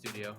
studio.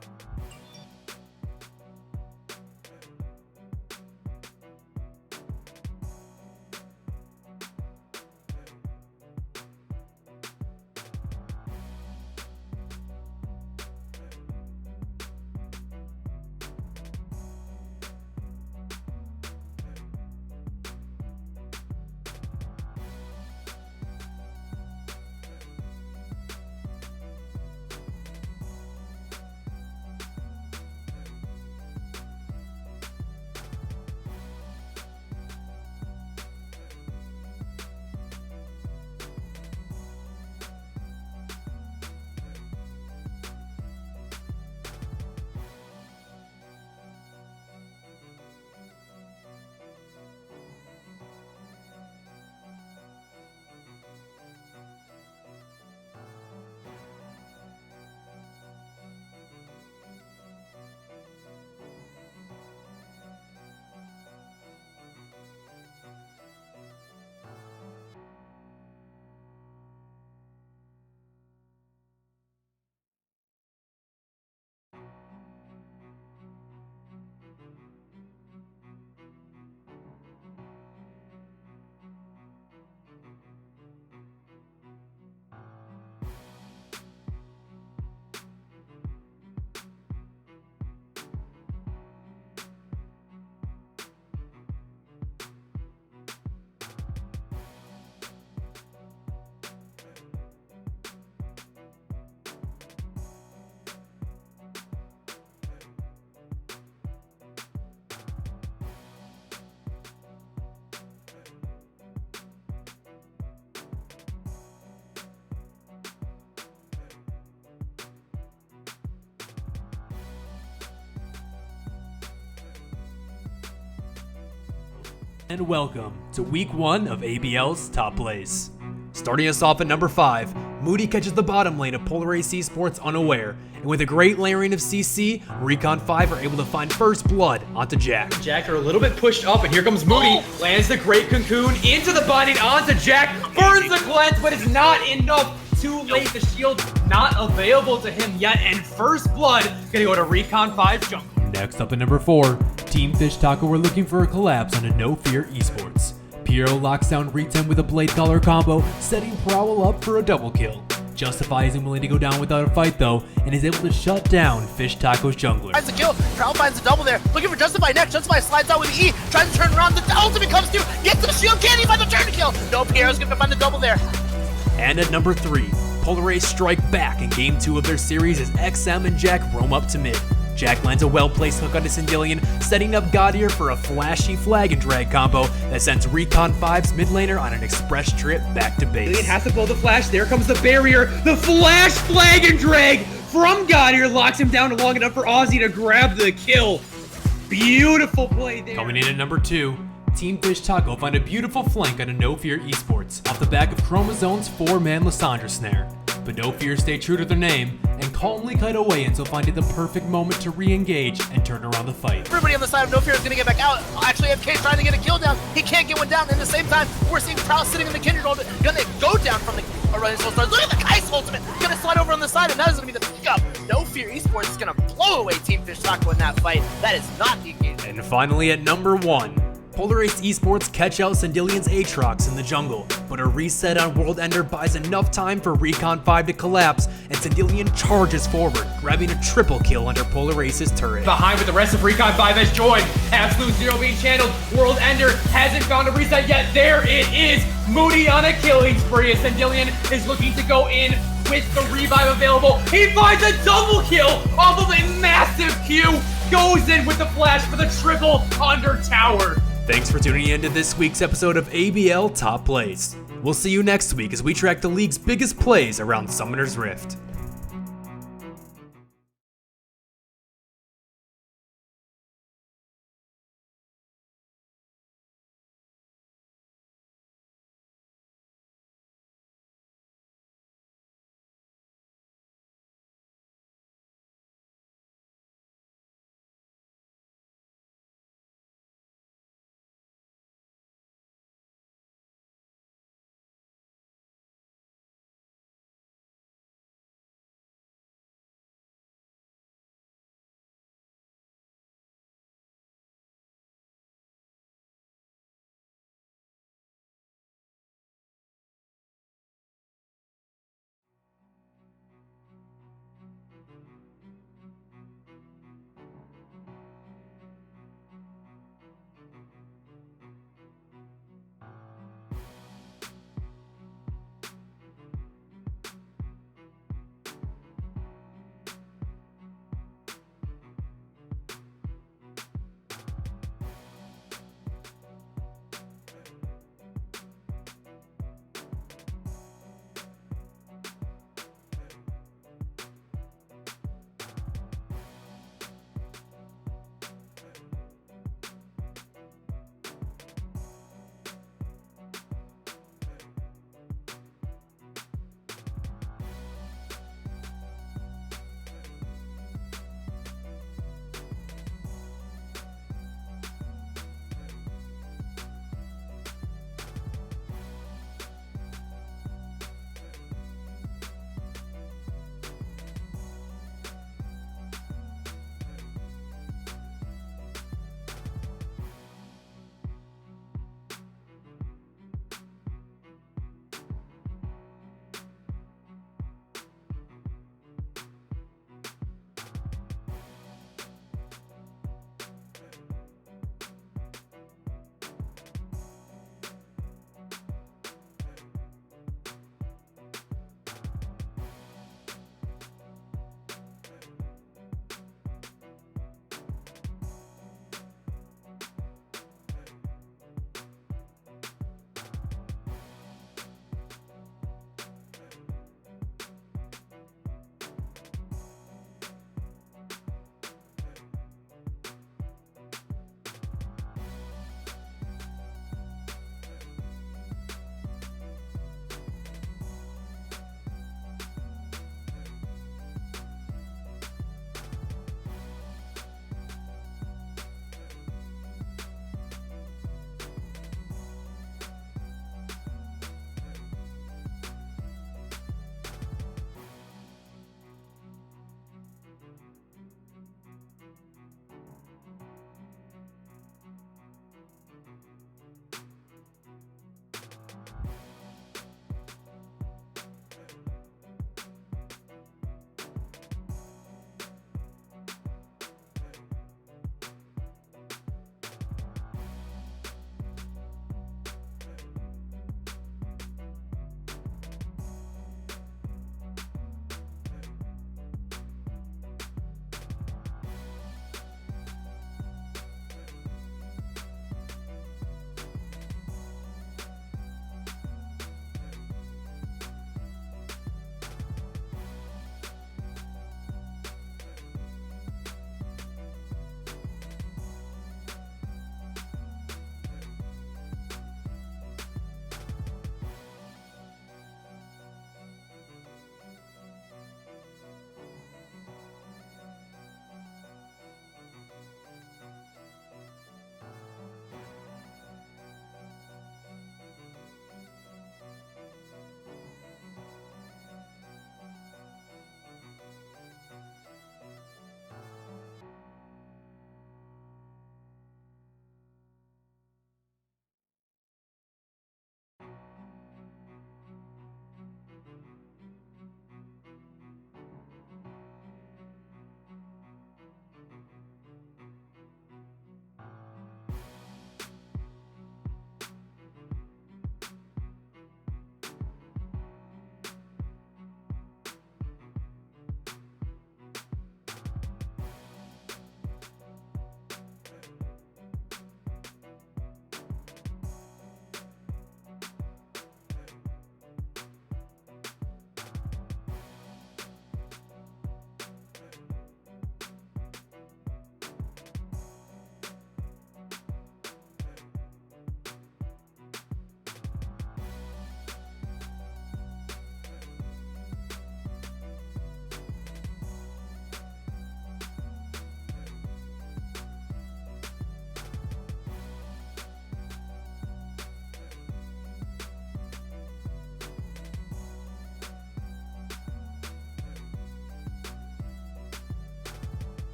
And welcome to week 1 of ABL's Top Plays. Starting us off at number 5, Moody catches the bottom lane of Polaris eSports unaware, and with a great layering of CC, Recon 5 are able to find first blood onto Jack. Jack are a little bit pushed up, and here comes Moody. Lands the great cocoon into the binding onto Jack. Burns the cleanse, but it's not enough. Too late, the shield not available to him yet, and first blood gonna go to Recon 5 jungle. Next up at number 4, Team Fish Taco were looking for a collapse onto No Fear eSports. Piero locks down Retem with a Blade Collar combo, setting Prowl up for a double kill. Justify isn't willing to go down without a fight though, and is able to shut down Fish Taco's jungler. Finds the kill, Prowl finds the double there, looking for Justify next, Justify slides out with the E, tries to turn around, the ultimate comes through, gets to the shield, can't even find the turn to kill! No, Piero's gonna find the double there. And at number 3, Polaris strike back in game 2 of their series as XM and Jack roam up to mid. Jack lands a well-placed hook onto Sindillion, setting up Gaudier for a flashy flag and drag combo that sends Recon 5's mid laner on an express trip back to base. It has to pull the flash. There comes the barrier. The flash flag and drag from Gaudier locks him down long enough for Ozzy to grab the kill. Beautiful play there. Coming in at number 2, Team Fish Taco find a beautiful flank on a No Fear eSports off the back of Chromosome's 4-man Lysandra snare. But No Fear stay true to their name and calmly kite away until finding the perfect moment to re-engage and turn around the fight. Everybody on the side of No Fear is gonna get back out. Actually, MK trying to get a kill down. He can't get one down. And at the same time, we're seeing Prowl sitting in the Kindred ult, gonna go down from the running soul stars. Look at the Kai's ultimate, gonna slide over on the side, and that is gonna be the pickup. No Fear eSports is gonna blow away Team Fish Taco in that fight. That is not the engagement. And finally at number 1, Polaris eSports catch out Sindillion's Aatrox in the jungle, but a reset on World Ender buys enough time for Recon 5 to collapse, and Sindillion charges forward, grabbing a triple kill under Polaris' turret. Behind with the rest of Recon 5 has joined. Absolute Zero being channeled. World Ender hasn't found a reset yet. There it is. Moody on a killing spree as Sindillion is looking to go in with the revive available. He finds a double kill off of a massive Q. Goes in with the flash for the triple under tower. Thanks for tuning in to this week's episode of ABL Top Plays. We'll see you next week as we track the league's biggest plays around Summoner's Rift.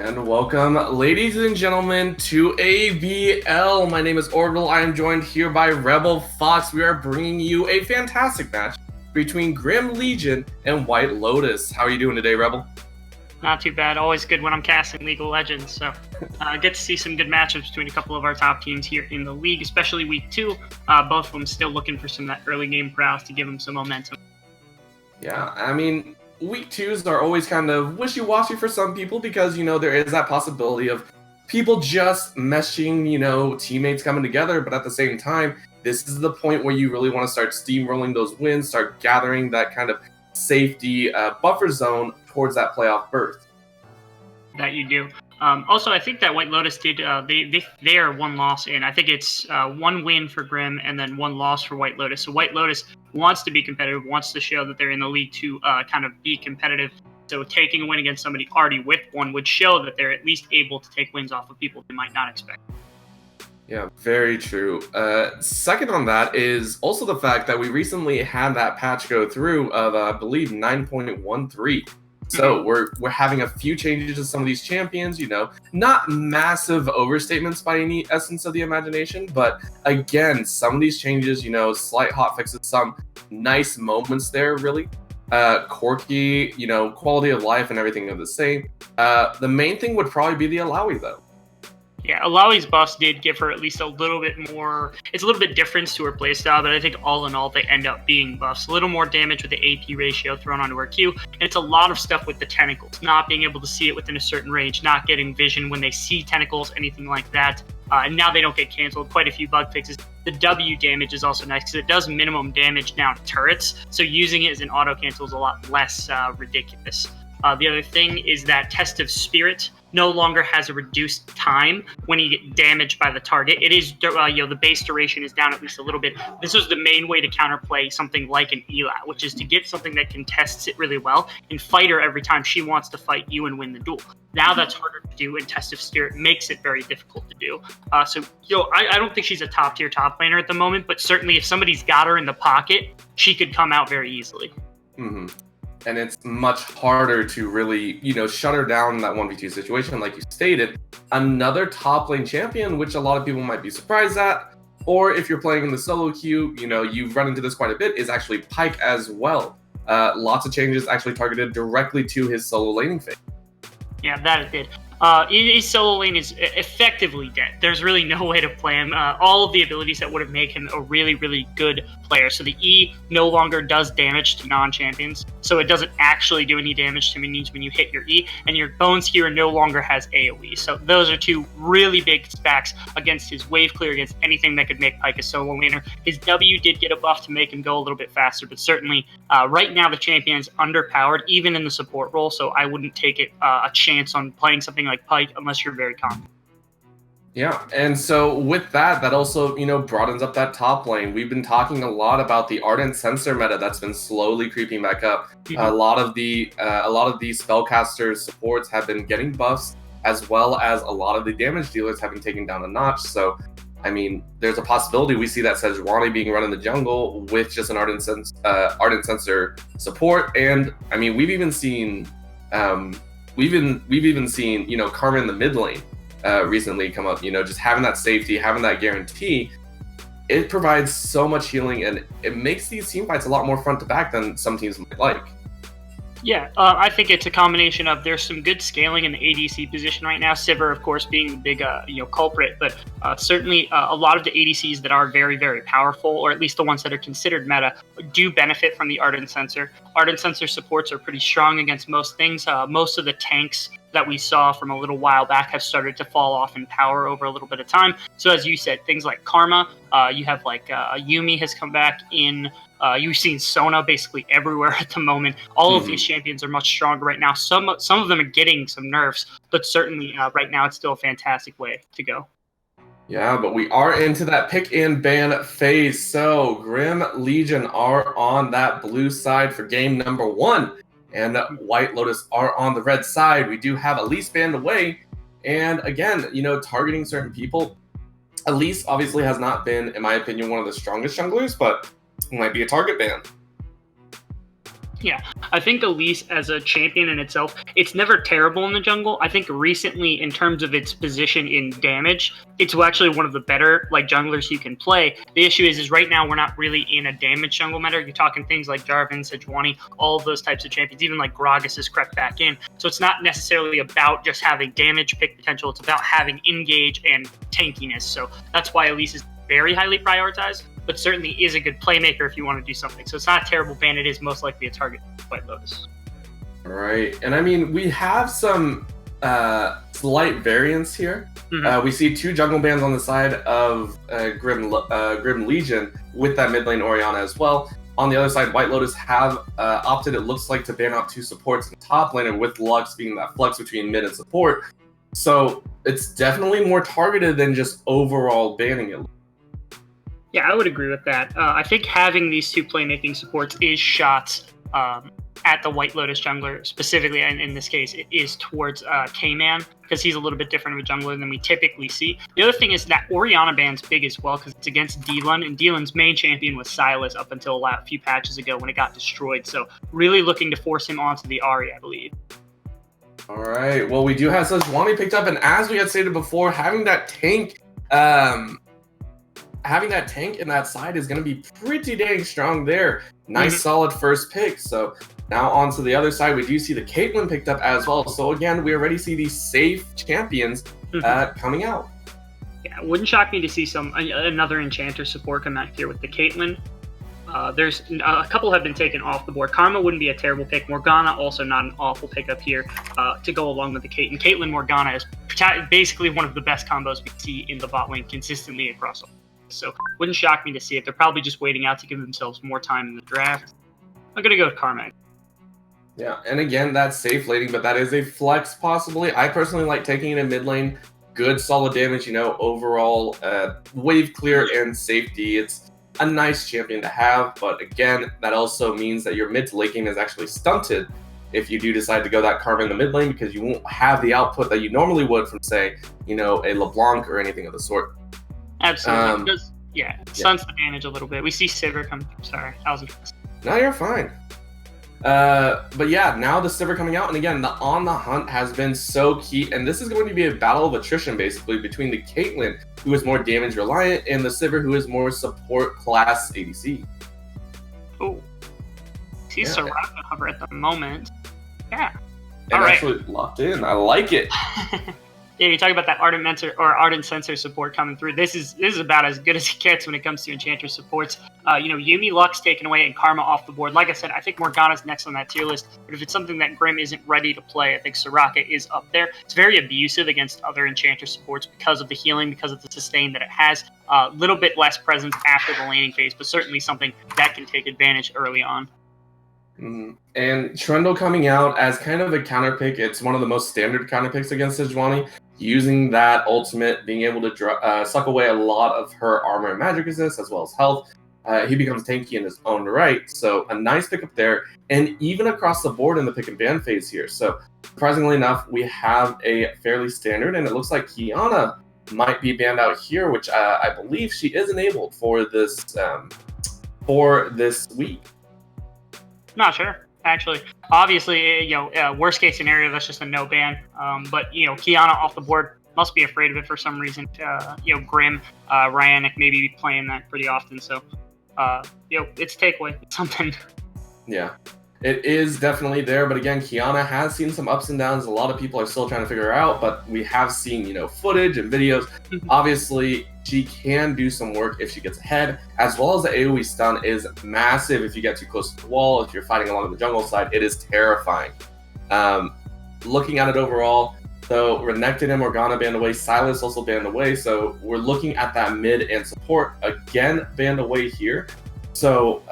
And welcome, ladies and gentlemen, to ABL. My name is Orbital. I am joined here by Rebel Fox. We are bringing you a fantastic match between Grim Legion and White Lotus. How are you doing today, Rebel? Not too bad. Always good when I'm casting League of Legends. So get to see some good matchups between a couple of our top teams here in the league, especially week 2. Both of them still looking for some of that early game prowess to give them some momentum. Yeah, I mean, week 2s are always kind of wishy-washy for some people because, there is that possibility of people just meshing, teammates coming together. But at the same time, this is the point where you really want to start steamrolling those wins, start gathering that kind of safety buffer zone towards that playoff berth. That you do. Also, I think that White Lotus did, they are 1 loss in. I think it's 1 win for Grim and then 1 loss for White Lotus. So White Lotus wants to be competitive, wants to show that they're in the league to kind of be competitive. So taking a win against somebody already with 1 would show that they're at least able to take wins off of people they might not expect. Yeah, very true. Second on that is also the fact that we recently had that patch go through of, I believe, 9.13. So we're having a few changes to some of these champions, not massive overstatements by any essence of the imagination, but again, some of these changes, slight hot fixes, some nice moments there, really. Quirky, quality of life and everything are the same. The main thing would probably be the Alawi, though. Yeah, Alawi's buffs did give her at least a little bit more. It's a little bit different to her playstyle, but I think all in all, they end up being buffs. A little more damage with the AP ratio thrown onto her Q, and it's a lot of stuff with the tentacles, not being able to see it within a certain range, not getting vision when they see tentacles, anything like that. And now they don't get canceled. Quite a few bug fixes. The W damage is also nice because it does minimum damage down to turrets, so using it as an auto cancel is a lot less ridiculous. The other thing is that Test of Spirit no longer has a reduced time when you get damaged by the target. It is, the base duration is down at least a little bit. This was the main way to counterplay something like an Elat, which is to get something that contests it really well and fight her every time she wants to fight you and win the duel. Now that's harder to do, and Test of Spirit makes it very difficult to do. I don't think she's a top-tier top laner at the moment, but certainly if somebody's got her in the pocket, she could come out very easily. Mm-hmm. And it's much harder to really, shut her down in that 1v2 situation, like you stated. Another top lane champion, which a lot of people might be surprised at, or if you're playing in the solo queue, you've run into this quite a bit, is actually Pyke as well. Lots of changes actually targeted directly to his solo laning phase. Yeah, that it did. His solo lane is effectively dead. There's really no way to play him. All of the abilities that would have made him a really, really good player. So the E no longer does damage to non-champions. So it doesn't actually do any damage to minions when you hit your E. And your Bones Hero no longer has AoE. So those are 2 really big stacks against his wave clear, against anything that could make Pyke a solo laner. His W did get a buff to make him go a little bit faster. But certainly, right now the champion is underpowered, even in the support role. So I wouldn't take it a chance on playing something like Pyke unless you're very confident. Yeah, and so with that also, broadens up that top lane. We've been talking a lot about the Ardent Sensor meta that's been slowly creeping back up. A lot of the spellcasters supports have been getting buffs, as well as a lot of the damage dealers have been taken down a notch. So, I mean, there's a possibility we see that Sejuani being run in the jungle with just an Ardent Sensor support. And I mean, we've even seen Karma in the mid lane recently come up. Just having that safety, having that guarantee, it provides so much healing, and it makes these team fights a lot more front to back than some teams might like. Yeah, I think it's a combination of there's some good scaling in the ADC position right now. Sivir, of course, being the big culprit, but certainly a lot of the ADCs that are very, very powerful, or at least the ones that are considered meta, do benefit from the Ardent Sensor. Ardent Sensor supports are pretty strong against most things. Most of the tanks that we saw from a little while back have started to fall off in power over a little bit of time. So as you said, things like Karma, you have Yumi has come back in. You've seen Sona basically everywhere at the moment. All of these champions are much stronger right now. Some of them are getting some nerfs, but certainly right now it's still a fantastic way to go. Yeah, but we are into that pick and ban phase. So Grim Legion are on that blue side for game number 1. And White Lotus are on the red side. We do have Elise banned away. And again, targeting certain people. Elise obviously has not been, in my opinion, one of the strongest junglers, but it might be a target ban. Yeah, I think Elise as a champion in itself, it's never terrible in the jungle. I think recently, in terms of its position in damage, it's actually one of the better junglers you can play. The issue is right now we're not really in a damage jungle meta. You're talking things like Jarvan, Sejuani, all of those types of champions. Even Gragas has crept back in. So it's not necessarily about just having damage pick potential. It's about having engage and tankiness. So that's why Elise is very highly prioritized, but certainly is a good playmaker if you want to do something. So it's not a terrible ban. It is most likely a target by Lotus. Right. And I mean, we have some slight variance here. Mm-hmm. We see 2 jungle bans on the side of Grim Legion with that mid lane Orianna as well. On the other side, White Lotus have opted, it looks like, to ban out 2 supports in top lane, and with Lux being that flex between mid and support. So it's definitely more targeted than just overall banning it. Yeah, I would agree with that. I think having these 2 playmaking supports is shots at the White Lotus jungler specifically, and in this case, it is towards K-Man, because he's a little bit different of a jungler than we typically see. The other thing is that Orianna ban's big as well, because it's against D-Lun, and D-Lun's main champion was Sylas up until a few patches ago when it got destroyed. So really looking to force him onto the Ahri, I believe. All right. Well, we do have Sejuani picked up, and as we had stated before, having that tank in that side is going to be pretty dang strong there. Nice, solid first pick. So now on to the other side, we do see the Caitlyn picked up as well. So again, we already see these safe champions coming out. Yeah, it wouldn't shock me to see another Enchanter support come out here with the Caitlyn. There's a couple have been taken off the board. Karma wouldn't be a terrible pick. Morgana also not an awful pick up here to go along with the Caitlyn. Caitlyn Morgana is basically one of the best combos we see in the bot lane consistently across all. So wouldn't shock me to see it. They're probably just waiting out to give themselves more time in the draft. I'm going to go with Karma. Yeah, and again, that's safe laning, but that is a flex possibly. I personally like taking it in mid lane. Good, solid damage, overall wave clear and safety. It's a nice champion to have, but again, that also means that your mid to late game is actually stunted if you do decide to go that Karma in the mid lane, because you won't have the output that you normally would from, say, a LeBlanc or anything of the sort. Absolutely. Because, it stunts the damage a little bit. We see Sivir come through. Sorry, I was impressed. No, you're fine. But yeah, now the Sivir coming out, and again, the on the hunt has been so key, and this is going to be a battle of attrition basically between the Caitlyn, who is more damage reliant, and the Sivir, who is more support class ADC. Oh, see Soraka hover at the moment. Yeah. And actually locked in. I like it. Yeah, you talk about that Ardent Sensor support coming through. This is about as good as it gets when it comes to Enchanter supports. Yuumi, Lux taken away, and Karma off the board. Like I said, I think Morgana's next on that tier list. But if it's something that Grim isn't ready to play, I think Soraka is up there. It's very abusive against other Enchanter supports because of the healing, because of the sustain that it has. A little bit less presence after the laning phase, but certainly something that can take advantage early on. And Trundle coming out as kind of a counter pick. It's one of the most standard counter picks against Sejuani. Using that ultimate, being able to suck away a lot of her armor and magic resist, as well as health. He becomes tanky in his own right. So a nice pickup there. And even across the board in the pick and ban phase here. So surprisingly enough, we have a fairly standard, and it looks like Kiana might be banned out here, which I believe she is enabled for this week. Not sure, actually. Obviously, worst case scenario, that's just a no ban. But Kiana off the board, must be afraid of it for some reason. Grim, Ryannick maybe be playing that pretty often. So, it's takeaway. It's something. Yeah. It is definitely there, but again, Kiana has seen some ups and downs. A lot of people are still trying to figure her out, but we have seen, footage and videos. Obviously, she can do some work if she gets ahead, as well as the AoE stun is massive if you get too close to the wall. If you're fighting along the jungle side, it is terrifying. Looking at it overall, so Renekton and Morgana banned away, Sylas also banned away, so we're looking at that mid and support again banned away here. So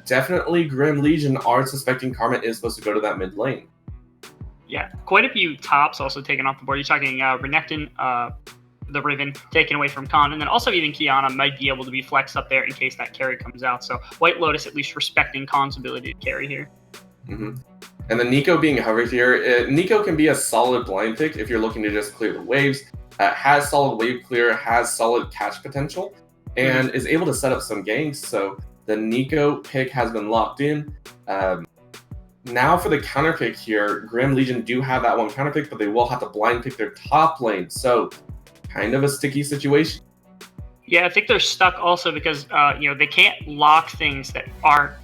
definitely Grim Legion are suspecting Karma is supposed to go to that mid lane. Yeah, quite a few tops also taken off the board. You're talking Renekton, the Riven taken away from Khan, and then also even Kiana might be able to be flexed up there in case that carry comes out. So White Lotus at least respecting Khan's ability to carry here. And then Nico being hovered here. Nico can be a solid blind pick if you're looking to just clear the waves. Has solid wave clear, has solid catch potential, and is able to set up some ganks. So the Nico pick has been locked in. now for the counter pick here, Grim Legion do have that one counter pick, but they will have to blind pick their top lane. So kind of a sticky situation. Yeah, I think they're stuck also because they can't lock things that are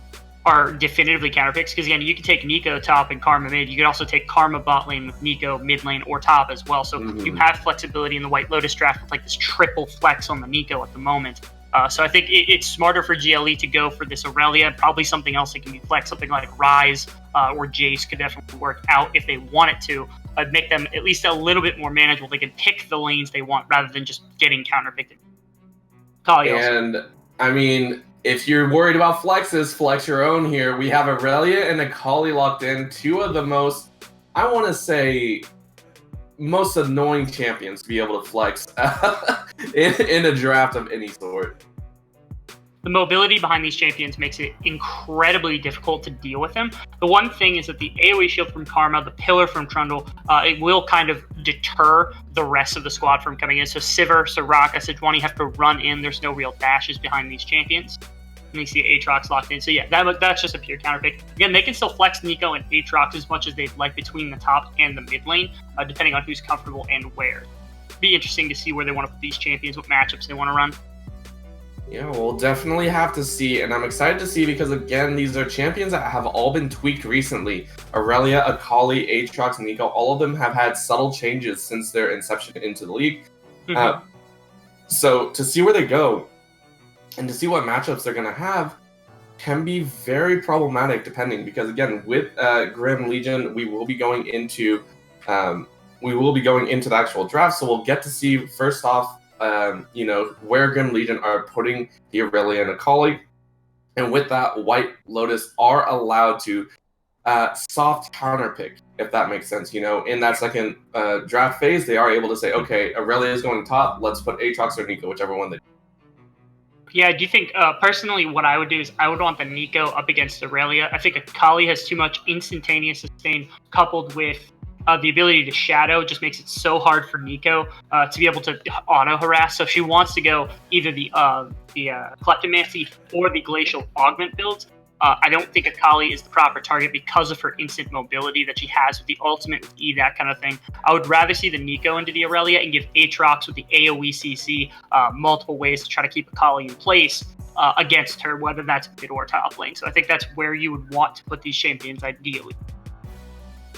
definitively counter picks. Because again, you can take Nico top and Karma mid. You could also take Karma bot lane with Nico mid lane or top as well. So you have flexibility in the White Lotus draft with like this triple flex on the Nico at the moment. So I think it's smarter for GLE to go for this Aurelia. Probably something else that can be flexed, something like Ryze or Jace could definitely work out if they want it to. Make them at least a little bit more manageable. They can pick the lanes they want rather than just getting counter-picked. And, I mean, if you're worried about flexes, flex your own here. We have Aurelia and Akali locked in. Two of the most, I want to say, most annoying champions to be able to flex in a draft of any sort. The mobility behind these champions makes it incredibly difficult to deal with them. The one thing is that the AoE shield from Karma, the pillar from Trundle, it will kind of deter the rest of the squad from coming in. So Sivir, Soraka, Sejuani have to run in. There's no real dashes behind these champions. And you see Aatrox locked in. So yeah, that's just a pure counter pick. Again, they can still flex Nico and Aatrox as much as they'd like between the top and the mid lane, depending on who's comfortable and where. Be interesting to see where they want to put these champions, what matchups they want to run. Yeah, we'll definitely have to see, and I'm excited to see because, again, these are champions that have all been tweaked recently. Aurelia, Akali, Aatrox, and Nico, all of them have had subtle changes since their inception into the league. So to see where they go and to see what matchups they're going to have can be very problematic depending, because, again, with Grim Legion, we will be going into the actual draft, so we'll get to see, first off, where Grim Legion are putting the Aurelia and Akali. And with that, White Lotus are allowed to soft counter pick, if that makes sense. In that second draft phase, they are able to say, okay, Aurelia is going top, let's put Aatrox or Nico, whichever one they. Yeah, I do think, personally, what I would do is I would want the Nico up against Aurelia. I think Akali has too much instantaneous sustain coupled with the ability to shadow just makes it so hard for Nico to be able to auto-harass. So if she wants to go either the Kleptomancy or the Glacial Augment builds, I don't think Akali is the proper target because of her instant mobility that she has with the ultimate, with E, that kind of thing. I would rather see the Nico into the Aurelia and give Aatrox with the AoE CC multiple ways to try to keep Akali in place against her, whether that's mid or top lane. So I think that's where you would want to put these champions ideally.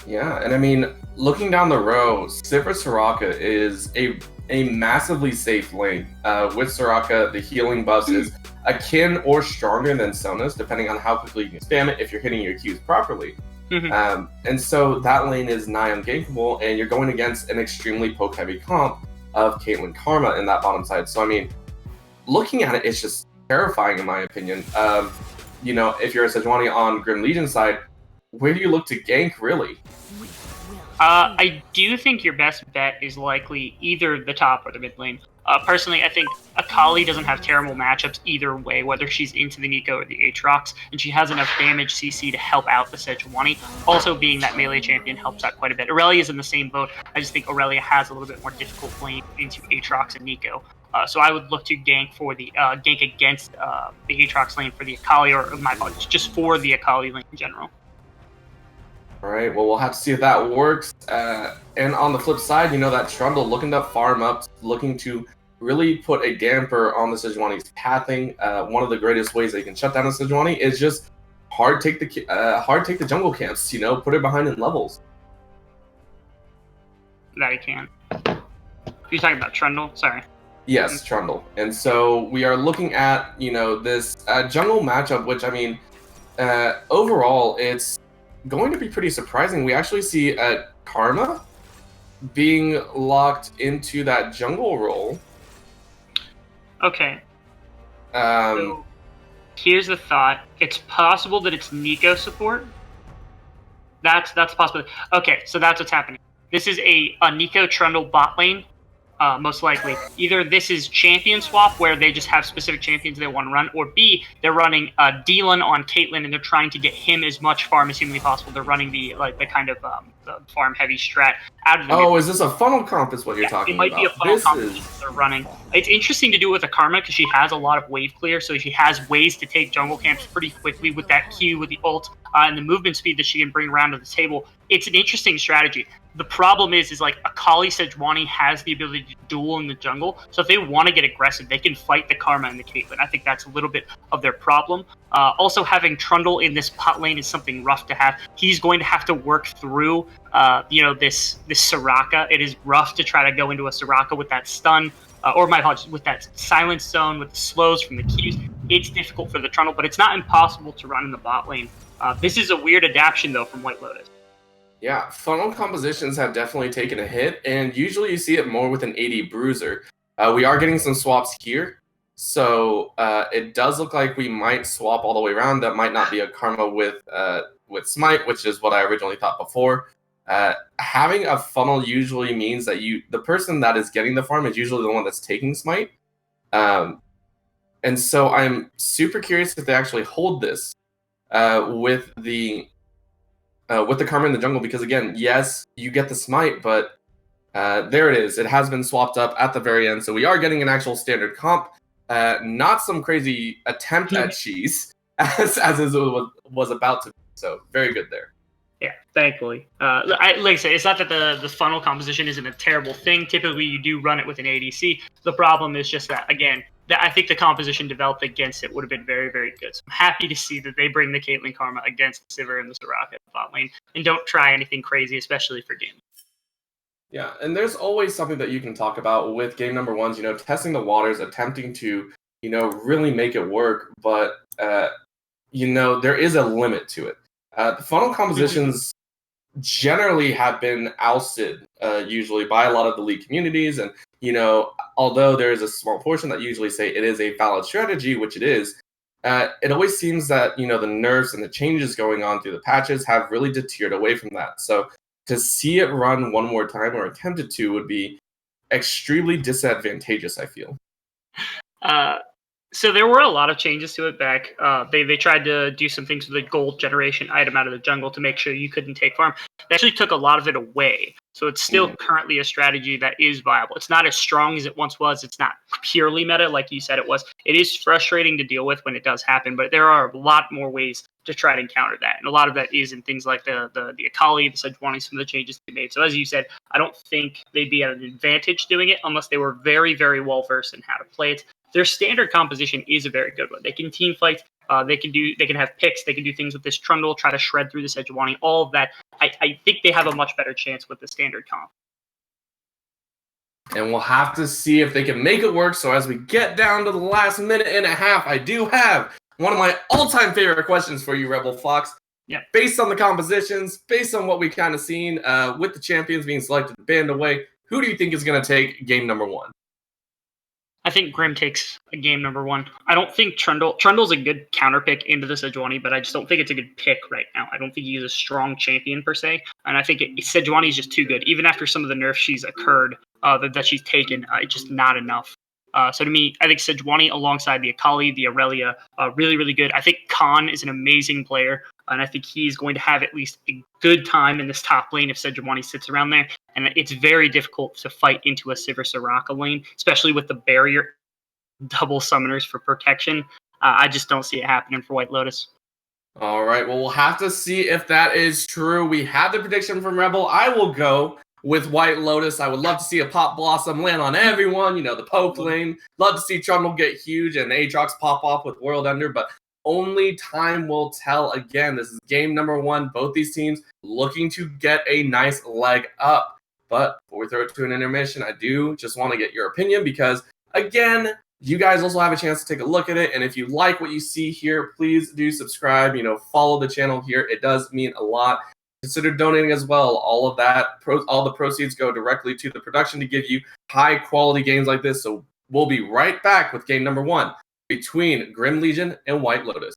Yeah, and I mean, looking down the row, Sivir Soraka is a massively safe lane. With Soraka, the healing buff is akin or stronger than Sona's, depending on how quickly you can spam it if you're hitting your Qs properly. And so that lane is nigh ungankable, and you're going against an extremely poke-heavy comp of Caitlyn Karma in that bottom side. So, I mean, looking at it, it's just terrifying in my opinion. If you're a Sejuani on Grim Legion side, where do you look to gank, really? I do think your best bet is likely either the top or the mid lane. Personally, I think Akali doesn't have terrible matchups either way, whether she's into the Nico or the Aatrox, and she has enough damage CC to help out the Sejuani. Also, being that melee champion helps out quite a bit. Aurelia is in the same boat. I just think Aurelia has a little bit more difficult lane into Aatrox and Nico. So I would look to gank for the gank against the Aatrox lane for the Akali, or my apologies, just for the Akali lane in general. All right, well, we'll have to see if that works. And on the flip side, that Trundle looking to farm up, looking to really put a damper on the Sejuani's pathing. One of the greatest ways that you can shut down a Sejuani is just hard take the jungle camps, put it behind in levels. That he can. You're talking about Trundle? Sorry. Yes, Trundle. And so we are looking at, this jungle matchup, which, I mean, overall, it's going to be pretty surprising. We actually see Karma being locked into that jungle role. Okay. So here's the thought. It's possible that it's Nico support. That's possible. Okay, so that's what's happening. This is a Nico Trundle bot lane most likely. Either this is champion swap, where they just have specific champions they want to run, or B, they're running Dylan on Caitlyn, and they're trying to get him as much farm as humanly possible. They're running the kind of the farm heavy strat out of the Oh, is this a funnel comp is what you're talking about? It might be a funnel comp they're running. It's interesting to do with a Karma because she has a lot of wave clear, so she has ways to take jungle camps pretty quickly with that Q, with the ult, and the movement speed that she can bring around to the table. It's an interesting strategy. The problem is like Akali Sejuani has the ability to duel in the jungle, so if they want to get aggressive, they can fight the Karma and the Caitlyn. I think that's a little bit of their problem. Also, having Trundle in this pot lane is something rough to have. He's going to have to work through, this Soraka. It is rough to try to go into a Soraka with that stun, with that silence zone, with the slows from the Qs. It's difficult for the Trundle, but it's not impossible to run in the bot lane. This is a weird adaptation, though, from White Lotus. Yeah, funnel compositions have definitely taken a hit, and usually you see it more with an AD bruiser. We are getting some swaps here, so it does look like we might swap all the way around. That might not be a Karma with Smite, which is what I originally thought before. Having a funnel usually means that the person that is getting the farm is usually the one that's taking Smite. And so I'm super curious if they actually hold this with the Karma in the jungle, because again, yes, you get the Smite, but there it is. It has been swapped up at the very end, so we are getting an actual standard comp, not some crazy attempt at cheese, as it was about to be. So very good there. Yeah, thankfully. Like I said, it's not that the funnel composition isn't a terrible thing. Typically, you do run it with an ADC. The problem is just that, again, I think the composition developed against it would have been very, very good. So I'm happy to see that they bring the Caitlyn Karma against the Sivir and the Soraka in the bot lane, and don't try anything crazy, especially for game. Yeah, and there's always something that you can talk about with game number ones, testing the waters, attempting to, really make it work, but, there is a limit to it. The funnel compositions generally have been ousted, usually by a lot of the league communities, and although there is a small portion that usually say it is a valid strategy, which it is, it always seems that the nerfs and the changes going on through the patches have really deterred away from that. So to see it run one more time, or attempted to, would be extremely disadvantageous, I feel. So there were a lot of changes to it back. They tried to do some things with the gold generation item out of the jungle to make sure you couldn't take farm. They actually took a lot of it away. So it's still currently a strategy that is viable. It's not as strong as it once was. It's not purely meta like you said it was. It is frustrating to deal with when it does happen, but there are a lot more ways to try to counter that. And a lot of that is in things like the Akali, the Sejuani, some of the changes they made. So as you said, I don't think they'd be at an advantage doing it unless they were very, very well versed in how to play it. Their standard composition is a very good one. They can team fight. They can have picks. They can do things with this Trundle, try to shred through the Sejuani. All of that. I think they have a much better chance with the standard comp. And we'll have to see if they can make it work. So as we get down to the last minute and a half, I do have one of my all-time favorite questions for you, Rebel Fox. Yeah. Based on the compositions, based on what we've kind of seen with the champions being selected, banned away, who do you think is going to take game number one? I think Grim takes a game number one. I don't think Trundle's a good counter pick into the Sejuani, but I just don't think it's a good pick right now. I don't think he's a strong champion per se, and I think Sejuani is just too good. Even after some of the nerfs she's occurred, that she's taken, it's just not enough. So to me, I think Sejuani alongside the Akali, the Aurelia, really, really good. I think Khan is an amazing player, and I think he's going to have at least a good time in this top lane if Sejuani sits around there. And it's very difficult to fight into a Sivir Soraka lane, especially with the barrier double summoners for protection. I just don't see it happening for White Lotus. All right, well, we'll have to see if that is true. We had the prediction from Rebel. I will go with White Lotus. I would love to see a Pop Blossom land on everyone, the poke lane. Love to see Trundle get huge and Aatrox pop off with World Ender, but only time will tell. Again, this is game number one. Both these teams looking to get a nice leg up. But before we throw it to an intermission, I do just want to get your opinion because, again, you guys also have a chance to take a look at it. And if you like what you see here, please do subscribe, follow the channel here. It does mean a lot. Consider donating as well. All of that, all the proceeds go directly to the production to give you high quality games like this. So we'll be right back with game number one between Grim Legion and White Lotus.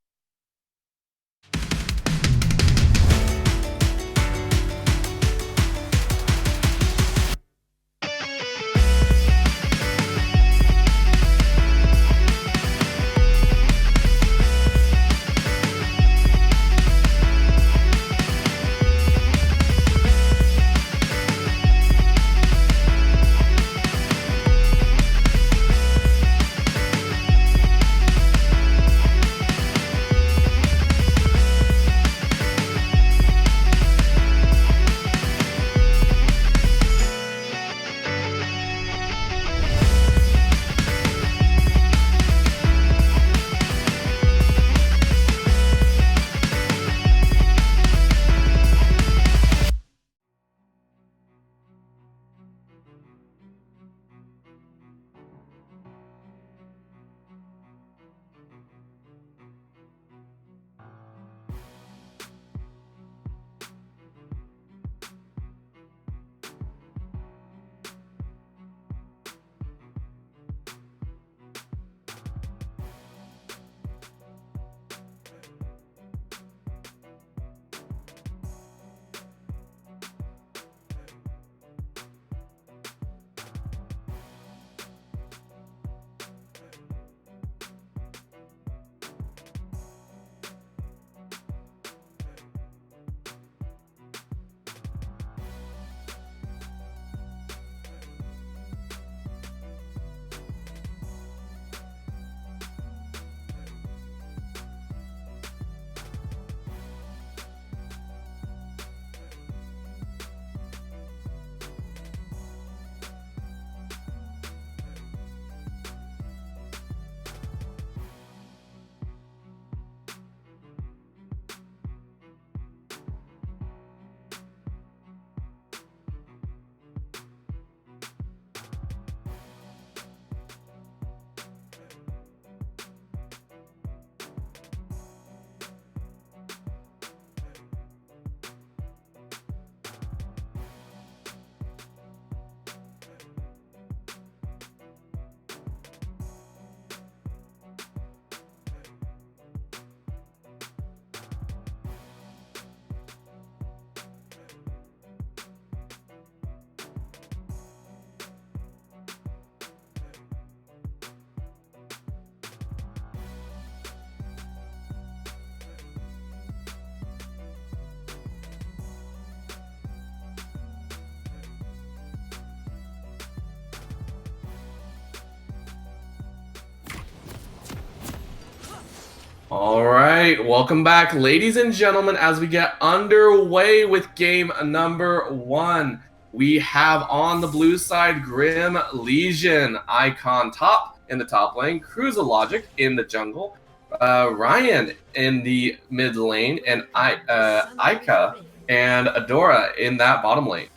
All right, welcome back, ladies and gentlemen, as we get underway with game number 1. We have on the blue side Grim Legion, Icon top in the top lane, Cruiser Logic in the jungle, Ryan in the mid lane, and Aika and Adora in that bottom lane.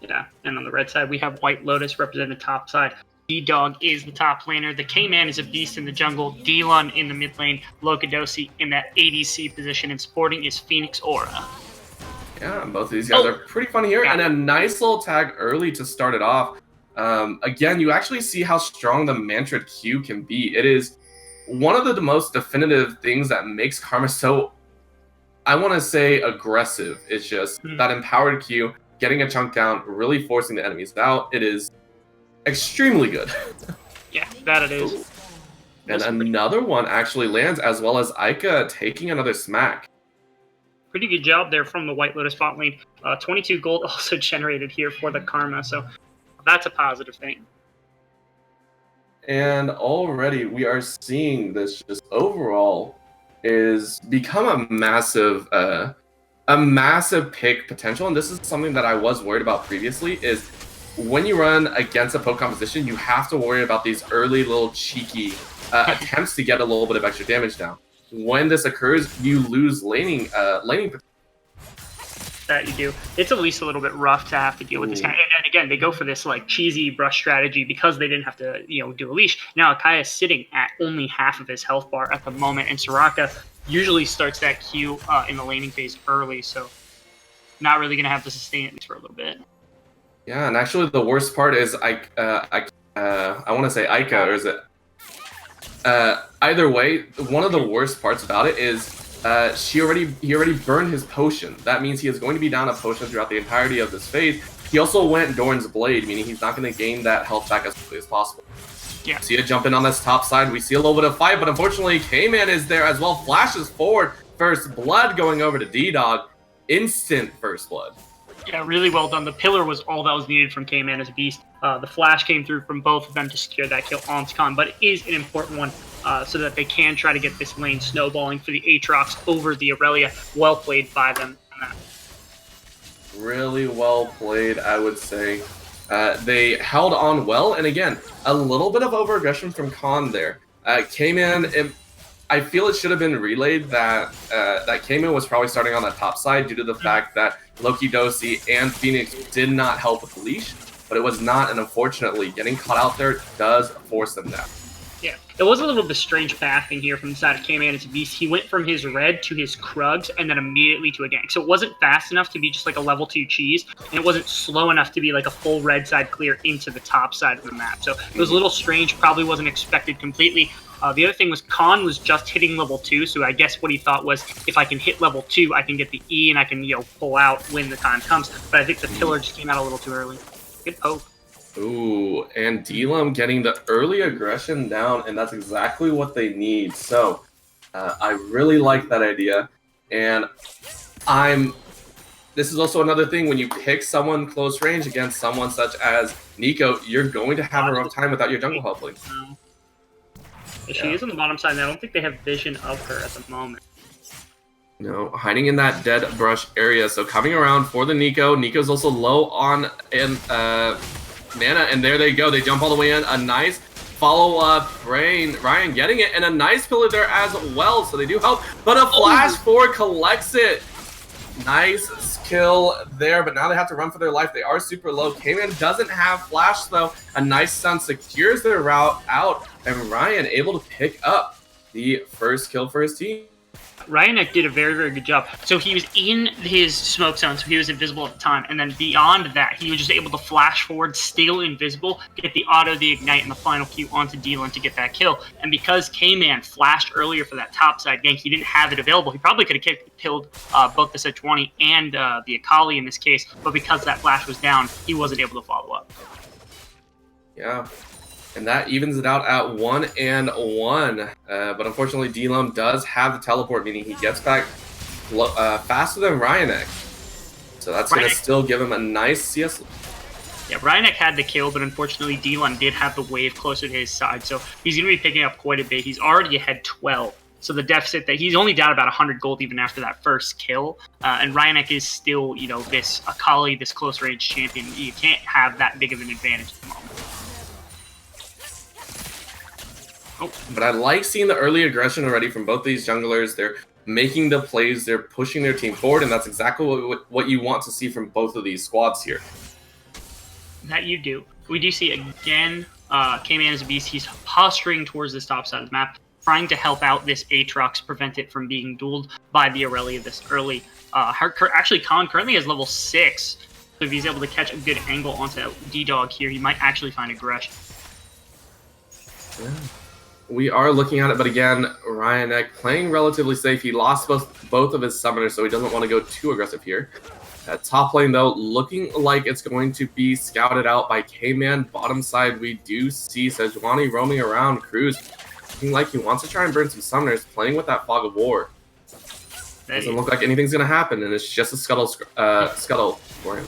Yeah, and on the red side, we have White Lotus representing the top side. D-Dog is the top laner. The K-Man is a beast in the jungle. D-Lun in the mid lane. Lokadosi in that ADC position. And supporting is Phoenix Aura. Yeah, both of these guys are pretty fun here. Yeah. And a nice little tag early to start it off. Again, you actually see how strong the Mantrid Q can be. It is one of the most definitive things that makes Karma so, I want to say, aggressive. It's just that empowered Q, getting a chunk down, really forcing the enemies out. It is extremely good. Yeah, that it is. And another one actually lands, as well as Aika taking another smack. Pretty good job there from the White Lotus bot lane. 22 gold also generated here for the Karma, so that's a positive thing. And already we are seeing this just overall is become a massive pick potential. And this is something that I was worried about previously, is when you run against a poke composition, you have to worry about these early little cheeky attempts to get a little bit of extra damage down. When this occurs, you lose laning potential. That you do. It's at least a little bit rough to have to deal with this guy. And again, they go for this like cheesy brush strategy because they didn't have to, do a leash. Now Akai is sitting at only half of his health bar at the moment, and Soraka usually starts that Q in the laning phase early, so not really going to have to sustain at least for a little bit. Yeah, and actually the worst part is I want to say Aika, or is it? Either way, one of the worst parts about it is he already burned his potion. That means he is going to be down a potion throughout the entirety of this phase. He also went Dorn's Blade, meaning he's not going to gain that health back as quickly as possible. Yeah. See it jump in on this top side. We see a little bit of fight, but unfortunately K-Man is there as well. Flashes forward. First blood going over to D-Dog. Instant first blood. Yeah, really well done. The pillar was all that was needed from K-Man as a beast. The flash came through from both of them to secure that kill on Khan, but it is an important one so that they can try to get this lane snowballing for the Aatrox over the Aurelia. Well played by them on that. Really well played, I would say. They held on well, and again, a little bit of over-aggression from Khan there. K-Man, I feel it should have been relayed that that K-Man was probably starting on that top side due to the fact that Lokadosi and Phoenix did not help with the leash, but it was not, and unfortunately, getting caught out there does force them down. Yeah, it was a little bit of strange pathing here from the side of K-Man as a beast. He went from his red to his Krugs and then immediately to a gank. So it wasn't fast enough to be just like a level 2 cheese, and it wasn't slow enough to be like a full red side clear into the top side of the map. So it was a little strange, probably wasn't expected completely. The other thing was Khan was just hitting level 2, so I guess what he thought was, if I can hit level 2, I can get the E and I can, pull out when the time comes. But I think the pillar just came out a little too early. Good poke. Ooh, and D-Lum getting the early aggression down, and that's exactly what they need. So, I really like that idea, and this is also another thing, when you pick someone close range against someone such as Nico, you're going to have a rough time without your jungle helping. She is on the bottom side, and I don't think they have vision of her at the moment. No, hiding in that dead brush area. So coming around for the Nico. Nico's also low on mana, and there they go. They jump all the way in. A nice follow-up. Ryan getting it, and a nice pillar there as well. So they do help, but a flash forward collects it. Nice kill there, but now they have to run for their life. They are super low. K-Man doesn't have flash, though. A nice stun secures their route out, and Ryan able to pick up the first kill for his team. Ryanek did a very, very good job. So he was in his smoke zone, so he was invisible at the time. And then beyond that, he was just able to flash forward, still invisible, get the auto, the ignite, and the final Q onto D-Lun to get that kill. And because K-Man flashed earlier for that topside gank, he didn't have it available. He probably could have killed both the Sejuani and the Akali in this case, but because that flash was down, he wasn't able to follow up. Yeah. And that evens it out at 1-1. But unfortunately, D-Lum does have the teleport, meaning he gets back faster than Ryanek. So that's going to still give him a nice CS. Yeah, Ryanek had the kill, but unfortunately, D-Lum did have the wave closer to his side. So he's going to be picking up quite a bit. He's already ahead 12 So the deficit that he's only down about 100 gold even after that first kill. And Ryanek is still, this Akali, this close range champion. You can't have that big of an advantage at the moment. But I like seeing the early aggression already from both these junglers. They're making the plays, they're pushing their team forward, and that's exactly what you want to see from both of these squads here. That you do. We do see again, K-Man is a beast. He's posturing towards this top side of the map, trying to help out this Aatrox, prevent it from being dueled by the Aurelia this early. Actually, Khan currently has level 6, so if he's able to catch a good angle onto D-Dog here, he might actually find aggression. Yeah. We are looking at it, but again, Ryanek playing relatively safe. He lost both of his summoners, so he doesn't want to go too aggressive here. At top lane, though, looking like it's going to be scouted out by K-Man. Bottom side, we do see Sejuani roaming around. Cruz looking like he wants to try and burn some summoners, playing with that Fog of War. Doesn't look like anything's going to happen, and it's just a scuttle for him.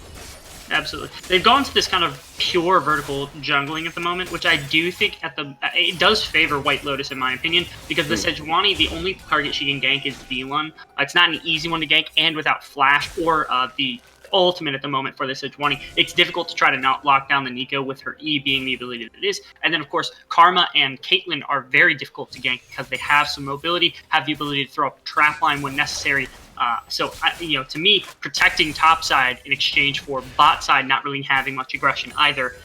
Absolutely. They've gone to this kind of pure vertical jungling at the moment, which I do think it does favor White Lotus in my opinion, because the Sejuani, the only target she can gank is V1. It's not an easy one to gank, and without flash or the ultimate at the moment for the Sejuani, it's difficult to try to not lock down the Nico with her E being the ability that it is. And then of course, Karma and Caitlyn are very difficult to gank because they have some mobility, have the ability to throw up a trap line when necessary. So to me, protecting top side in exchange for bot side not really having much aggression either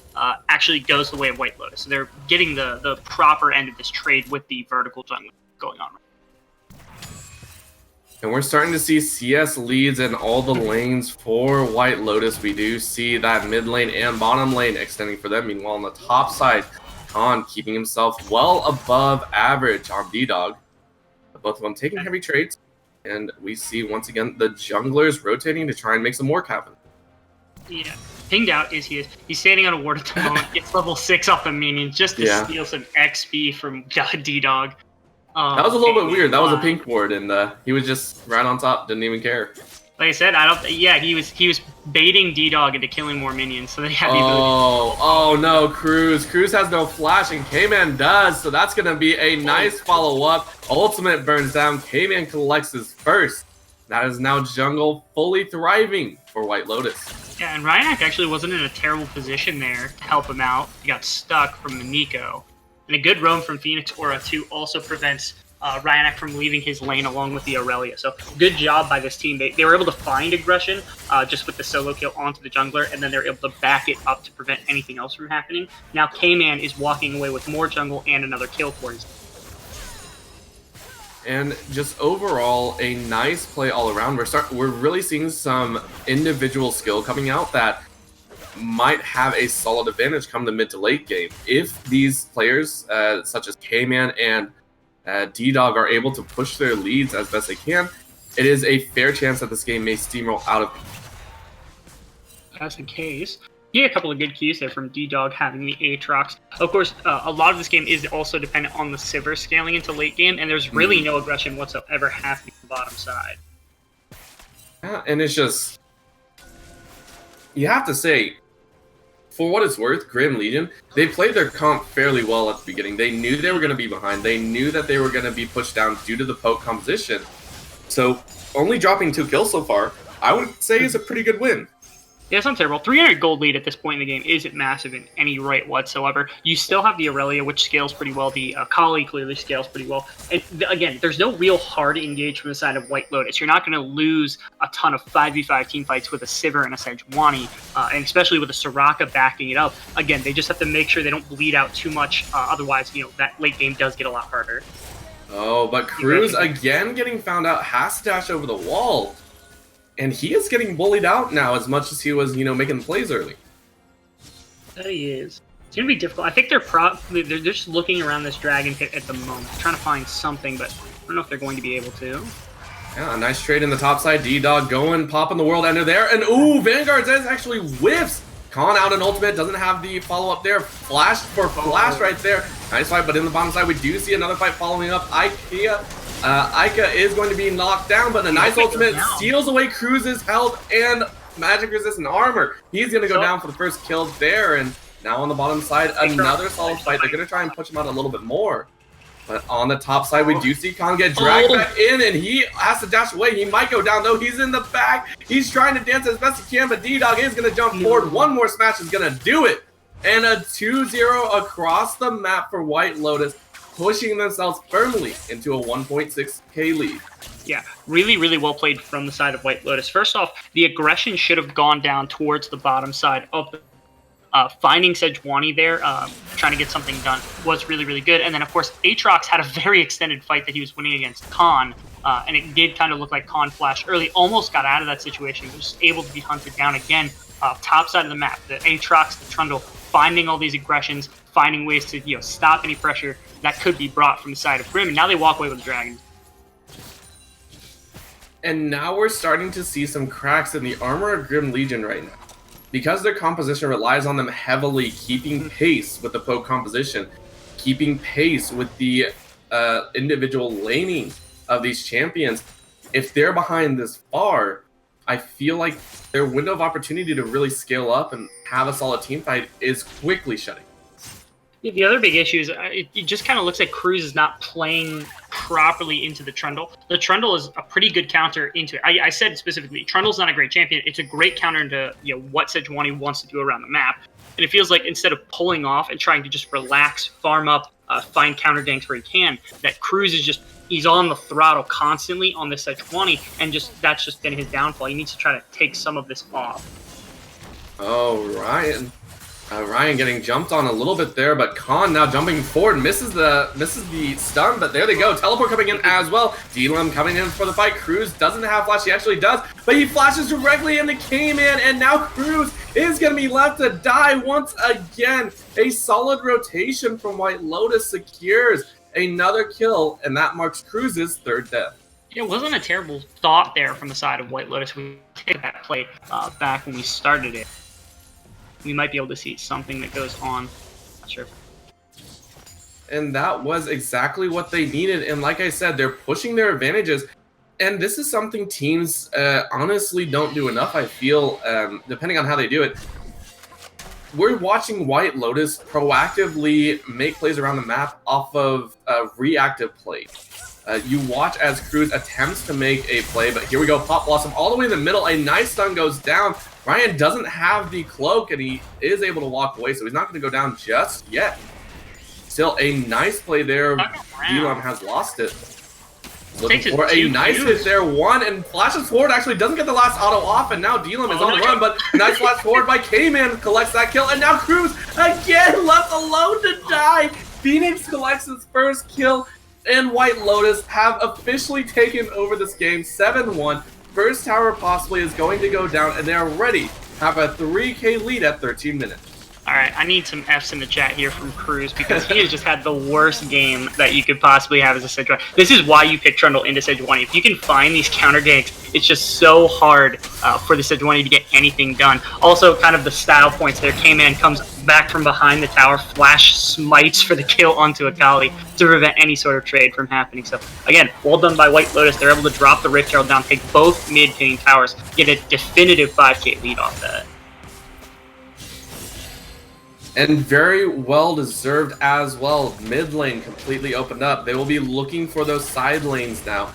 actually goes the way of White Lotus. So they're getting the proper end of this trade with the vertical jungling going on. And we're starting to see CS leads in all the lanes for White Lotus. We do see that mid lane and bottom lane extending for them. Meanwhile, on the top side, Khan keeping himself well above average on D-Dog. Both of them taking heavy trades. And we see, once again, the junglers rotating to try and make some work happen. Yeah. Pinged out is he's standing on a ward at the moment. Gets level 6 off a minion just to steal some XP from D-Dog. That was a little bit weird. That was a pink ward, and he was just right on top. Didn't even care. Like I said, he was baiting D-Dog into killing more minions, so they had the ability. Oh no, Cruz has no flash, and K-Man does, so that's gonna be a nice follow-up. Ultimate burns down. K-Man collects his first. That is now jungle fully thriving for White Lotus. Yeah, and Ryanek actually wasn't in a terrible position there to help him out. He got stuck from the Nico. And a good roam from Phoenix Aura, too, also prevents Ryanek from leaving his lane along with the Aurelia. So good job by this team. They were able to find aggression just with the solo kill onto the jungler, and then they're able to back it up to prevent anything else from happening. Now K-Man is walking away with more jungle and another kill for his. And just overall, a nice play all around. We're really seeing some individual skill coming out that might have a solid advantage come the mid to late game. If these players, such as K-Man and D-Dog, are able to push their leads as best they can, it is a fair chance that this game may steamroll out of. That's the case. You get a couple of good cues there from D-Dog having the Aatrox. Of course, a lot of this game is also dependent on the Sivir scaling into late game, and there's really no aggression whatsoever happening on the bottom side. Yeah, and it's just, you have to say, for what it's worth, Grim Legion, they played their comp fairly well at the beginning. They knew they were going to be behind. They knew that they were going to be pushed down due to the poke composition. So only dropping 2 kills so far, I would say, is a pretty good win. Yeah, it's not terrible. 300 gold lead at this point in the game isn't massive in any right whatsoever. You still have the Aurelia, which scales pretty well. The Akali clearly scales pretty well. And again, there's no real hard engage from the side of White Lotus. You're not going to lose a ton of 5v5 team fights with a Sivir and a Sejuani, and especially with a Soraka backing it up. Again, they just have to make sure they don't bleed out too much. Otherwise, that late game does get a lot harder. Oh, but Cruz again getting found out, has to dash over the wall. And he is getting bullied out now as much as he was, making plays early. That he is. It's going to be difficult. I think they're just looking around this dragon pit at the moment, trying to find something, but I don't know if they're going to be able to. Yeah, a nice trade in the top side. D-Dog going, popping the world ender there. And ooh, Vanguard Zez actually whiffs. Khan out an ultimate, doesn't have the follow-up there. Flash for flash right there. Nice fight, but in the bottom side, we do see another fight following up. Ica is going to be knocked down, but a nice ultimate steals away Cruz's health and magic resistant armor. He's going to go down for the first kill there, and now on the bottom side, another solid fight. They're going to try and push him out a little bit more. But on the top side, we do see Khan get dragged back in, and he has to dash away. He might go down, though. He's in the back. He's trying to dance as best he can, but D-Dog is going to jump forward. One more smash is going to do it. And a 2-0 across the map for White Lotus, pushing themselves firmly into a 1.6k lead. Yeah, really, really well played from the side of White Lotus. First off, the aggression should have gone down towards the bottom side of the finding Sejuani there, trying to get something done was really, really good. And then, of course, Aatrox had a very extended fight that he was winning against Khan, and it did kind of look like Khan flashed early, almost got out of that situation, was able to be hunted down again. Top side of the map, the Aatrox, the Trundle, finding all these aggressions, finding ways to stop any pressure that could be brought from the side of Grim, and now they walk away with the Dragons. And now we're starting to see some cracks in the armor of Grim Legion right now. Because their composition relies on them heavily keeping pace with the poke composition, keeping pace with the individual laning of these champions, if they're behind this far, I feel like their window of opportunity to really scale up and have a solid team fight is quickly shutting. Yeah, the other big issue is it just kind of looks like Cruz is not playing properly into the Trundle. The Trundle is a pretty good counter into it. I said specifically, Trundle's not a great champion. It's a great counter into what Sejuani wants to do around the map. And it feels like instead of pulling off and trying to just relax, farm up, find counter ganks where he can, that Cruz is he's on the throttle constantly on this Sejuani, and that's just been his downfall. He needs to try to take some of this off. Oh, Ryan. Ryan getting jumped on a little bit there, but Khan now jumping forward, misses the stun, but there they go. Teleport coming in as well. D-Lum coming in for the fight. Cruz doesn't have flash, he actually does, but he flashes directly into K-Man, and now Cruz is going to be left to die once again. A solid rotation from White Lotus secures another kill, and that marks Cruz's third death. It wasn't a terrible thought there from the side of White Lotus. We did that play back when we started it. We might be able to see something that goes on. Not sure. And that was exactly what they needed. And like I said, they're pushing their advantages. And this is something teams honestly don't do enough, I feel, depending on how they do it. We're watching White Lotus proactively make plays around the map off of reactive plays. You watch as Cruz attempts to make a play, but here we go, Pop Blossom all the way in the middle. A nice stun goes down. Ryan doesn't have the cloak, and he is able to walk away, so he's not going to go down just yet. Still, a nice play there. D-Lum has lost it. Looking for a nice hit there. One, and flashes forward, actually doesn't get the last auto off, and now D-Lum is on the run, but nice flash forward by K-Man, collects that kill, and now Cruz again left alone to die. Phoenix collects his first kill, and White Lotus have officially taken over this game 7-1. First tower possibly is going to go down, and they're ready to have a 3k lead at 13 minutes. All right, I need some Fs in the chat here from Cruz because he has just had the worst game that you could possibly have as a Sejuani. This is why you pick Trundle into Sejuani. If you can find these counter ganks, it's just so hard for the Sejuani to get anything done. Also, kind of the style points there. K-Man comes back from behind the tower, flash smites for the kill onto Akali to prevent any sort of trade from happening. So, again, well done by White Lotus. They're able to drop the Rift Herald down, take both mid-pitting towers, get a definitive 5k lead off that. And very well deserved as well. Mid lane completely opened up. They will be looking for those side lanes now.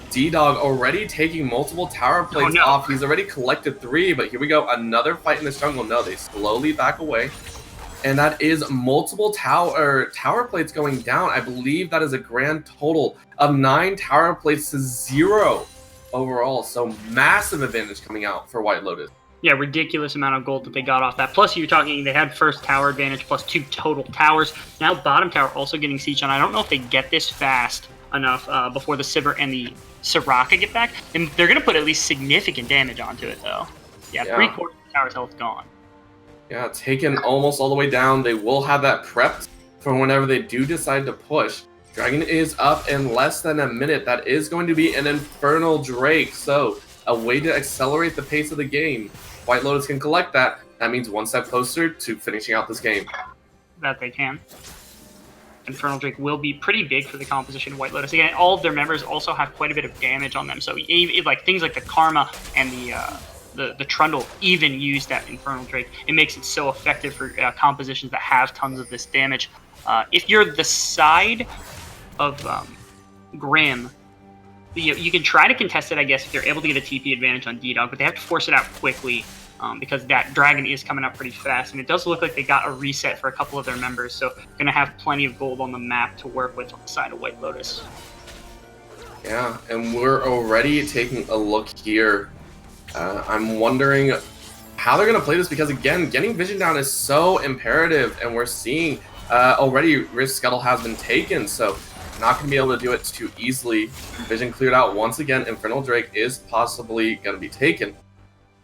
D-Dog already taking multiple tower plates off. He's already collected 3, but here we go. Another fight in this jungle. No, they slowly back away. And that is multiple tower plates going down. I believe that is a grand total of 9 tower plates to 0 overall. So massive advantage coming out for White Lotus. Yeah, ridiculous amount of gold that they got off that. Plus, you're talking they had first tower advantage plus 2 total towers. Now bottom tower also getting siege on. I don't know if they get this fast enough before the Sivir and the Soraka get back. And they're going to put at least significant damage onto it, though. Yeah, 3/4 of the tower's health gone. Yeah, taken almost all the way down. They will have that prepped for whenever they do decide to push. Dragon is up in less than a minute. That is going to be an Infernal Drake. So, a way to accelerate the pace of the game. White Lotus can collect that. That means one step closer to finishing out this game. That they can. Infernal Drake will be pretty big for the composition of White Lotus. Again, all of their members also have quite a bit of damage on them. So like things like the Karma and the Trundle even use that Infernal Drake. It makes it so effective for compositions that have tons of this damage. If you're the side Grim, you can try to contest it, I guess, if you're able to get a TP advantage on D-Dog, but they have to force it out quickly because that dragon is coming up pretty fast, and it does look like they got a reset for a couple of their members, so going to have plenty of gold on the map to work with on the side of White Lotus. Yeah, and we're already taking a look here. I'm wondering how they're going to play this because, again, getting vision down is so imperative, and we're seeing already Rift Scuttle has been taken, so not going to be able to do it too easily. Vision cleared out once again. Infernal Drake is possibly going to be taken.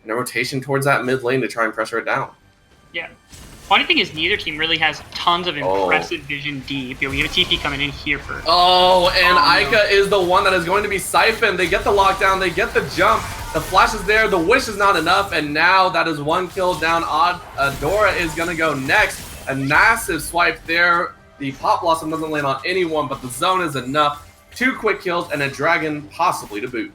And a rotation towards that mid lane to try and pressure it down. Yeah. Funny thing is, neither team really has tons of impressive vision deep. We have a TP coming in here first. Oh, and Ica is the one that is going to be siphoned. They get the lockdown, they get the jump. The flash is there, the wish is not enough, and now that is one kill down. Dora is going to go next. A massive swipe there. The Pop Blossom doesn't land on anyone, but the zone is enough. 2 quick kills and a dragon possibly to boot.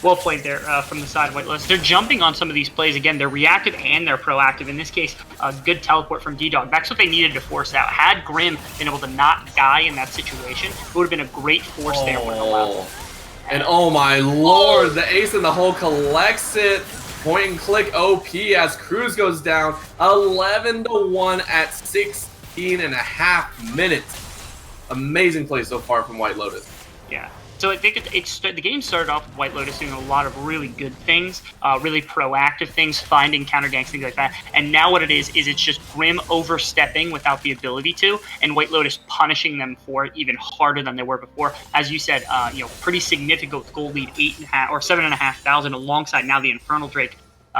Well played there from the side of White Lotus. They're jumping on some of these plays. Again, they're reactive and they're proactive. In this case, a good teleport from D-Dog. That's what they needed to force out. Had Grim been able to not die in that situation, it would have been a great force there. And oh my lord, the ace in the hole collects it. Point and click OP as Cruz goes down 11-1 at 16 and a half minutes. Amazing play so far from White Lotus. Yeah. So I think the game started off with White Lotus doing a lot of really good things, really proactive things, finding counter ganks, things like that. And now what it is it's just Grim overstepping without the ability to, and White Lotus punishing them for it even harder than they were before. As you said, pretty significant gold lead, 8,500 or 7,500 alongside now the Infernal Drake.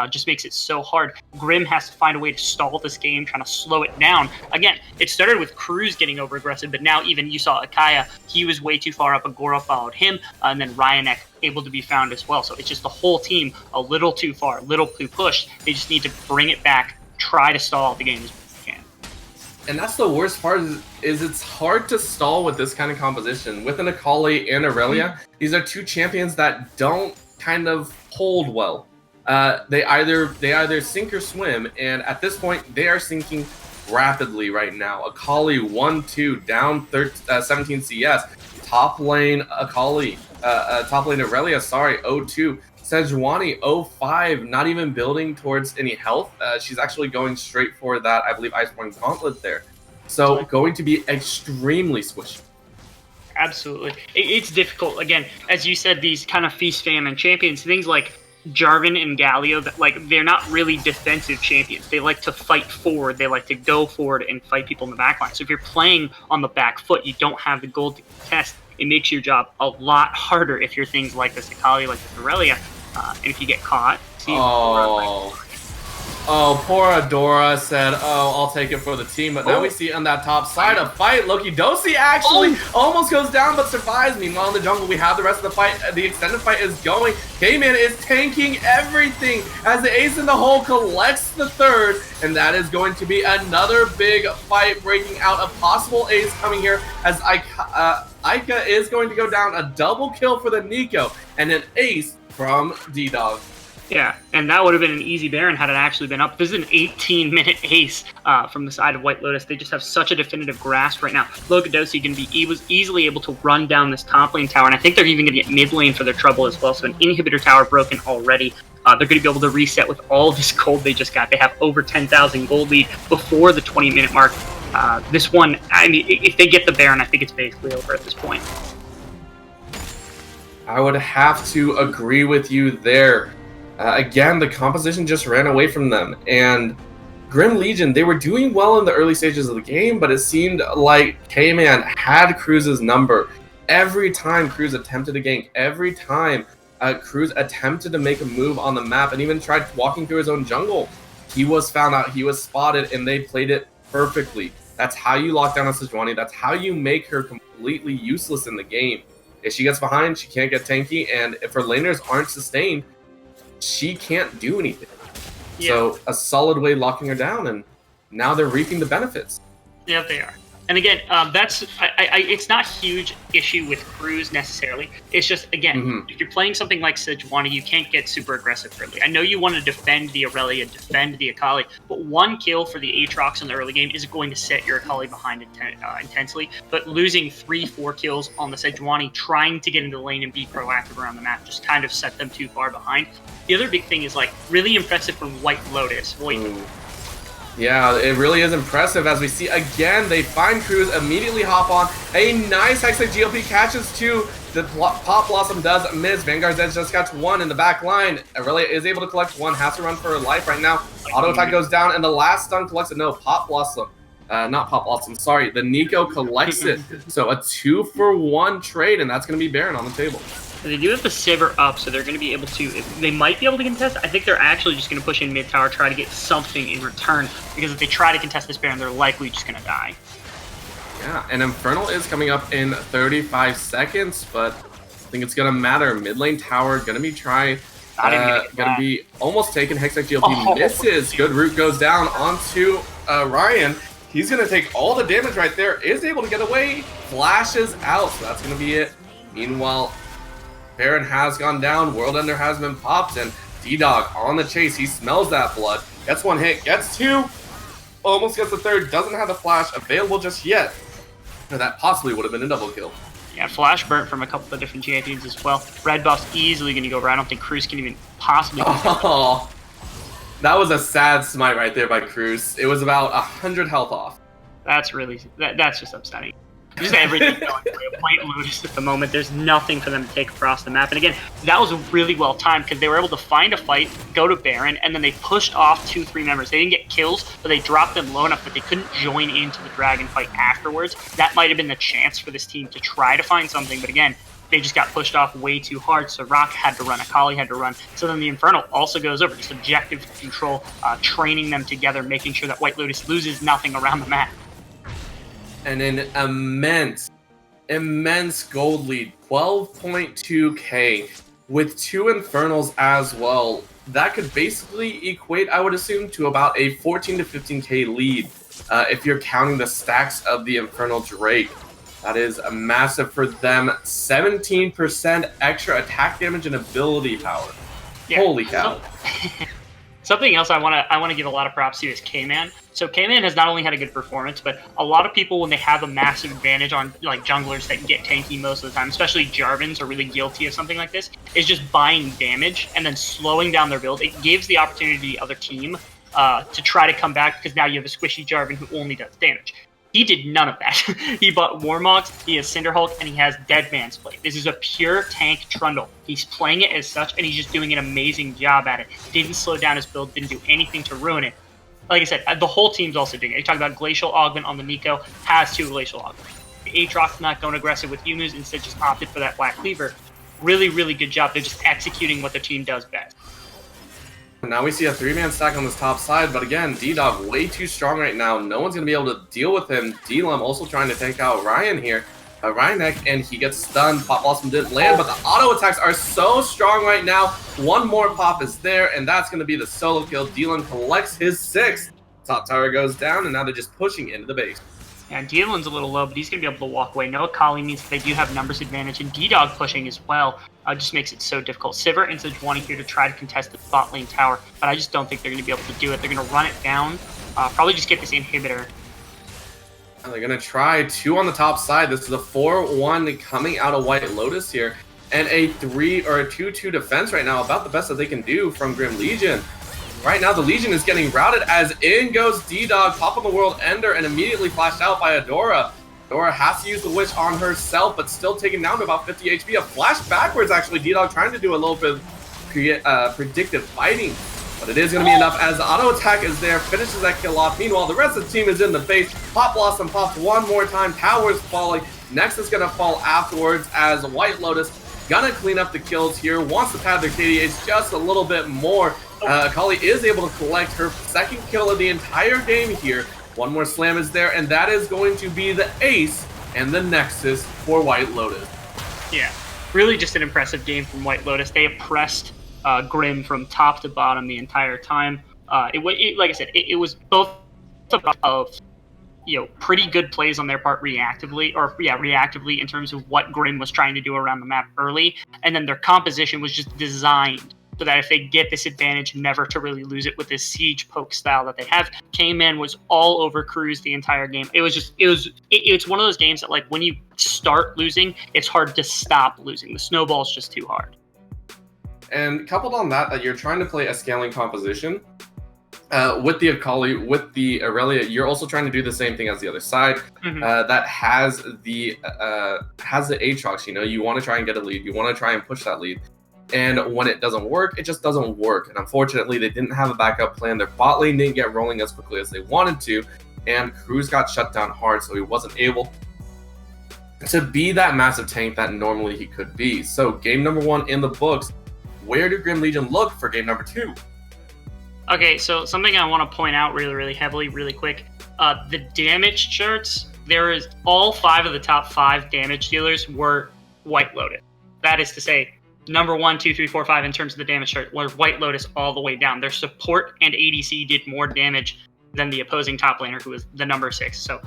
Just makes it so hard. Grim has to find a way to stall this game, trying to slow it down. Again, it started with Cruz getting over aggressive, but now even you saw Akaya, he was way too far up. Agora followed him, and then Ryanek able to be found as well. So it's just the whole team a little too far, a little too pushed. They just need to bring it back, try to stall the game as much as they can. And that's the worst part is it's hard to stall with this kind of composition. With an Akali and Aurelia, these are two champions that don't kind of hold well. They either sink or swim, and at this point, they are sinking rapidly right now. Akali 1-2, down 17 CS. Top lane Akali, top lane Aurelia, sorry, 0-2. Sejuani 0-5, not even building towards any health. She's actually going straight for that, I believe, Iceborne Gauntlet there. So going to be extremely squishy. Absolutely. It's difficult. Again, as you said, these kind of feast famine champions, things like Jarvan and Galio, they're not really defensive champions. They like to fight forward. They like to go forward and fight people in the back line. So if you're playing on the back foot, you don't have the gold to contest. It makes your job a lot harder if you're things like this Akali, like this Aurelia, and if you get caught. Oh, poor Adora said, oh, I'll take it for the team. But now we see on that top side a fight. Loki Dosi actually almost goes down but survives. Meanwhile, in the jungle, we have the rest of the fight. The extended fight is going. K-Man is tanking everything as the ace in the hole collects the third. And that is going to be another big fight breaking out. A possible ace coming here as Ica is going to go down. A double kill for the Nico and an ace from D-Dog. Yeah, and that would have been an easy Baron had it actually been up. This is an 18-minute ace from the side of White Lotus. They just have such a definitive grasp right now. Logadosi was easily able to run down this top lane tower, and I think they're even going to get mid lane for their trouble as well. So an inhibitor tower broken already. They're going to be able to reset with all this gold they just got. They have over 10,000 gold lead before the 20-minute mark. This one, I mean, if they get the Baron, I think it's basically over at this point. I would have to agree with you there. Again, the composition just ran away from them, and Grim Legion, they were doing well in the early stages of the game, but it seemed like K-Man had Cruz's number. Every time Cruz attempted a gank, every time Cruz attempted to make a move on the map and even tried walking through his own jungle, he was found out, he was spotted, and they played it perfectly. That's how you lock down a Sejuani. That's how you make her completely useless in the game. If she gets behind, she can't get tanky, and if her laners aren't sustained, she can't do anything. Yeah. So a solid way locking her down, and now they're reaping the benefits. Yeah, they are. And again, it's not a huge issue with Cruz necessarily. It's just, again, if you're playing something like Sejuani, you can't get super aggressive early. I know you want to defend the Aurelia, defend the Akali, but one kill for the Aatrox in the early game is going to set your Akali behind intensely. But losing 3-4 kills on the Sejuani, trying to get into the lane and be proactive around the map, just kind of set them too far behind. The other big thing is, like, really impressive from White Lotus. Yeah, it really is impressive as we see again, they find Cruz, immediately hop on. A nice Hextech GLP catches two. The Pop Blossom does miss. Vanguard's Edge just got one in the back line. Aurelia is able to collect one, has to run for her life right now. Auto attack goes down, and the last stun collects it. No, Pop Blossom. Not Pop Blossom, sorry. The Nico collects it. So a 2-for-1 trade, and that's going to be Baron on the table. They do have the Sivir up, so they're going to be able to... They might be able to contest. I think they're actually just going to push in mid-tower, try to get something in return, because if they try to contest this Baron, they're likely just going to die. Yeah, and Infernal is coming up in 35 seconds, but I think it's going to matter. Mid lane tower, going to be trying... going to be almost taken. Hextech GLP misses. Good root goes down onto Ryan. He's going to take all the damage right there, is able to get away, flashes out, so that's going to be it. Meanwhile, Baron has gone down, World Ender has been popped, and D-Dog on the chase. He smells that blood, gets one hit, gets two, almost gets the third, doesn't have the flash available just yet. That possibly would have been a double kill. Yeah, flash burnt from a couple of different champions as well. Red buff's easily going to go over. I don't think Cruz can even possibly... Oh, that was a sad smite right there by Cruz. It was about 100 health off. That's really... That's just upsetting. Just everything going for White Lotus at the moment. There's nothing for them to take across the map. And again, that was really well timed because they were able to find a fight, go to Baron, and then they pushed off 2-3 members. They didn't get kills, but they dropped them low enough that they couldn't join into the Dragon fight afterwards. That might have been the chance for this team to try to find something, but again, they just got pushed off way too hard. So Rock had to run, Akali had to run. So then the Infernal also goes over, just objective control, training them together, making sure that White Lotus loses nothing around the map. And an immense gold lead, 12.2k with 2 Infernals as well. That could basically equate, I would assume, to about a 14 to 15k lead if you're counting the stacks of the Infernal Drake. That is massive for them. 17% extra attack damage and ability power. Yeah. Holy cow. Something else I want to give a lot of props to is K-Man. So K-Man has not only had a good performance, but a lot of people, when they have a massive advantage on like junglers that get tanky most of the time, especially Jarvans are really guilty of something like this, is just buying damage and then slowing down their build. It gives the opportunity to the other team to try to come back because now you have a squishy Jarvan who only does damage. He did none of that. He bought Warmogs, he has Cinderhulk, and he has Dead Man's Play. This is a pure tank Trundle. He's playing it as such, and he's just doing an amazing job at it. Didn't slow down his build, didn't do anything to ruin it. Like I said, the whole team's also doing it. You talk about Glacial Augment on the Nico, has 2 Glacial Augments. The Aatrox not going aggressive with Yumus, instead just opted for that Black Cleaver. Really, really good job. They're just executing what the team does best. Now we see a 3-man stack on this top side, but again, D-Dog way too strong right now. No one's going to be able to deal with him. D-Lum also trying to take out Ryan here. Ryanek, and he gets stunned. Pop Blossom didn't land, but the auto attacks are so strong right now. One more pop is there, and that's going to be the solo kill. D-Lum collects his 6th. Top tower goes down, and now they're just pushing into the base. And D-Lun's a little low, but he's going to be able to walk away. No Akali means that they do have numbers advantage, and D-Dog pushing as well just makes it so difficult. Sivir and Sejuani here to try to contest the bot lane tower, but I just don't think they're going to be able to do it. They're going to run it down, probably just get this inhibitor. And they're going to try 2 on the top side. This is a 4-1 coming out of White Lotus here, and a 3 or a 2-2 defense right now, about the best that they can do from Grim Legion. Right now, the Legion is getting routed as in goes D-Dog, pop on the World Ender, and immediately flashed out by Adora. Adora has to use the Witch on herself, but still taken down to about 50 HP. A flash backwards, actually. D-Dog trying to do a little bit of predictive fighting, but it is going to be enough as the auto attack is there, finishes that kill off. Meanwhile, the rest of the team is in the base. Pop Blossom pops one more time. Tower's falling. Next is going to fall afterwards as White Lotus gonna clean up the kills here. Wants to pad their KDAs just a little bit more. Akali is able to collect her 2nd kill of the entire game here. One more slam is there, and that is going to be the ace and the Nexus for White Lotus. Yeah, really just an impressive game from White Lotus. They oppressed Grim from top to bottom the entire time. Like I said, it was both of pretty good plays on their part reactively in terms of what Grim was trying to do around the map early. And then their composition was just designed so that if they get this advantage, never to really lose it with this siege poke style that they have. K-Man was all over Cruz the entire game. It's one of those games that, like, when you start losing, it's hard to stop losing. The snowball's just too hard. And coupled on that you're trying to play a scaling composition. With the Akali, with the Aurelia, you're also trying to do the same thing as the other side. That has the Aatrox. You want to try and get a lead. You want to try and push that lead. And when it doesn't work, it just doesn't work. And unfortunately, they didn't have a backup plan. Their bot lane didn't get rolling as quickly as they wanted to. And Cruz got shut down hard, so he wasn't able to be that massive tank that normally he could be. So game number 1 in the books. Where do Grim Legion look for game number 2? Okay, so something I want to point out really heavily, really quick. The damage charts, there is all 5 of the top 5 damage dealers were White Lotus. That is to say, number 1, 2, 3, 4, 5 in terms of the damage chart were White Lotus all the way down. Their support and ADC did more damage than the opposing top laner, who was the number 6. So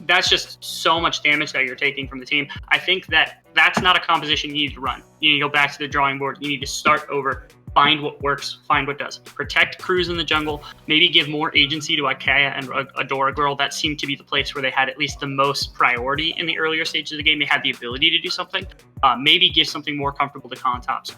that's just so much damage that you're taking from the team. I think that's not a composition you need to run. You need to go back to the drawing board. You need to start over. Find what works, find what doesn't. Protect Cruz in the jungle, maybe give more agency to Akaya and Adora Girl. That seemed to be the place where they had at least the most priority in the earlier stages of the game. They had the ability to do something. Maybe give something more comfortable to Contops.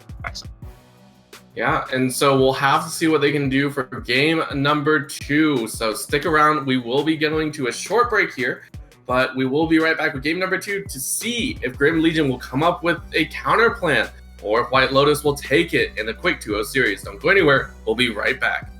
Yeah, and so we'll have to see what they can do for game number 2. So stick around. We will be going to a short break here, but we will be right back with game number 2 to see if Grim Legion will come up with a counter plan, or if White Lotus will take it in a quick 2-0 series. Don't go anywhere. We'll be right back.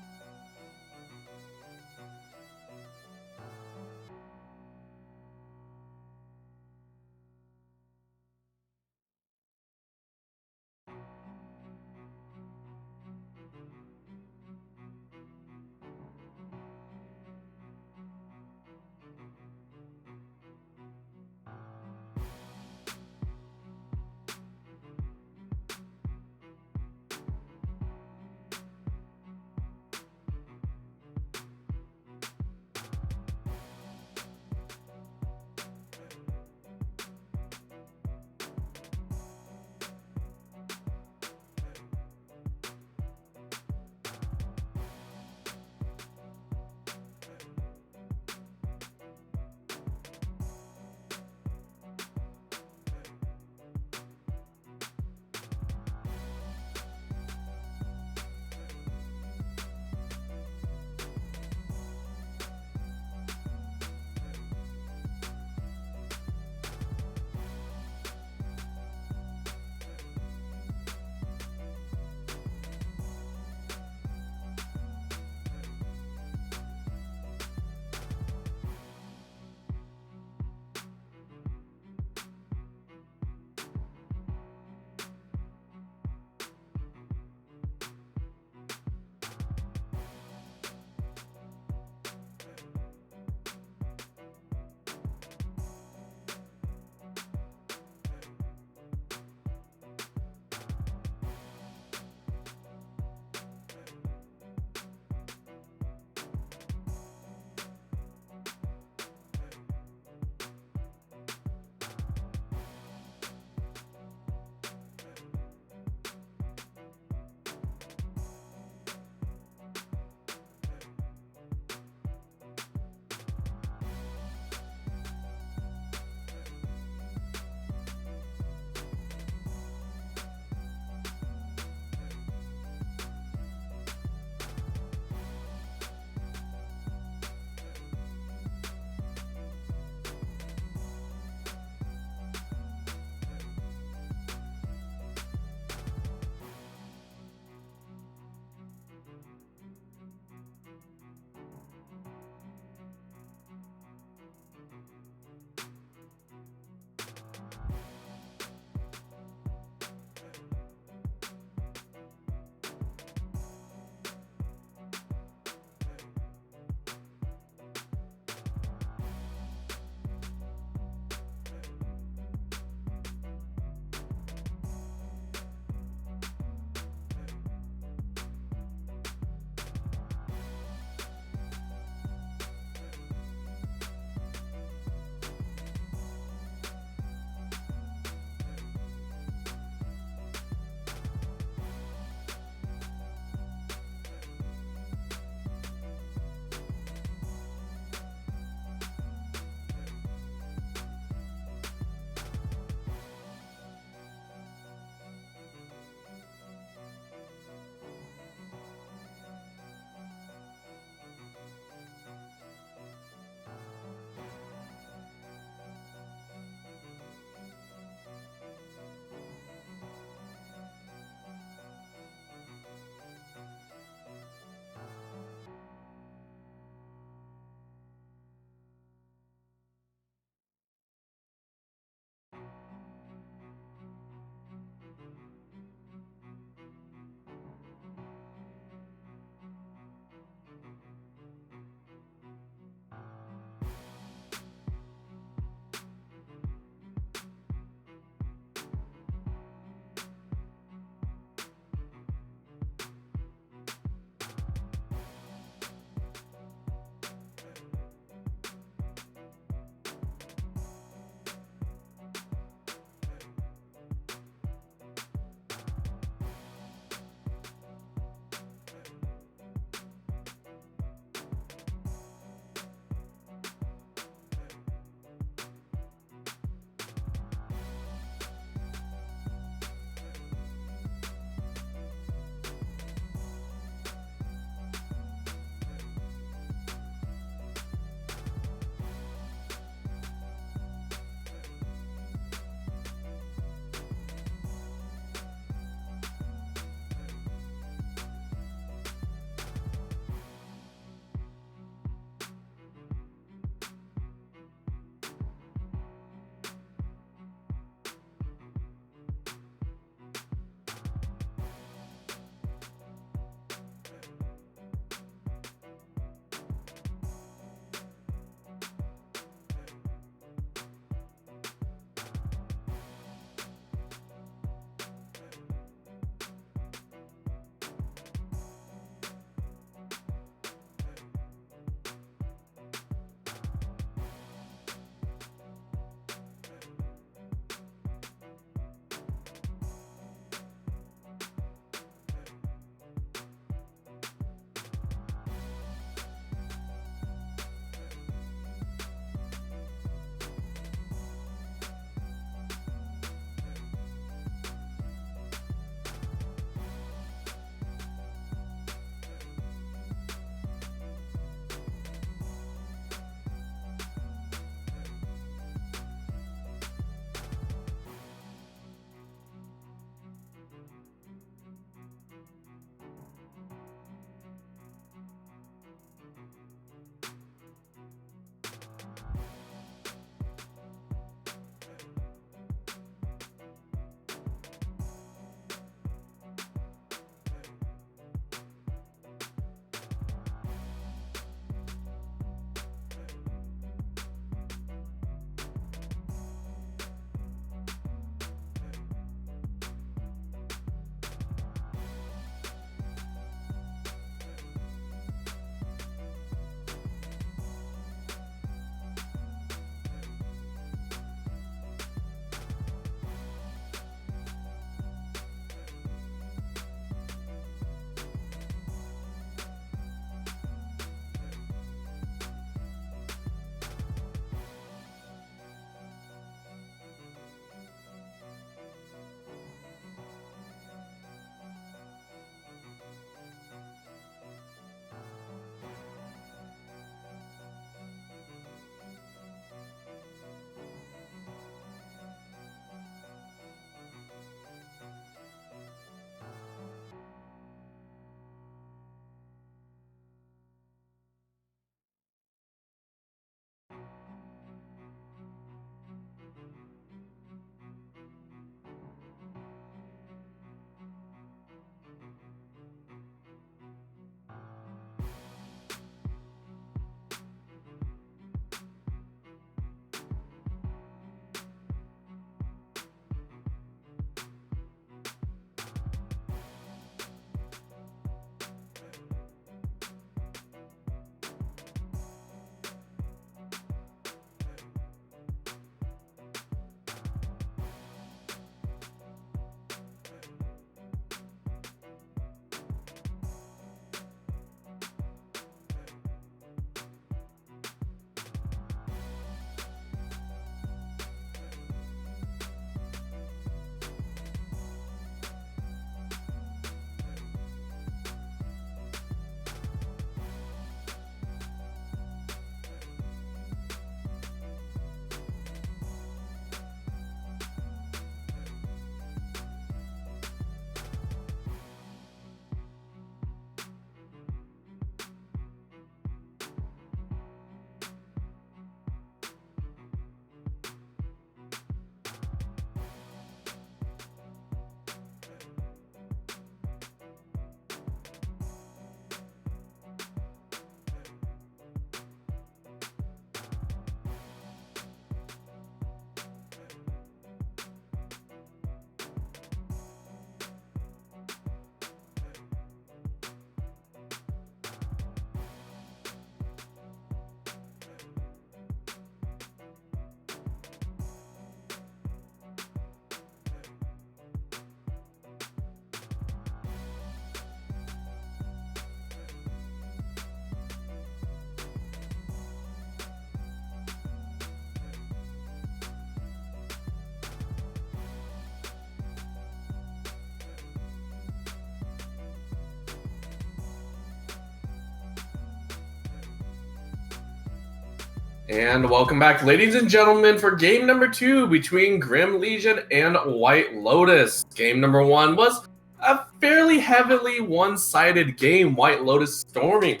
And welcome back, ladies and gentlemen, for game number 2 between Grim Legion and White Lotus. Game number 1 was a fairly heavily one-sided game. White Lotus storming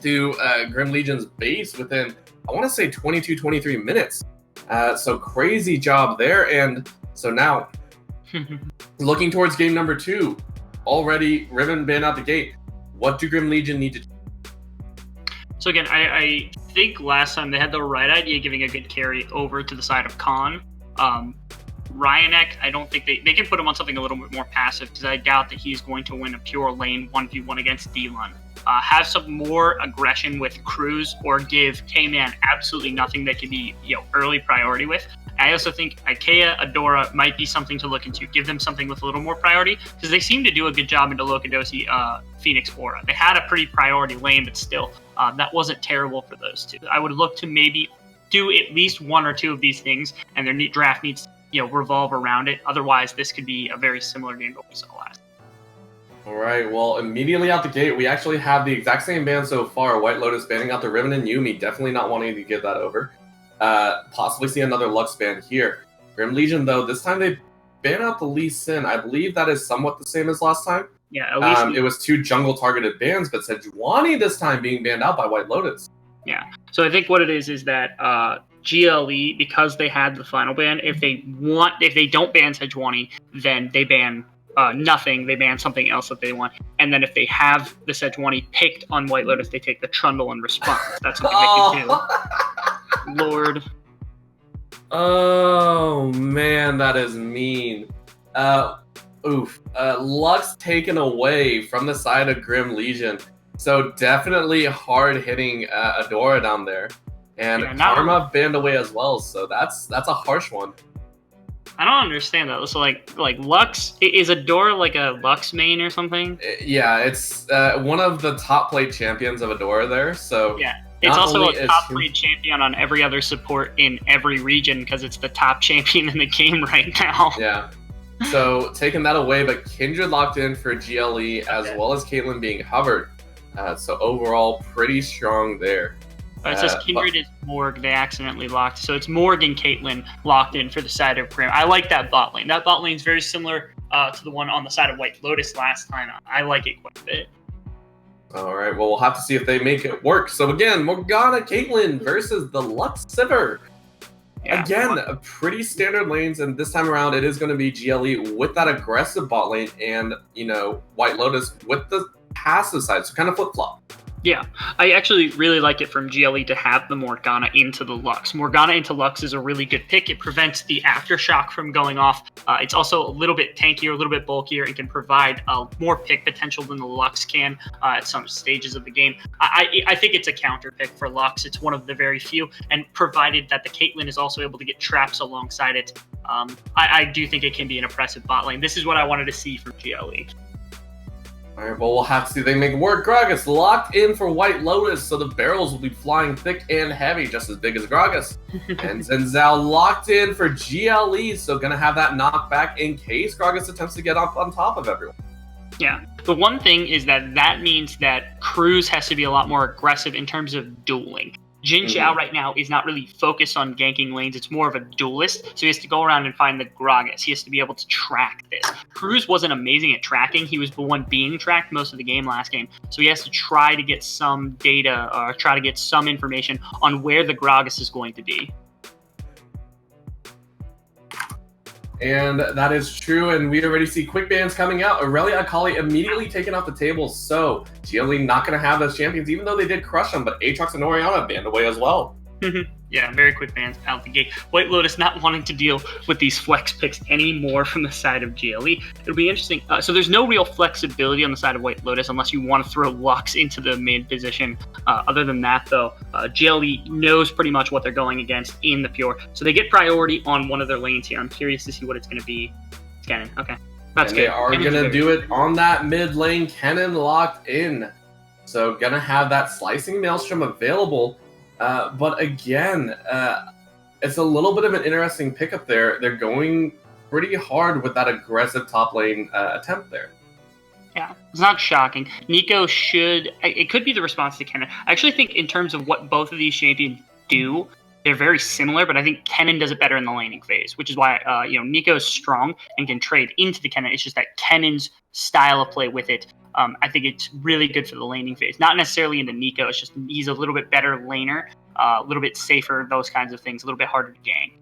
to Grim Legion's base within, I want to say, 22-23 minutes. So crazy job there. And so now, looking towards game number 2, already Riven banned out the gate. What do Grim Legion need to do? So again, I think last time they had the right idea, giving a good carry over to the side of Khan. Ryanek, I don't think they can put him on something a little bit more passive, because I doubt that he's going to win a pure lane 1v1 against D-Lun. Have some more aggression with Cruz, or give K-Man absolutely nothing that can be early priority with. I also think Ikea, Adora might be something to look into. Give them something with a little more priority, because they seem to do a good job into Lokadosi, Phoenix Aura. They had a pretty priority lane, but still, that wasn't terrible for those two. I would look to maybe do at least 1 or 2 of these things, and their draft needs to revolve around it. Otherwise, this could be a very similar game to what we saw last. All right, well, immediately out the gate, we actually have the exact same ban so far. White Lotus banning out the Riven and Yuumi, definitely not wanting to give that over. Possibly see another Lux ban here. Grim Legion, though, this time they ban out the Lee Sin. I believe that is somewhat the same as last time. Yeah, at least it was 2 jungle-targeted bans, but Sejuani this time being banned out by White Lotus. Yeah, so I think what it is that GLE, because they had the final ban, if they don't ban Sejuani, then they ban nothing. They ban something else that they want. And then if they have the Sejuani picked on White Lotus, they take the Trundle in response. That's something they can do. Lord. Oh, man, that is mean. Lux taken away from the side of Grim Legion. So definitely hard-hitting Adora down there. And Karma banned away as well, so that's a harsh one. I don't understand that. So like Lux, is Adora like a Lux main or something? Yeah, it's one of the top played champions of Adora there. So yeah, it's also a top played champion on every other support in every region, because it's the top champion in the game right now. Yeah. So taking that away, but Kindred locked in for GLE as well as Caitlyn being hovered. So overall, pretty strong there. It says Kindred is Morg. They accidentally locked. So it's Morg and Caitlyn locked in for the side of Grim. I like that bot lane. That bot lane is very similar to the one on the side of White Lotus last time. I like it quite a bit. All right. Well, we'll have to see if they make it work. So again, Morgana Caitlyn versus the Lux Sivir. Yeah, again, pretty standard lanes, and this time around it is going to be GLE with that aggressive bot lane, and White Lotus with the passive side. So kind of flip-flop. Yeah, I actually really like it from GLE to have the Morgana into the Lux. Morgana into Lux is a really good pick. It prevents the aftershock from going off. It's also a little bit tankier, a little bit bulkier, and can provide more pick potential than the Lux can at some stages of the game. I think it's a counter pick for Lux. It's one of the very few, and provided that the Caitlyn is also able to get traps alongside it, I do think it can be an oppressive bot lane. This is what I wanted to see from GLE. All right, well, we'll have to see if they make it work. Gragas locked in for White Lotus, so the barrels will be flying thick and heavy, just as big as Gragas. And Zenzao locked in for GLE, so going to have that knockback in case Gragas attempts to get up on top of everyone. Yeah, the one thing is that means that Cruz has to be a lot more aggressive in terms of dueling. Jin Xiao right now is not really focused on ganking lanes. It's more of a duelist, so he has to go around and find the Gragas. He has to be able to track this. Cruz wasn't amazing at tracking. He was the one being tracked most of the game last game, so he has to try to get some data or try to get some information on where the Gragas is going to be. And that is true, and we already see quick bans coming out. Aurelia Akali immediately taken off the table, so GLE not going to have those champions, even though they did crush them, but Aatrox and Orianna banned away as well. Yeah, very quick bans out the gate. White Lotus not wanting to deal with these flex picks anymore from the side of GLE. It'll be interesting. So there's no real flexibility on the side of White Lotus unless you want to throw Lux into the mid position. Other than that, though, GLE knows pretty much what they're going against in the Pure. So they get priority on one of their lanes here. I'm curious to see what it's going to be. It's Kennen. Okay. That's good. They are going to do it on that mid lane. Kennen locked in. So going to have that Slicing Maelstrom available. But again, it's a little bit of an interesting pickup there. They're going pretty hard with that aggressive top lane attempt there. Yeah, it's not shocking. Nico it could be the response to Kennen. I actually think in terms of what both of these champions do. They're very similar, but I think Kennen does it better in the laning phase, which is why Nico is strong and can trade into the Kennen. It's just that Kennen's style of play with it, I think it's really good for the laning phase. Not necessarily into Nico. It's just he's a little bit better laner, a little bit safer, those kinds of things, a little bit harder to gank.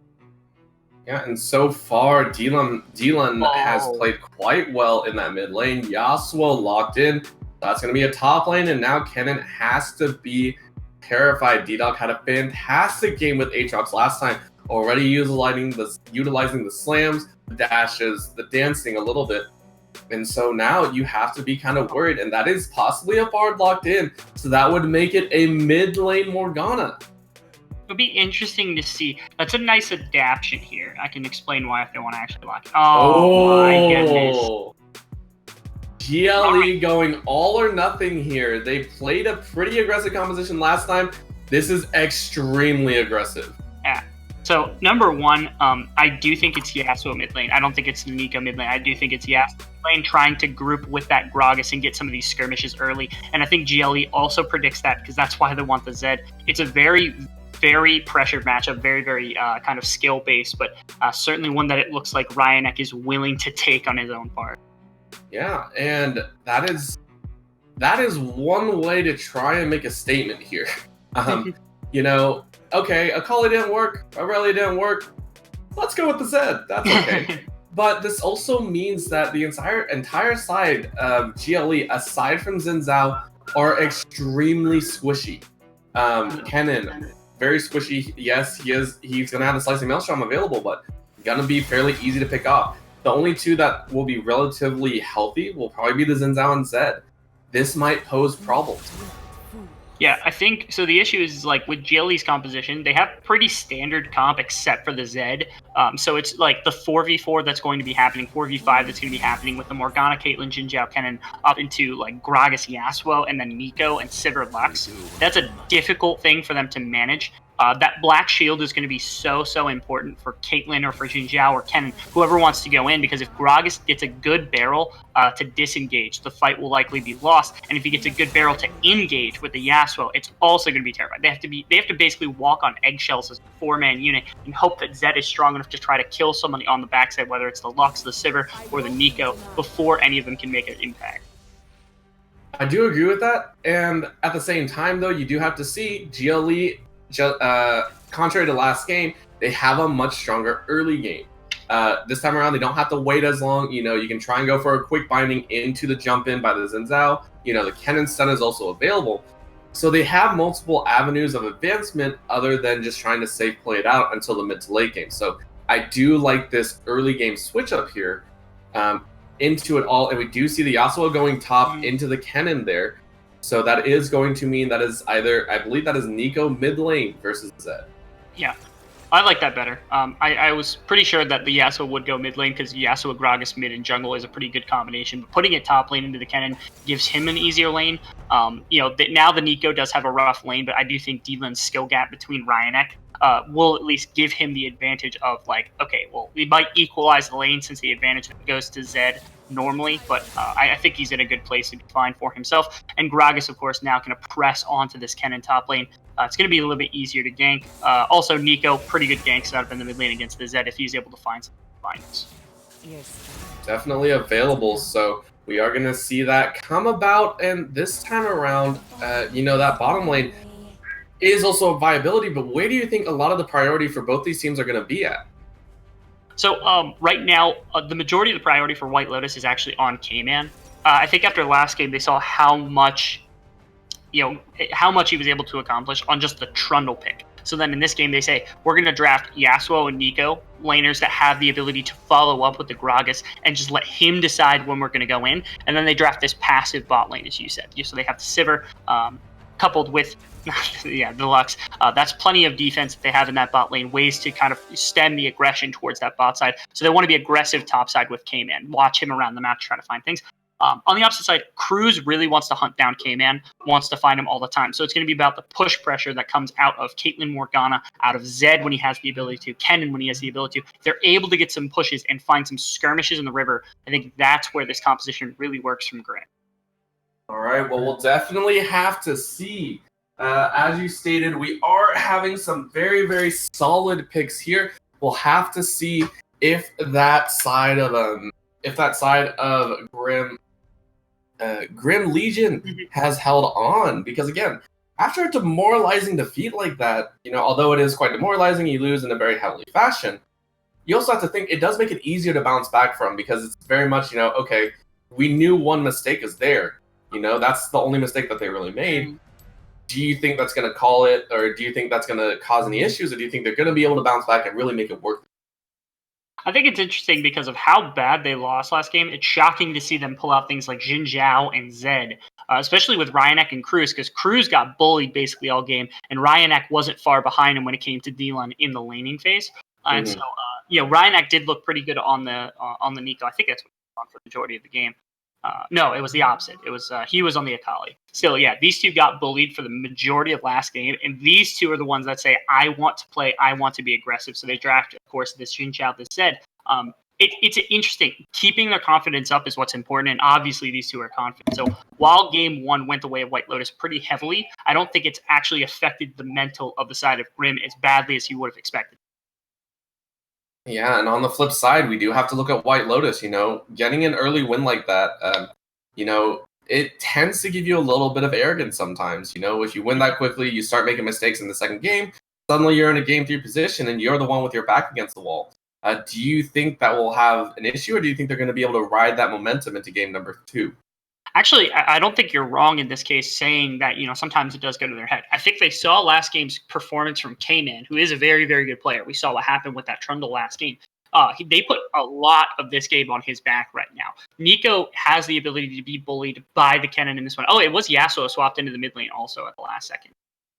Yeah, and so far, Dylan has played quite well in that mid lane. Yasuo locked in. That's going to be a top lane, and now Kennen has to be terrified. D-Dog had a fantastic game with Aatrox last time, already utilizing the slams, the dashes, the dancing a little bit. And so now you have to be kind of worried, and that is possibly a Bard locked in, so that would make it a mid lane Morgana. It'll be interesting to see. That's a nice adaptation here. I can explain why if they want to actually lock it. Oh my goodness. GLE going all or nothing here. They played a pretty aggressive composition last time. This is extremely aggressive. Yeah. So, number one, I do think it's Yasuo mid lane. I don't think it's Nico mid lane. I do think it's Yasuo mid lane trying to group with that Gragas and get some of these skirmishes early. And I think GLE also predicts that because that's why they want the Zed. It's a very pressured matchup, very kind of skill-based, but certainly one that it looks like Ryanek is willing to take on his own part. Yeah, and that is one way to try and make a statement here. Okay, Akali didn't work, Aurelia didn't work. Let's go with the Zed. That's okay. But this also means that the entire side of GLE, aside from Xin Zhao, are extremely squishy. Kennen, very squishy. Yes, he's gonna have the Slicing Maelstrom available, but gonna be fairly easy to pick off. The only two that will be relatively healthy will probably be the Xin Zhao and Zed. This might pose problems. Yeah, I think so. The issue is like with GLE's composition, they have pretty standard comp except for the Zed. So it's like the 4v4 that's going to be happening, 4v5 that's going to be happening with the Morgana, Caitlyn, Xin Zhao, Kennen up into like Gragas, Yasuo, and then Nico and Sivir Lux. That's a difficult thing for them to manage. That Black Shield is going to be so important for Caitlyn or for Xin Zhao or Kennen, whoever wants to go in, because if Gragas gets a good barrel to disengage, the fight will likely be lost. And if he gets a good barrel to engage with the Yasuo, it's also going to be terrified. They have to basically walk on eggshells as a 4-man unit and hope that Zed is strong enough to try to kill somebody on the backside, whether it's the Lux, the Sivir, or the Nico, before any of them can make an impact. I do agree with that, and at the same time, though, you do have to see GLE. Contrary to last game, they have a much stronger early game. This time around, they don't have to wait as long. You can try and go for a quick binding into the jump in by the Xin Zhao. The Kennen stun is also available. So they have multiple avenues of advancement other than just trying to safe play it out until the mid to late game. So I do like this early game switch up here into it all. And we do see the Yasuo going top into the Kennen there. So that is going to mean that is either, I believe that is Nico mid lane versus Zed. Yeah, I like that better. I was pretty sure that the Yasuo would go mid lane because Yasuo, Gragas mid and jungle is a pretty good combination. But putting it top lane into the Kennen gives him an easier lane. Now the Nico does have a rough lane, but I do think Dylan's skill gap between Ryanek will at least give him the advantage of like, okay, well, we might equalize the lane since the advantage goes to Zed normally, but I think he's in a good place to be fine for himself. And Gragas, of course, now going to press onto this Kennen top lane. It's going to be a little bit easier to gank. Also, Nico, pretty good gank setup in the mid lane against the Zed if he's able to find some finds. Definitely available, so we are going to see that come about. And this time around, that bottom lane is also a viability, but where do you think a lot of the priority for both these teams are going to be at? So right now, the majority of the priority for White Lotus is actually on K-Man. I think after last game, they saw how much he was able to accomplish on just the Trundle pick. So then in this game, they say, we're going to draft Yasuo and Nico, laners that have the ability to follow up with the Gragas and just let him decide when we're going to go in. And then they draft this passive bot lane, as you said. So they have the Sivir coupled with the Lux. That's plenty of defense that they have in that bot lane, ways to kind of stem the aggression towards that bot side. So they want to be aggressive top side with K-Man, watch him around the map to try to find things. On the opposite side, Cruz really wants to hunt down K-Man, wants to find him all the time. So it's going to be about the push pressure that comes out of Caitlyn Morgana, out of Zed when he has the ability to, Kennen when he has the ability to. If they're able to get some pushes and find some skirmishes in the river, I think that's where this composition really works from Grit. All right, well, we'll definitely have to see As you stated, we are having some very, very solid picks here. We'll have to see if that side of Grim Legion has held on, because again, after a demoralizing defeat like that, although it is quite demoralizing, you lose in a very heavily fashion. You also have to think it does make it easier to bounce back from, because it's very much, okay, we knew one mistake is there. That's the only mistake that they really made. Do you think that's going to call it, or do you think that's going to cause any issues, or do you think they're going to be able to bounce back and really make it work? I think it's interesting because of how bad they lost last game. It's shocking to see them pull out things like Jin Zhao and Zed, especially with Ryanek and Cruz, because Cruz got bullied basically all game, and Ryanek wasn't far behind him when it came to D-Lun in the laning phase. And so, Ryanek did look pretty good on the Nico. I think that's what he was on for the majority of the game. No, it was the opposite. It was he was on the Akali. Still, yeah, these two got bullied for the majority of last game, and these two are the ones that say, I want to play, I want to be aggressive. So they draft, of course, this Jin Zhao, this Zed. It's interesting. Keeping their confidence up is what's important, and obviously these two are confident. So while game one went the way of White Lotus pretty heavily, I don't think it's actually affected the mental of the side of Grim as badly as you would have expected. Yeah, and on the flip side, we do have to look at White Lotus. Getting an early win like that, it tends to give you a little bit of arrogance sometimes. If you win that quickly, you start making mistakes in the second game, suddenly you're in a game 3 position and you're the one with your back against the wall. Do you think that will have an issue, or do you think they're going to be able to ride that momentum into game number 2? Actually, I don't think you're wrong in this case saying that, sometimes it does go to their head. I think they saw last game's performance from K-Man, who is a very, very good player. We saw what happened with that Trundle last game. They put a lot of this game on his back right now. Nico has the ability to be bullied by the Kennen in this one. Oh, it was Yasuo swapped into the mid lane also at the last second.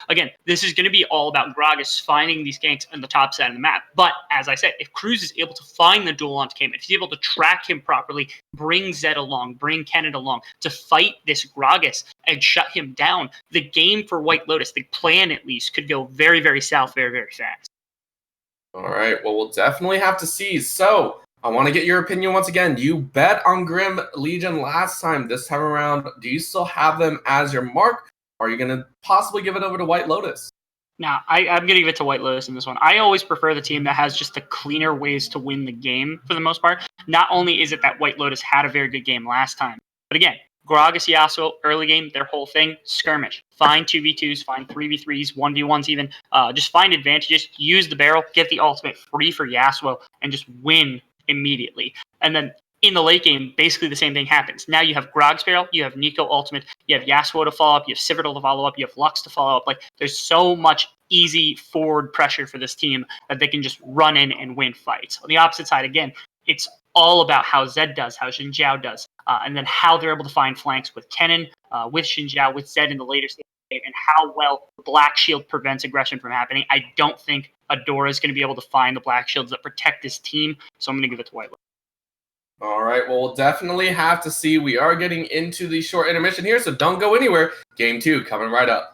Again, this is going to be all about Gragas finding these ganks on the top side of the map. But, as I said, if Cruz is able to find the duel onto K-Man, if he's able to track him properly, bring Zed along, bring Kennen along to fight this Gragas and shut him down, the game for White Lotus, the plan at least, could go very, very south very, very fast. All right, well, we'll definitely have to see. So, I want to get your opinion once again. You bet on Grim Legion last time. This time around, do you still have them as your mark? Or are you going to possibly give it over to White Lotus? Now, I'm going to give it to White Lotus in this one. I always prefer the team that has just the cleaner ways to win the game for the most part. Not only is it that White Lotus had a very good game last time, but again, Gragas, Yasuo, early game, their whole thing, skirmish. Find 2v2s, find 3v3s, 1v1s even. Just find advantages, use the barrel, get the ultimate free for Yasuo, and just win immediately. And then in the late game, basically the same thing happens. Now you have Grog's barrel, you have Nico ultimate, you have Yasuo to follow up, you have Citadel to follow up, you have Lux to follow up. Like, there's so much easy forward pressure for this team that they can just run in and win fights. On the opposite side, again, it's all about how Zed does, how Jin Zhao does, and then how they're able to find flanks with Kennen, with Jin Zhao, with Zed in the later stage, and how well the Black Shield prevents aggression from happening. I don't think Adora is going to be able to find the Black Shields that protect this team, so I'm going to give it to White Lotus. All right, well, we'll definitely have to see. We are getting into the short intermission here, so don't go anywhere. Game 2 coming right up.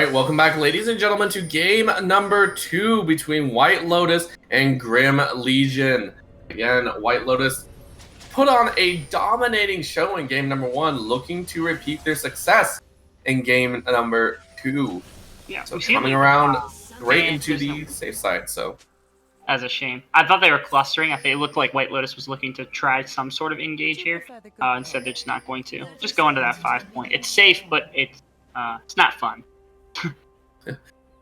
right, welcome back, ladies and gentlemen, to game number 2 between White Lotus and Grim Legion. Again, White Lotus put on a dominating show in game number 1, looking to repeat their success in game number 2. Yeah, so coming around right into the safe side. So as a shame. I thought they were clustering. I think it looked like White Lotus was looking to try some sort of engage here. Instead, they're just not going to. Just go into that 5 point. It's safe, but it's not fun.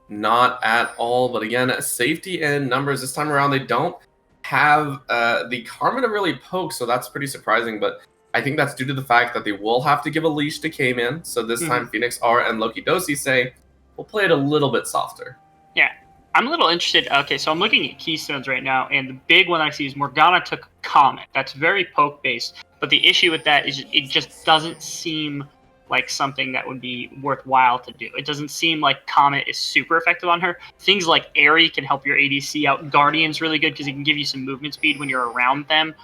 Not at all. But again, safety and numbers this time around. They don't have the Karma to really poke, so that's pretty surprising. But I think that's due to the fact that they will have to give a leash to K-Man. So this time, Phoenix R and Loki Dosi say, we'll play it a little bit softer. Yeah. I'm a little interested. Okay, so I'm looking at keystones right now, and the big one I see is Morgana took Comet. That's very poke-based, but the issue with that is it just doesn't seem like something that would be worthwhile to do. It doesn't seem like Comet is super effective on her. Things like Airy can help your ADC out. Guardian's really good because it can give you some movement speed when you're around them.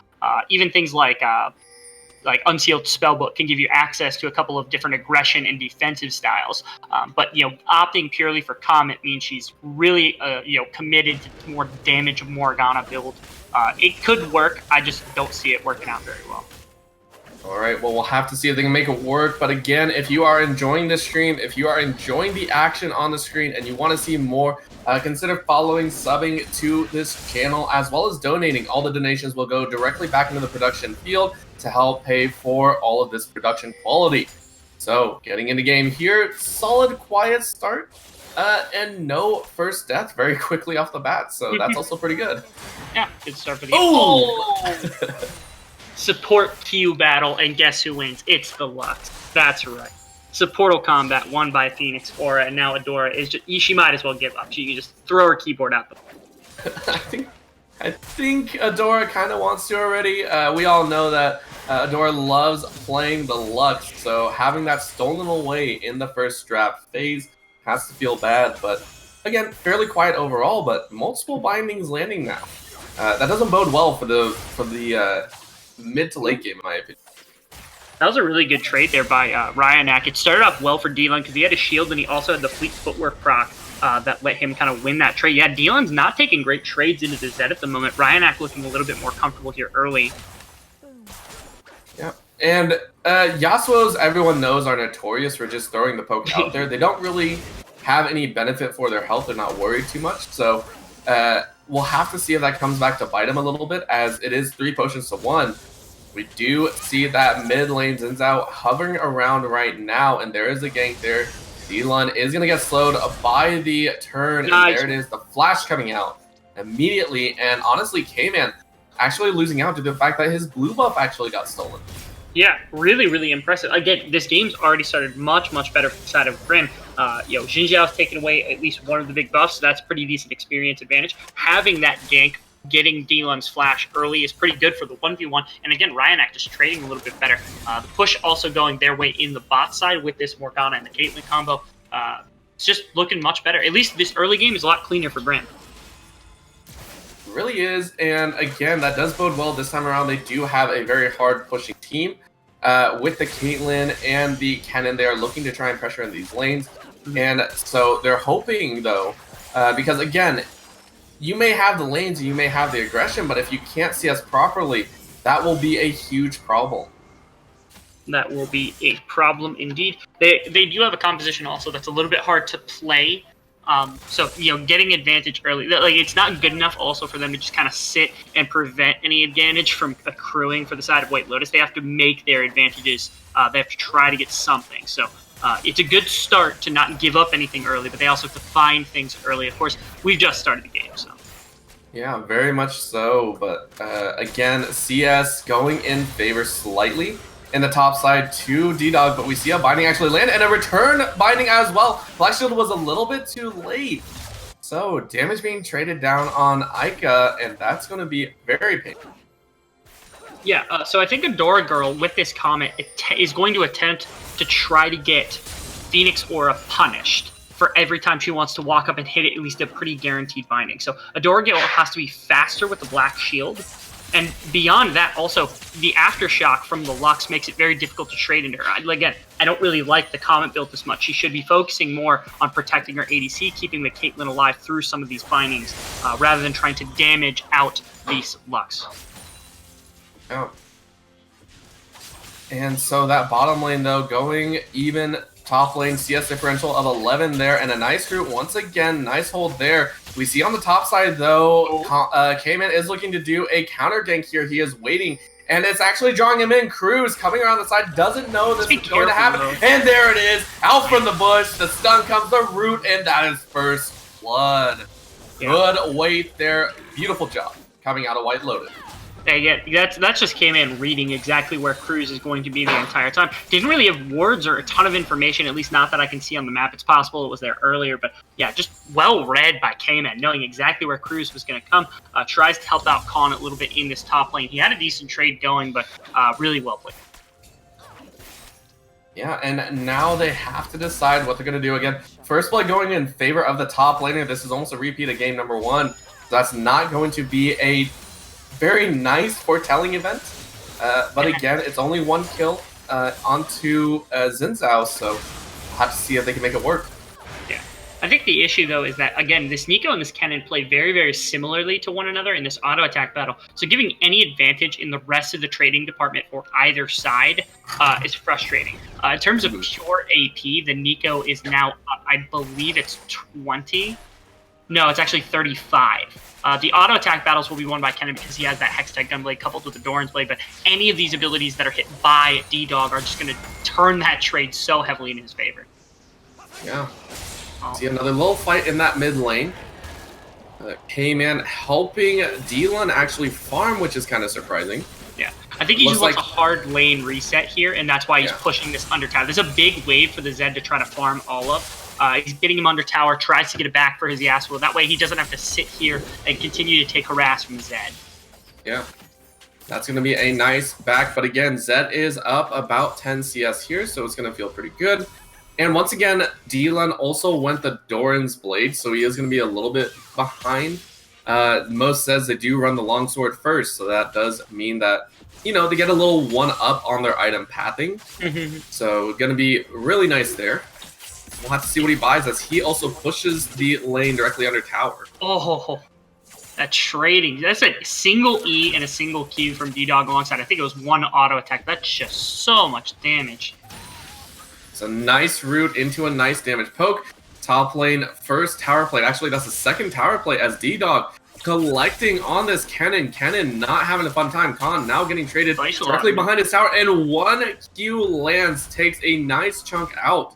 Even things like Unsealed Spellbook can give you access to a couple of different aggression and defensive styles. But opting purely for Comet means she's really committed to more damage Morgana build. It could work. I just don't see it working out very well. All right, well, we'll have to see if they can make it work. But again, if you are enjoying this stream, if you are enjoying the action on the screen and you want to see more, consider following, subbing to this channel, as well as donating. All the donations will go directly back into the production field to help pay for all of this production quality. So, getting into game here, solid, quiet start, and no first death very quickly off the bat. So that's also pretty good. Yeah, good start for the game. Oh! Support Q battle, and guess who wins? It's the Lux. That's right. Supportal combat won by Phoenix Aura, and now Adora is just, she might as well give up. She can just throw her keyboard out the way. I think Adora kind of wants to already. We all know that Adora loves playing the Lux, so having that stolen away in the first draft phase has to feel bad. But again, fairly quiet overall, but multiple bindings landing now. That doesn't bode well for the mid to late game, in my opinion. That was a really good trade there by Ryanak. It started off well for D-Lun because he had a shield and he also had the fleet footwork proc that let him kind of win that trade. Yeah, D-Lun's not taking great trades into the Zed at the moment. Ryanak looking a little bit more comfortable here early. Yeah, and Yasuo's, everyone knows, are notorious for just throwing the poke out there. They don't really have any benefit for their health. They're not worried too much. So we'll have to see if that comes back to bite him a little bit, as it is 3 potions to 1. We do see that mid lane Zinzao hovering around right now, and there is a gank there. D-Lun is going to get slowed by the turn, and there it is, the flash coming out immediately. And honestly, K-Man actually losing out to the fact that his blue buff actually got stolen. Yeah, really, really impressive. Again, this game's already started much, much better from the side of Grim. Xin Zhao's taken away at least one of the big buffs, so that's pretty decent experience advantage. Having that gank, getting D-Lun's flash early is pretty good for the 1v1. And again, Ryanak just trading a little bit better. The push also going their way in the bot side with this Morgana and the Caitlyn combo. It's just looking much better. At least this early game is a lot cleaner for Grim. Really is, and again, that does bode well this time around. They do have a very hard pushing team with the Caitlyn and the Kennen. They are looking to try and pressure in these lanes, and so they're hoping though, because again, you may have the lanes and you may have the aggression, but if you can't CS properly, that will be a huge problem. That will be a problem indeed. They do have a composition also that's a little bit hard to play. So, getting advantage early, it's not good enough also for them to just kind of sit and prevent any advantage from accruing for the side of White Lotus. They have to make their advantages. They have to try to get something. So, it's a good start to not give up anything early, but they also have to find things early. Of course, we've just started the game, so. Yeah, very much so. But again, CS going in favor slightly in the top side to D-Dog, but we see a binding actually land and a return binding as well. Black Shield was a little bit too late. So damage being traded down on Ica, and that's going to be very painful. Yeah, so I think Adora Girl with this comment is going to attempt to try to get Phoenix Aura punished for every time she wants to walk up and hit it, at least a pretty guaranteed binding. So Adora Girl has to be faster with the Black Shield And beyond that, also, the aftershock from the Lux makes it very difficult to trade into her. Again, I don't really like the Comet build this much. She should be focusing more on protecting her ADC, keeping the Caitlyn alive through some of these bindings, rather than trying to damage out these Lux. Oh. And so that bottom lane, though, going even top lane, CS differential of 11 there, and a nice route once again. Nice hold there. We see on the top side, though, K-Man is looking to do a counter gank here. He is waiting, and it's actually drawing him in. Cruz coming around the side, doesn't know this is going to happen. And there it is, out from the bush. The stun comes, the root, and that is first blood. Good wait there. Beautiful job coming out of White Lotus. Yeah, that just came in reading exactly where Cruz is going to be the entire time. Didn't really have words or a ton of information, at least not that I can see on the map. It's possible it was there earlier, but yeah, just well read by K-Man, knowing exactly where Cruz was going to come. Tries to help out Khan a little bit in this top lane. He had a decent trade going, but really well played. Yeah, and now they have to decide what they're going to do again. First play going in favor of the top laner. This is almost a repeat of game number 1. That's not going to be a very nice foretelling event, but again, it's only 1 kill onto Xin Zhao, so we'll have to see if they can make it work. Yeah, I think the issue though is that again, this Nico and this Kennen play very, very similarly to one another in this auto attack battle. So giving any advantage in the rest of the trading department for either side is frustrating. In terms of pure AP, the Nico is now I believe it's 20. No, it's actually 35. The auto attack battles will be won by Kennen because he has that Hextech Gunblade coupled with the Doran's Blade, but any of these abilities that are hit by D-Dog are just going to turn that trade so heavily in his favor. Yeah. See another little fight in that mid lane. K-Man helping Dylan actually farm, which is kind of surprising. Yeah, I think he just wants a hard lane reset here, and that's why he's pushing this under tower. There's a big wave for the Zed to try to farm all up. He's getting him under tower, tries to get it back for his Yasuo. That way he doesn't have to sit here and continue to take harass from Zed. Yeah, that's going to be a nice back. But again, Zed is up about 10 CS here, so it's going to feel pretty good. And once again, Dylan also went the Doran's Blade, so he is going to be a little bit behind. Most says they do run the longsword first, so that does mean that, you know, they get a little one-up on their item pathing. So going to be really nice there. We'll have to see what he buys as he also pushes the lane directly under tower. Oh, that trading. That's a single E and a single Q from D-Dog alongside. I think it was 1 auto attack. That's just so much damage. It's a nice route into a nice damage poke. Top lane, first tower play. Actually, that's the second tower play as D-Dog collecting on this Kennen. Kennen not having a fun time. Khan now getting traded directly behind his tower. And 1 Q lands, takes a nice chunk out.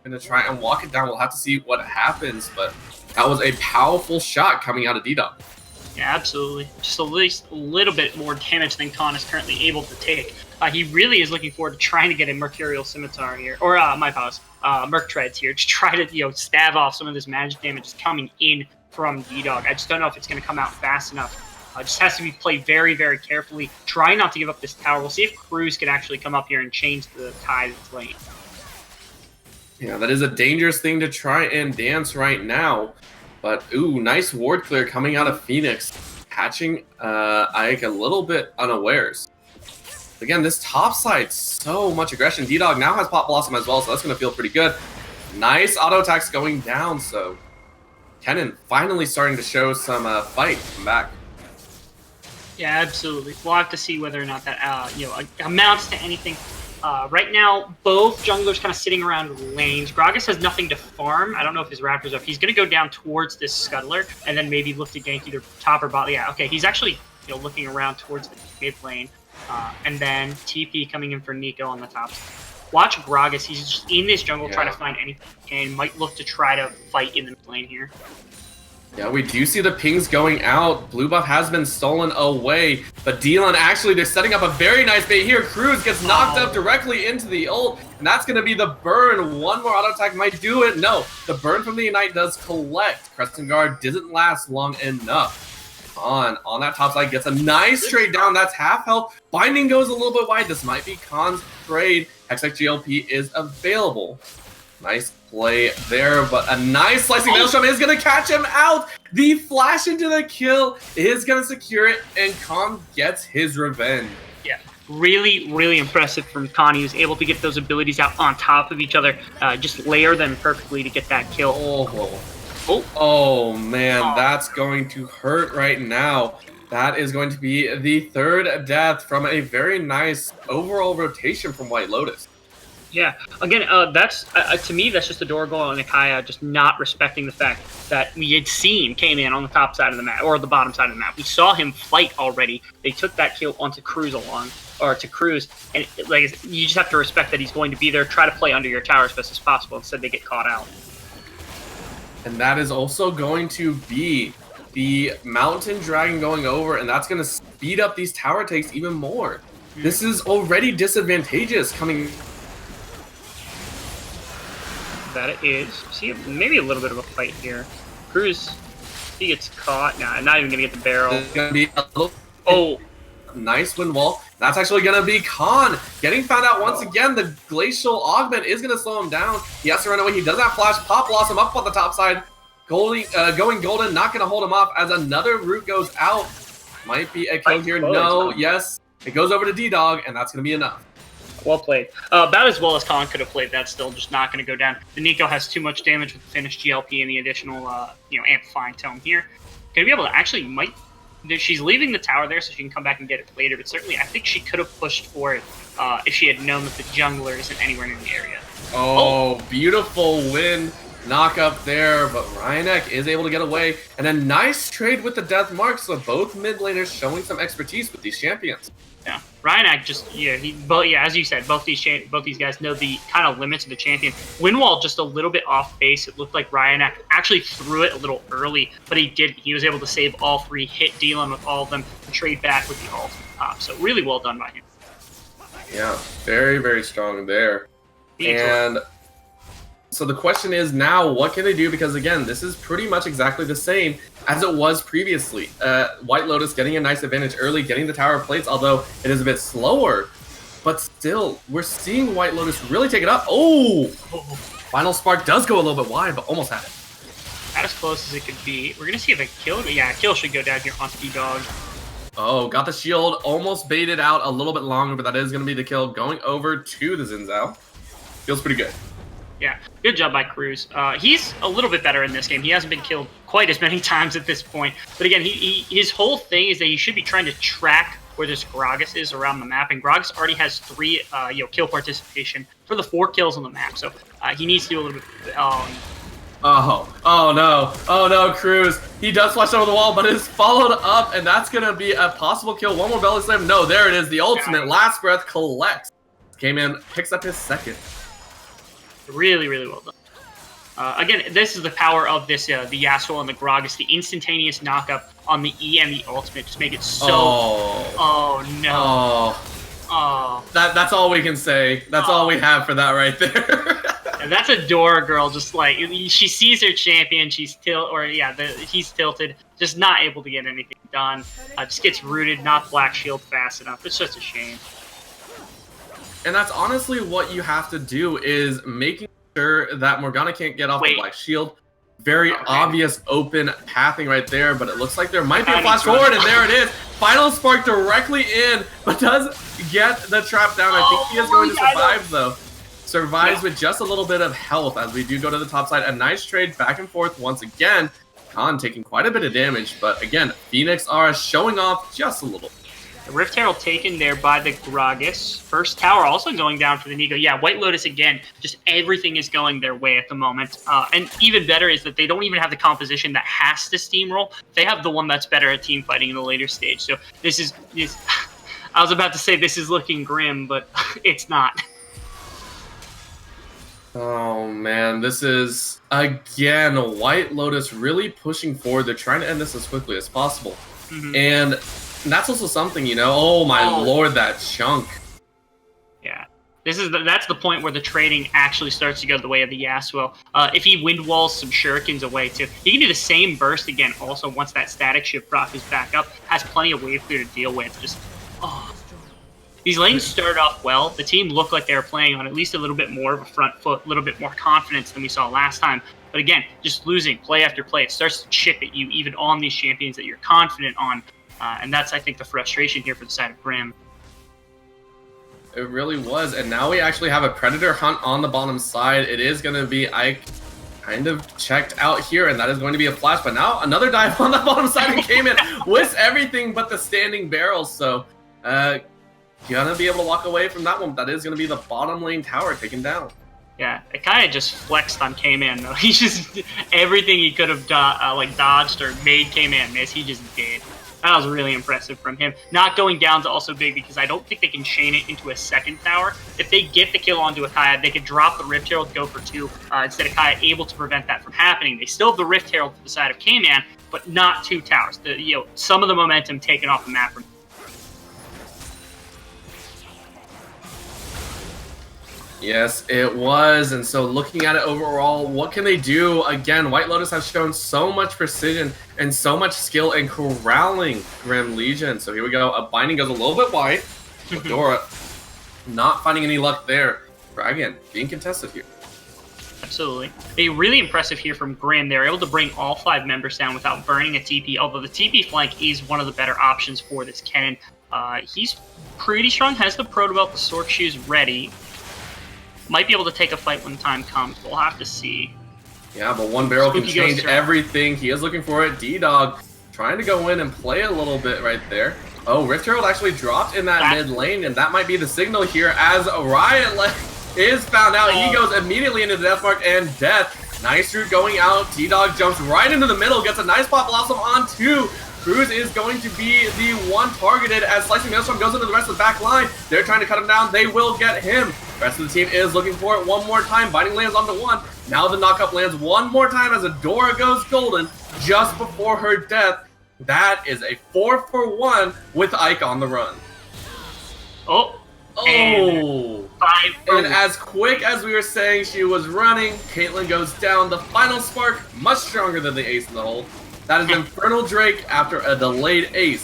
Going to try and walk it down. We'll have to see what happens, but that was a powerful shot coming out of D-Dog. Yeah, absolutely. Just at least a little bit more damage than Khan is currently able to take. He really is looking forward to trying to get a Mercurial Scimitar here, or my pause, Merc Treads here, to try to, you know, stab off some of this magic damage that's coming in from D-Dog. I just don't know if it's going to come out fast enough. Just has to be played very, very carefully. Try not to give up this tower. We'll see if Cruz can actually come up here and change the tide of the lane. Yeah, that is a dangerous thing to try and dance right now. But, ooh, nice ward clear coming out of Phoenix. Catching Ike a little bit unawares. Again, this top side, so much aggression. D-Dog now has Pop Blossom as well, so that's going to feel pretty good. Nice auto attacks going down, so Kennen finally starting to show some fight. Come back. Yeah, absolutely. We'll have to see whether or not that you know, amounts to anything. Right now, both junglers kind of sitting around lanes. Gragas has nothing to farm. I don't know if his Raptor's up. He's going to go down towards this Scuttler and then maybe look to gank either top or bot. Yeah, okay. He's actually, you know, looking around towards the mid lane. And then TP coming in for Nico on the top. Watch Gragas. He's just in this jungle trying to find anything and might look to try to fight in the mid lane here. Yeah, we do see the pings going out. Blue buff has been stolen away, but Dylan actually, they're setting up a very nice bait here. Cruz gets knocked up directly into the ult, and that's going to be the burn. 1 more auto attack might do it. No, the burn from the Ignite does collect. Crescent Guard didn't last long enough. On that top side, gets a nice trade down. That's half health. Binding goes a little bit wide. This might be Khan's trade. Hextech GLP is available. Nice play there, but a nice slicing maelstrom is going to catch him out. The flash into the kill is going to secure it, and Khan gets his revenge. Yeah, really, really impressive from Connie, who's able to get those abilities out on top of each other, just layer them perfectly to get that kill. Oh man, that's going to hurt right now. That is going to be the third death from a very nice overall rotation from White Lotus. Yeah, again, that's to me, that's just Adorable and Nikaya just not respecting the fact that we had seen came in on the top side of the map, or the bottom side of the map. We saw him fight already. They took that kill onto Cruz and like, you just have to respect that he's going to be there, try to play under your tower as best as possible. Instead, they get caught out. And that is also going to be the Mountain Dragon going over, and that's going to speed up these tower takes even more. This is already disadvantageous coming. That it is. See, maybe a little bit of a fight here. Cruz, he gets caught. Nah, not even going to get the barrel. It's going to be a little nice wind wall. That's actually going to be Khan getting found out once again. The Glacial Augment is going to slow him down. He has to run away. He does have flash. Pop Blossom up on the top side. Going golden, not going to hold him off as another root goes out. Might be a kill here. No, yes. It goes over to D-Dog, and that's going to be enough. Well played. About as well as Khan could have played that, still just not going to go down. The Nico has too much damage with the finished GLP and the additional, amplifying tome here. Going to be able to actually she's leaving the tower there so she can come back and get it later, but certainly I think she could have pushed for it if she had known that the jungler isn't anywhere near the area. Oh, beautiful win. Knock up there, but Ryanek is able to get away. And a nice trade with the death mark, so both mid laners showing some expertise with these champions. Yeah, Ryanek just, as you said, both these guys know the kind of limits of the champion. Windwall just a little bit off base. It looked like Ryanek actually threw it a little early, but he was able to save all three, hit dealing with all of them, and trade back with the ult. So really well done by him. Yeah, very, very strong there. And so the question is now, what can they do? Because again, this is pretty much exactly the same as it was previously. White Lotus getting a nice advantage early, getting the tower plates, although it is a bit slower. But still, we're seeing White Lotus really take it up. Oh! Final Spark does go a little bit wide, but almost had it. About as close as it could be. We're going to see if a kill... Yeah, a kill should go down here on D-Dog. Oh, got the shield, almost baited out a little bit longer, but that is going to be the kill. Going over to the Xin Zhao. Feels pretty good. Yeah, good job by Cruz. He's a little bit better in this game. He hasn't been killed quite as many times at this point. But again, his whole thing is that he should be trying to track where this Gragas is around the map. And Gragas already has 3 kill participation for the 4 kills on the map. So he needs to do a little bit... Oh no, Cruz. He does flash over the wall, but is followed up, and that's going to be a possible kill. One more belly slam. No, there it is. The ultimate last breath collects. Came in, picks up his second. Really, really well done. Again, this is the power of this, the Yasuo and the Gragas, the instantaneous knockup on the E and the ultimate. Just make it so... Oh no. Oh. That's all we can say. That's all we have for that right there. And that's a Dora girl, just like, she sees her champion, he's tilted, just not able to get anything done. Just gets rooted, not Black Shield fast enough. It's just a shame. And that's honestly what you have to do, is making sure that Morgana can't get off the Black Shield. Very obvious open pathing right there, but it looks like there might be a flash forward, and there it is. Final Spark directly in, but does get the trap down. I think he is going to survive, though. Survives with just a little bit of health as we do go to the top side. A nice trade back and forth once again. Khan taking quite a bit of damage, but again, Phoenix are showing off just a little. The Rift Herald taken there by the Gragas. First tower also going down for the Nico. Yeah, White Lotus again, just everything is going their way at the moment. And even better is that they don't even have the composition that has to steamroll. They have the one that's better at team fighting in the later stage. So this is I was about to say this is looking grim, but it's not. Oh man, this is, again, White Lotus really pushing forward. They're trying to end this as quickly as possible. And that's also something, oh my lord, that chunk. Yeah. That's the point where the trading actually starts to go the way of the Yasuo. If he wind walls some shurikens away too, he can do the same burst again also once that static shift proc is back up. Has plenty of wave clear to deal with. These lanes started off well. The team looked like they were playing on at least a little bit more of a front foot, a little bit more confidence than we saw last time. But again, just losing play after play, it starts to chip at you even on these champions that you're confident on. And that's, I think, the frustration here for the side of Grim. It really was. And now we actually have a Predator hunt on the bottom side. It is going to be Ike kind of checked out here, and that is going to be a flash. But now another dive on the bottom side and came in with everything but the standing barrels. So gonna be able to walk away from that one. That is going to be the bottom lane tower taken down. Yeah, it kind of just flexed on K-Man, though. He just, everything he could have dodged or made K-Man miss, he just did. That was really impressive from him. Not going down is also big because I don't think they can chain it into a second tower. If they get the kill onto a Kaya, they could drop the Rift Herald, go for 2, instead of Kaya able to prevent that from happening. They still have the Rift Herald to the side of K-Man, but not 2 towers. Some of the momentum taken off the map from Yes, it was. And so looking at it overall, what can they do? Again, White Lotus has shown so much precision and so much skill in corralling Grim Legion. So here we go. A binding goes a little bit wide. Dora not finding any luck there. Dragon being contested here. Absolutely. They really impressive here from Grim. They're able to bring all 5 members down without burning a TP, although the TP flank is one of the better options for this Kennen. He's pretty strong, has the Proto Belt, the Sork Shoes ready. Might be able to take a fight when time comes. We'll have to see. Yeah, but one barrel can Spooky change everything. He is looking for it. D-Dog trying to go in and play a little bit right there. Oh, Rift Herald actually dropped in that mid lane, and that might be the signal here as Riot is found out. He goes immediately into the Death Mark and death. Nice route going out. D-Dog jumps right into the middle, gets a nice pop blossom on 2. Cruz is going to be the one targeted as Slicing Maelstrom goes into the rest of the back line. They're trying to cut him down. They will get him. The rest of the team is looking for it one more time. Binding lands onto 1. Now the knockup lands one more time as Adora goes golden just before her death. That is a 4-for-1 with Ike on the run. Oh. And as quick as we were saying she was running, Caitlyn goes down. The final spark, much stronger than the ace in the hole. That is Infernal Drake after a delayed ace.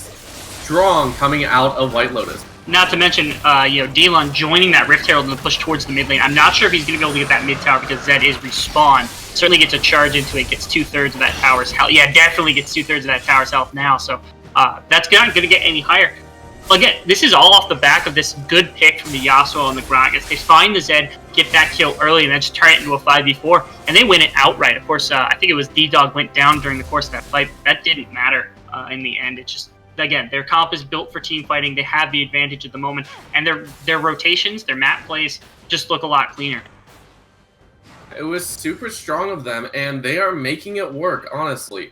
Strong coming out of White Lotus. Not to mention, Delon joining that Rift Herald in the push towards the mid lane. I'm not sure if he's going to be able to get that mid tower because Zed is respawn. Certainly gets a charge into it, gets 2/3 of that tower's health. Yeah, definitely gets 2/3 of that tower's health now. So that's not going to get any higher. Again, this is all off the back of this good pick from the Yasuo and the Gragas. They find the Zed, get that kill early, and then just turn it into a 5v4, and they win it outright. Of course, I think it was D-Dog went down during the course of that fight. That didn't matter in the end. It's just, again, their comp is built for team fighting. They have the advantage at the moment, and their rotations, their map plays just look a lot cleaner. It was super strong of them, and they are making it work, honestly.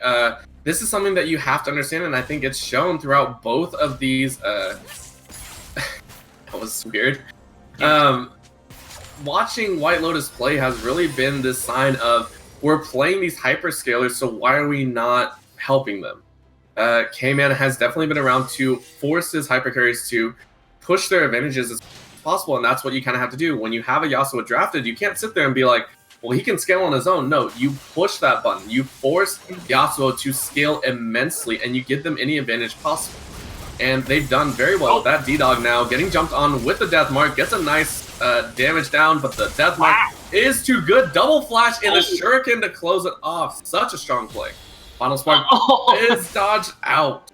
This is something that you have to understand, and I think it's shown throughout both of these. That was weird. Watching White Lotus play has really been this sign of we're playing these hyperscalers, so why are we not helping them? K-Man has definitely been around to force his hypercarries to push their advantages as possible, and that's what you kind of have to do. When you have a Yasuo drafted, you can't sit there and be like, well, he can scale on his own. No, you push that button. You force Yasuo to scale immensely, and you give them any advantage possible. And they've done very well with that. D-Dog now getting jumped on with the Death Mark. Gets a nice damage down, but the Death Mark is too good. Double flash in the Shuriken to close it off. Such a strong play. Final Spark is dodged out.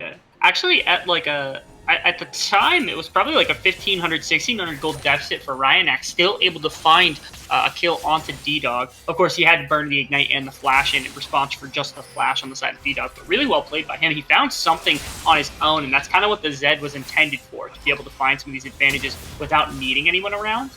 Yeah. Actually, at the time, it was probably like a 1,500, 1,600 gold deficit for Ryanak, still able to find a kill onto D-Dog. Of course, he had to burn the Ignite and the Flash in response for just the Flash on the side of D-Dog, but really well played by him. He found something on his own, and that's kind of what the Zed was intended for, to be able to find some of these advantages without needing anyone around.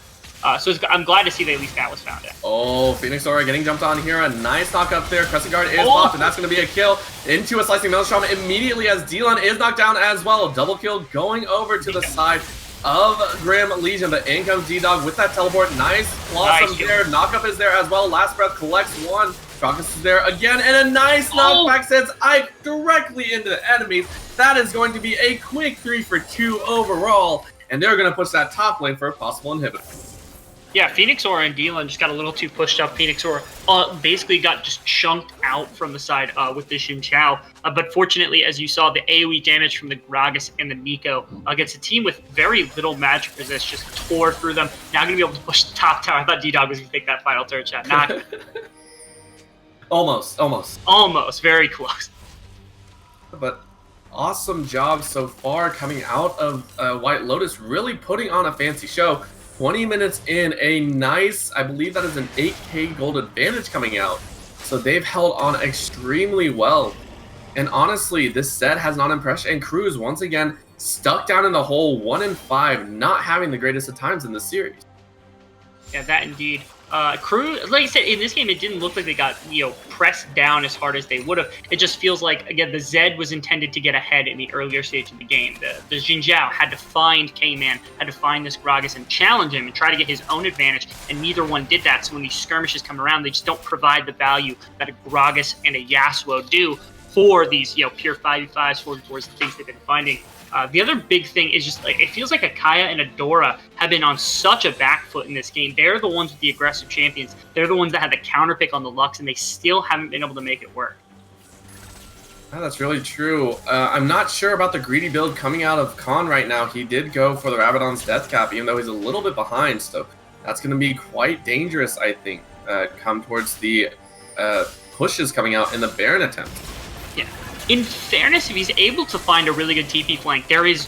So I'm glad to see that at least that was found out. Oh, Phoenix Aura getting jumped on here. A nice knock up there. Crescent Guard is popped, and that's going to be a kill into a Slicing Maelstrom immediately as Delon is knocked down as well. Double kill going over to the side of Grim Legion. But in comes D-Dog with that teleport. Nice blossom there. Knockup is there as well. Last Breath collects 1. Crocus is there again, and a nice knockback sends Ike directly into the enemies. That is going to be a quick 3 for 2 overall, and they're going to push that top lane for a possible inhibitor. Yeah, Phoenix Aura and Dylan just got a little too pushed up. Phoenix Aura basically got just chunked out from the side with the Xin Chao. But fortunately, as you saw, the AoE damage from the Gragas and the Nico against a team with very little magic resist just tore through them. Now going to be able to push the top tower. I thought D-Dog was going to take that final turret shot. Not almost. Very close. But awesome job so far coming out of White Lotus, really putting on a fancy show. 20 minutes in, a nice, I believe that is an 8k gold advantage coming out. So they've held on extremely well. And honestly, this set has not impressed. And Cruz, once again, stuck down in the hole 1-5, not having the greatest of times in this series. Yeah, that indeed. Cruz, like I said, in this game, it didn't look like they got, pressed down as hard as they would have. It just feels like, again, the Zed was intended to get ahead in the earlier stage of the game. The Xin Zhao had to find K-Man, had to find this Gragas and challenge him and try to get his own advantage, and neither one did that. So when these skirmishes come around, they just don't provide the value that a Gragas and a Yasuo do for these, pure 5v5s, 4v4s, the things they've been finding. The other big thing is just like it feels like Akaya and Adora have been on such a back foot in this game. They're the ones with the aggressive champions. They're the ones that had the counter pick on the Lux, and they still haven't been able to make it work. Oh, that's really true. I'm not sure about the greedy build coming out of Khan right now. He did go for the Rabadon's death cap, even though he's a little bit behind. So that's going to be quite dangerous, I think, come towards the pushes coming out in the Baron attempt. Yeah. In fairness, if he's able to find a really good TP flank, there is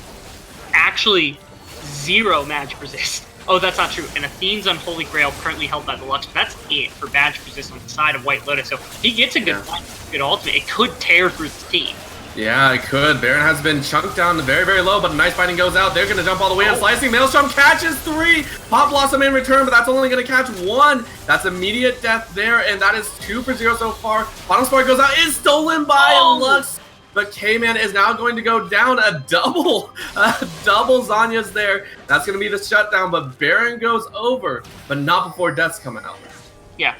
actually 0 magic resist. Oh, that's not true. And Athene's Unholy Grail currently held by the Lux, but that's it for magic resist on the side of White Lotus. So if he gets a good good ultimate, it could tear through the team. Yeah, it could. Baron has been chunked down very, very low, but a nice fighting goes out. They're going to jump all the way in. Slicing. Maelstrom catches 3. Pop Blossom in return, but that's only going to catch 1. That's immediate death there, and that is 2 for 0 so far. Bottom Spark goes out. Is stolen by Lux, but K-Man is now going to go down a double Zanya's there. That's going to be the shutdown, but Baron goes over, but not before deaths come out. Yeah,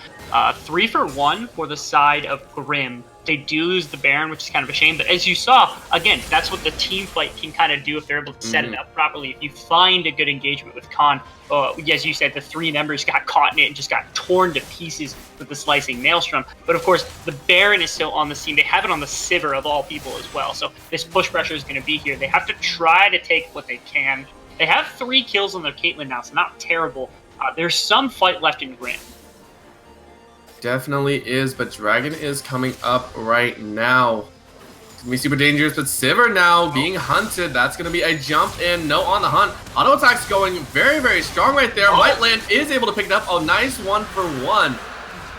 3 for 1 for the side of Grim. They do lose the Baron, which is kind of a shame. But as you saw, again, that's what the team fight can kind of do if they're able to set it up properly. If you find a good engagement with Khan, as you said, the 3 members got caught in it and just got torn to pieces with the slicing Maelstrom. But of course, the Baron is still on the scene. They have it on the Sivir of all people as well. So this push pressure is going to be here. They have to try to take what they can. They have 3 kills on their Caitlyn now, so not terrible. There's some fight left in Grim. Definitely is, but Dragon is coming up right now. It's gonna be super dangerous, but Sivir now being hunted. That's gonna be a jump in. No on the hunt. Auto attack's going very, very strong right there. White Land is able to pick it up. Oh, nice 1 for 1.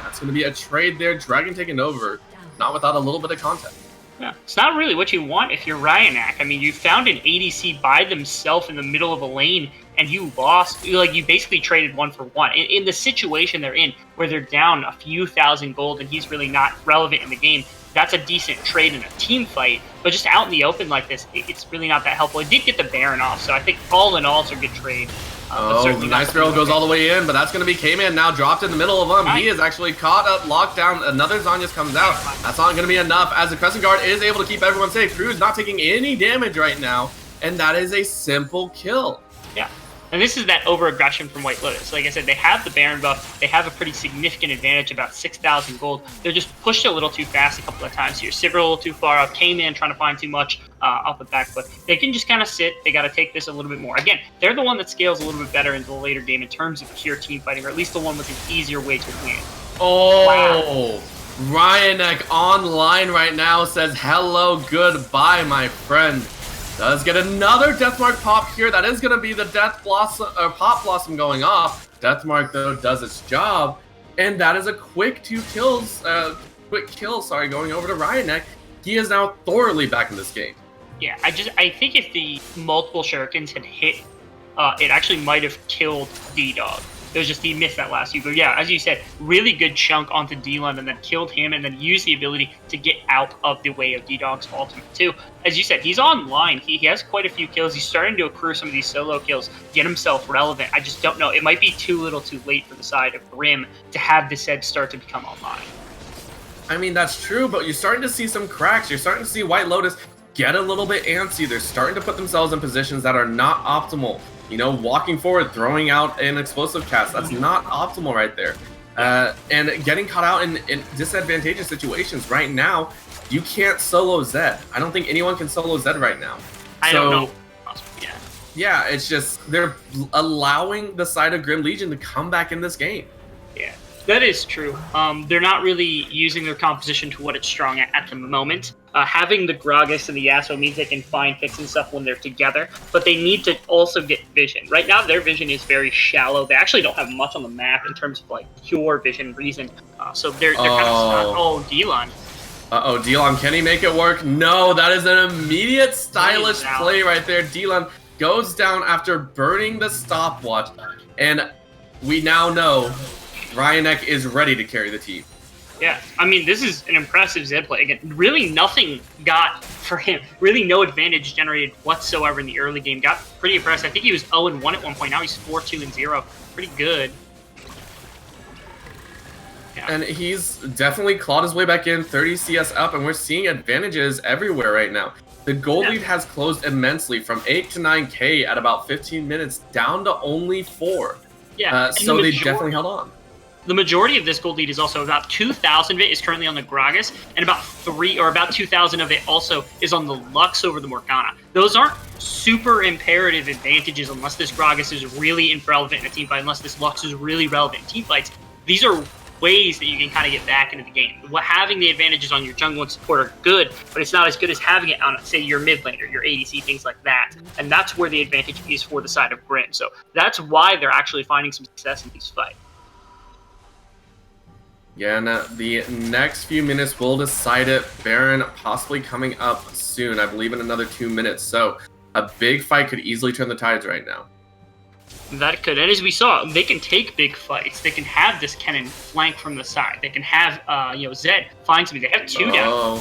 That's gonna be a trade there. Dragon taking over, not without a little bit of contact. Yeah, it's not really what you want if you're Ryanak. I mean, you found an ADC by themselves in the middle of a lane, and you lost. Like, you basically traded 1 for 1. In the situation they're in, where they're down a few thousand gold, and he's really not relevant in the game, that's a decent trade in a team fight. But just out in the open like this, it's really not that helpful. It did get the Baron off, so I think all in all, it's a good trade. Nice barrel goes all the way in, but that's going to be K-Man now dropped in the middle of them. He is actually caught up, locked down. Another Zanya's comes out. That's not going to be enough as the Crescent Guard is able to keep everyone safe. Cruz not taking any damage right now, and that is a simple kill. Yeah. And this is that over-aggression from White Lotus. Like I said, they have the Baron buff. They have a pretty significant advantage, about 6,000 gold. They're just pushed a little too fast a couple of times here. Sivir a little too far up. K-Man trying to find too much off the back foot. They can just kind of sit. They got to take this a little bit more. Again, they're the one that scales a little bit better into the later game in terms of pure team fighting, or at least the one with an easier way to win. Oh, wow. Ryanek online right now says, hello, goodbye, my friend. Does get another Deathmark pop here. That is going to be the Death Blossom, Pop Blossom going off. Deathmark, though, does its job. And that is a quick kill, going over to Ryanek. He is now thoroughly back in this game. Yeah, I think if the multiple shurikens had hit, it actually might have killed D-Dog. It was just he missed that last few. But yeah, as you said, really good chunk onto D-Lun and then killed him and then used the ability to get out of the way of D-Dog's ultimate too. As you said, he's online. He has quite a few kills. He's starting to accrue some of these solo kills, get himself relevant. I just don't know. It might be too little too late for the side of Grim to have this Zed start to become online. I mean, that's true, but you're starting to see some cracks. You're starting to see White Lotus get a little bit antsy. They're starting to put themselves in positions that are not optimal. You know, walking forward, throwing out an explosive cast, that's not optimal right there. And getting caught out in disadvantageous situations right now, you can't solo Zed. I don't think anyone can solo Zed right now. I don't know. Yeah, it's just they're allowing the side of Grim Legion to come back in this game. Yeah, that is true. They're not really using their composition to what it's strong at the moment. Having the Gragas and the Yasuo means they can find picks and stuff when they're together, but they need to also get vision. Right now, their vision is very shallow. They actually don't have much on the map in terms of like pure vision reason. So they're kind of stuck. Oh, D-Lon. Uh-oh, D-Lon, can he make it work? No, that is an immediate stylish play right there. D-Lon goes down after burning the stopwatch, and we now know Ryanek is ready to carry the team. Yeah, I mean, this is an impressive Zed play. Again, really nothing got for him. Really no advantage generated whatsoever in the early game. Got pretty impressed. I think he was 0-1 at one point. Now he's 4-2-0. Pretty good. Yeah. And he's definitely clawed his way back in, 30 CS up, and we're seeing advantages everywhere right now. The gold lead has closed immensely from 8 to 9K at about 15 minutes down to only 4. Yeah, so they definitely held on. The majority of this gold lead is also about 2,000 of it is currently on the Gragas, and about 2,000 of it also is on the Lux over the Morgana. Those aren't super imperative advantages unless this Gragas is really relevant in a team fight, unless this Lux is really relevant in team fights. These are ways that you can kind of get back into the game. Having the advantages on your jungle and support are good, but it's not as good as having it on, say, your mid laner, your ADC, things like that. And that's where the advantage is for the side of Grim. So that's why they're actually finding some success in these fights. Yeah, and the next few minutes will decide it. Baron possibly coming up soon, I believe in another 2 minutes. So a big fight could easily turn the tides right now. That could, and as we saw, they can take big fights. They can have this cannon flank from the side. They can have, Zed find somebody. They have 2 down.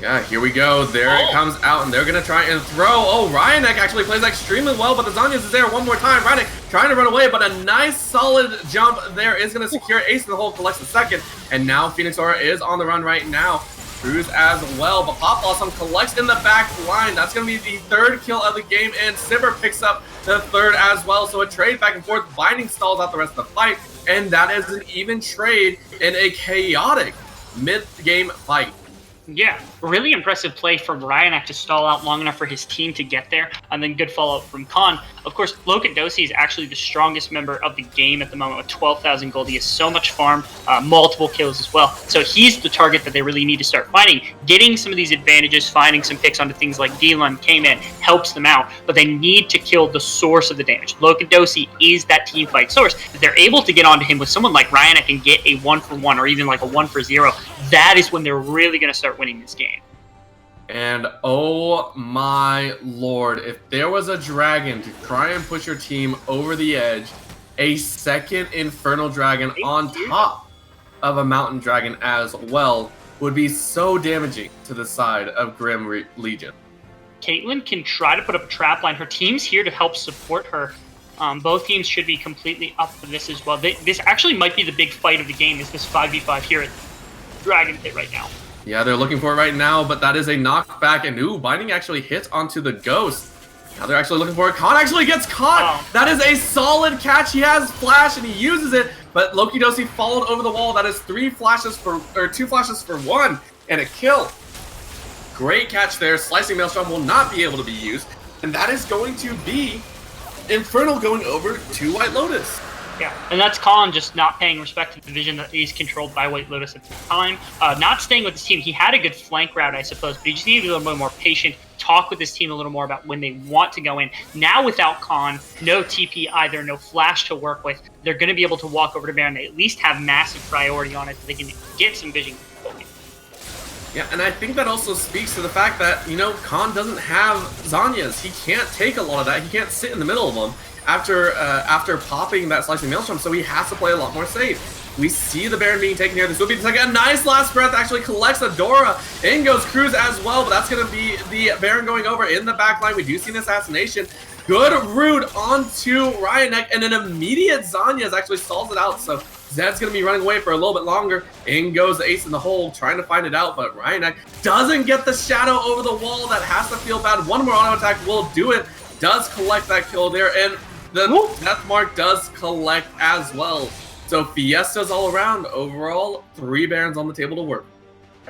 Yeah, here we go. There it comes out, and they're going to try and throw. Oh, Ryanek actually plays extremely well, but the Zanyas is there one more time. Ryanek trying to run away, but a nice solid jump there is going to secure Ace in the hole, collects the second, and now Phoenix Aura is on the run right now. Cruz as well, but Pop Blossom collects in the back line. That's going to be the 3rd kill of the game, and Sivir picks up the 3rd as well. So a trade back and forth. Binding stalls out the rest of the fight, and that is an even trade in a chaotic mid-game fight. Yeah, really impressive play from Ryanek to stall out long enough for his team to get there, and then good follow-up from Khan. Of course, Lokadosi is actually the strongest member of the game at the moment with 12,000 gold. He has so much farm, multiple kills as well. So he's the target that they really need to start fighting. Getting some of these advantages, finding some picks onto things like D-Lun, K-Man, helps them out, but they need to kill the source of the damage. Lokadosi is that team fight source. If they're able to get onto him with someone like Ryanek and get a 1-for-1 or even like a 1-for-0, that is when they're really going to start winning this game. And oh my lord, if there was a dragon to try and push your team over the edge, a second Infernal Dragon on top of a Mountain Dragon as well would be so damaging to the side of Grim Legion. Caitlyn can try to put up a trap line. Her team's here to help support her. Both teams should be completely up for this as well. This actually might be the big fight of the game, is this 5v5 here at Dragon Pit right now. Yeah, they're looking for it right now, but that is a knockback, and ooh, Binding actually hits onto the Ghost. Now they're actually looking for it. Khan actually gets caught! That is a solid catch. He has Flash, and he uses it, but Lokidosi followed over the wall. That is 2 flashes for 1, and a kill. Great catch there. Slicing Maelstrom will not be able to be used, and that is going to be Infernal going over to White Lotus. Yeah, and that's Colin just not paying respect to the division that he's controlled by White Lotus at the time. Not staying with his team. He had a good flank route, I suppose, but he just needed to be a little bit more patient, talk with his team a little more about when they want to go in. Now without Khan, no TP either, no Flash to work with, they're going to be able to walk over to Baron. They at least have massive priority on it so they can get some vision. Yeah, and I think that also speaks to the fact that, Khan doesn't have Zanyas. He can't take a lot of that. He can't sit in the middle of them after popping that Slicing Maelstrom, so he has to play a lot more safe. We see the Baron being taken here. This will be the second. A nice last breath, actually collects the Dora. In goes Cruz as well, but that's going to be the Baron going over in the back line. We do see an assassination. Good root onto Ryanek, and an immediate Zanyas actually stalls it out, so Zed's going to be running away for a little bit longer. In goes the ace in the hole, trying to find it out, but Ryanek doesn't get the shadow over the wall. That has to feel bad. One more auto attack will do it. Does collect that kill there, and the death mark does collect as well. So Fiesta's all around. Overall, 3 Barons on the table to work.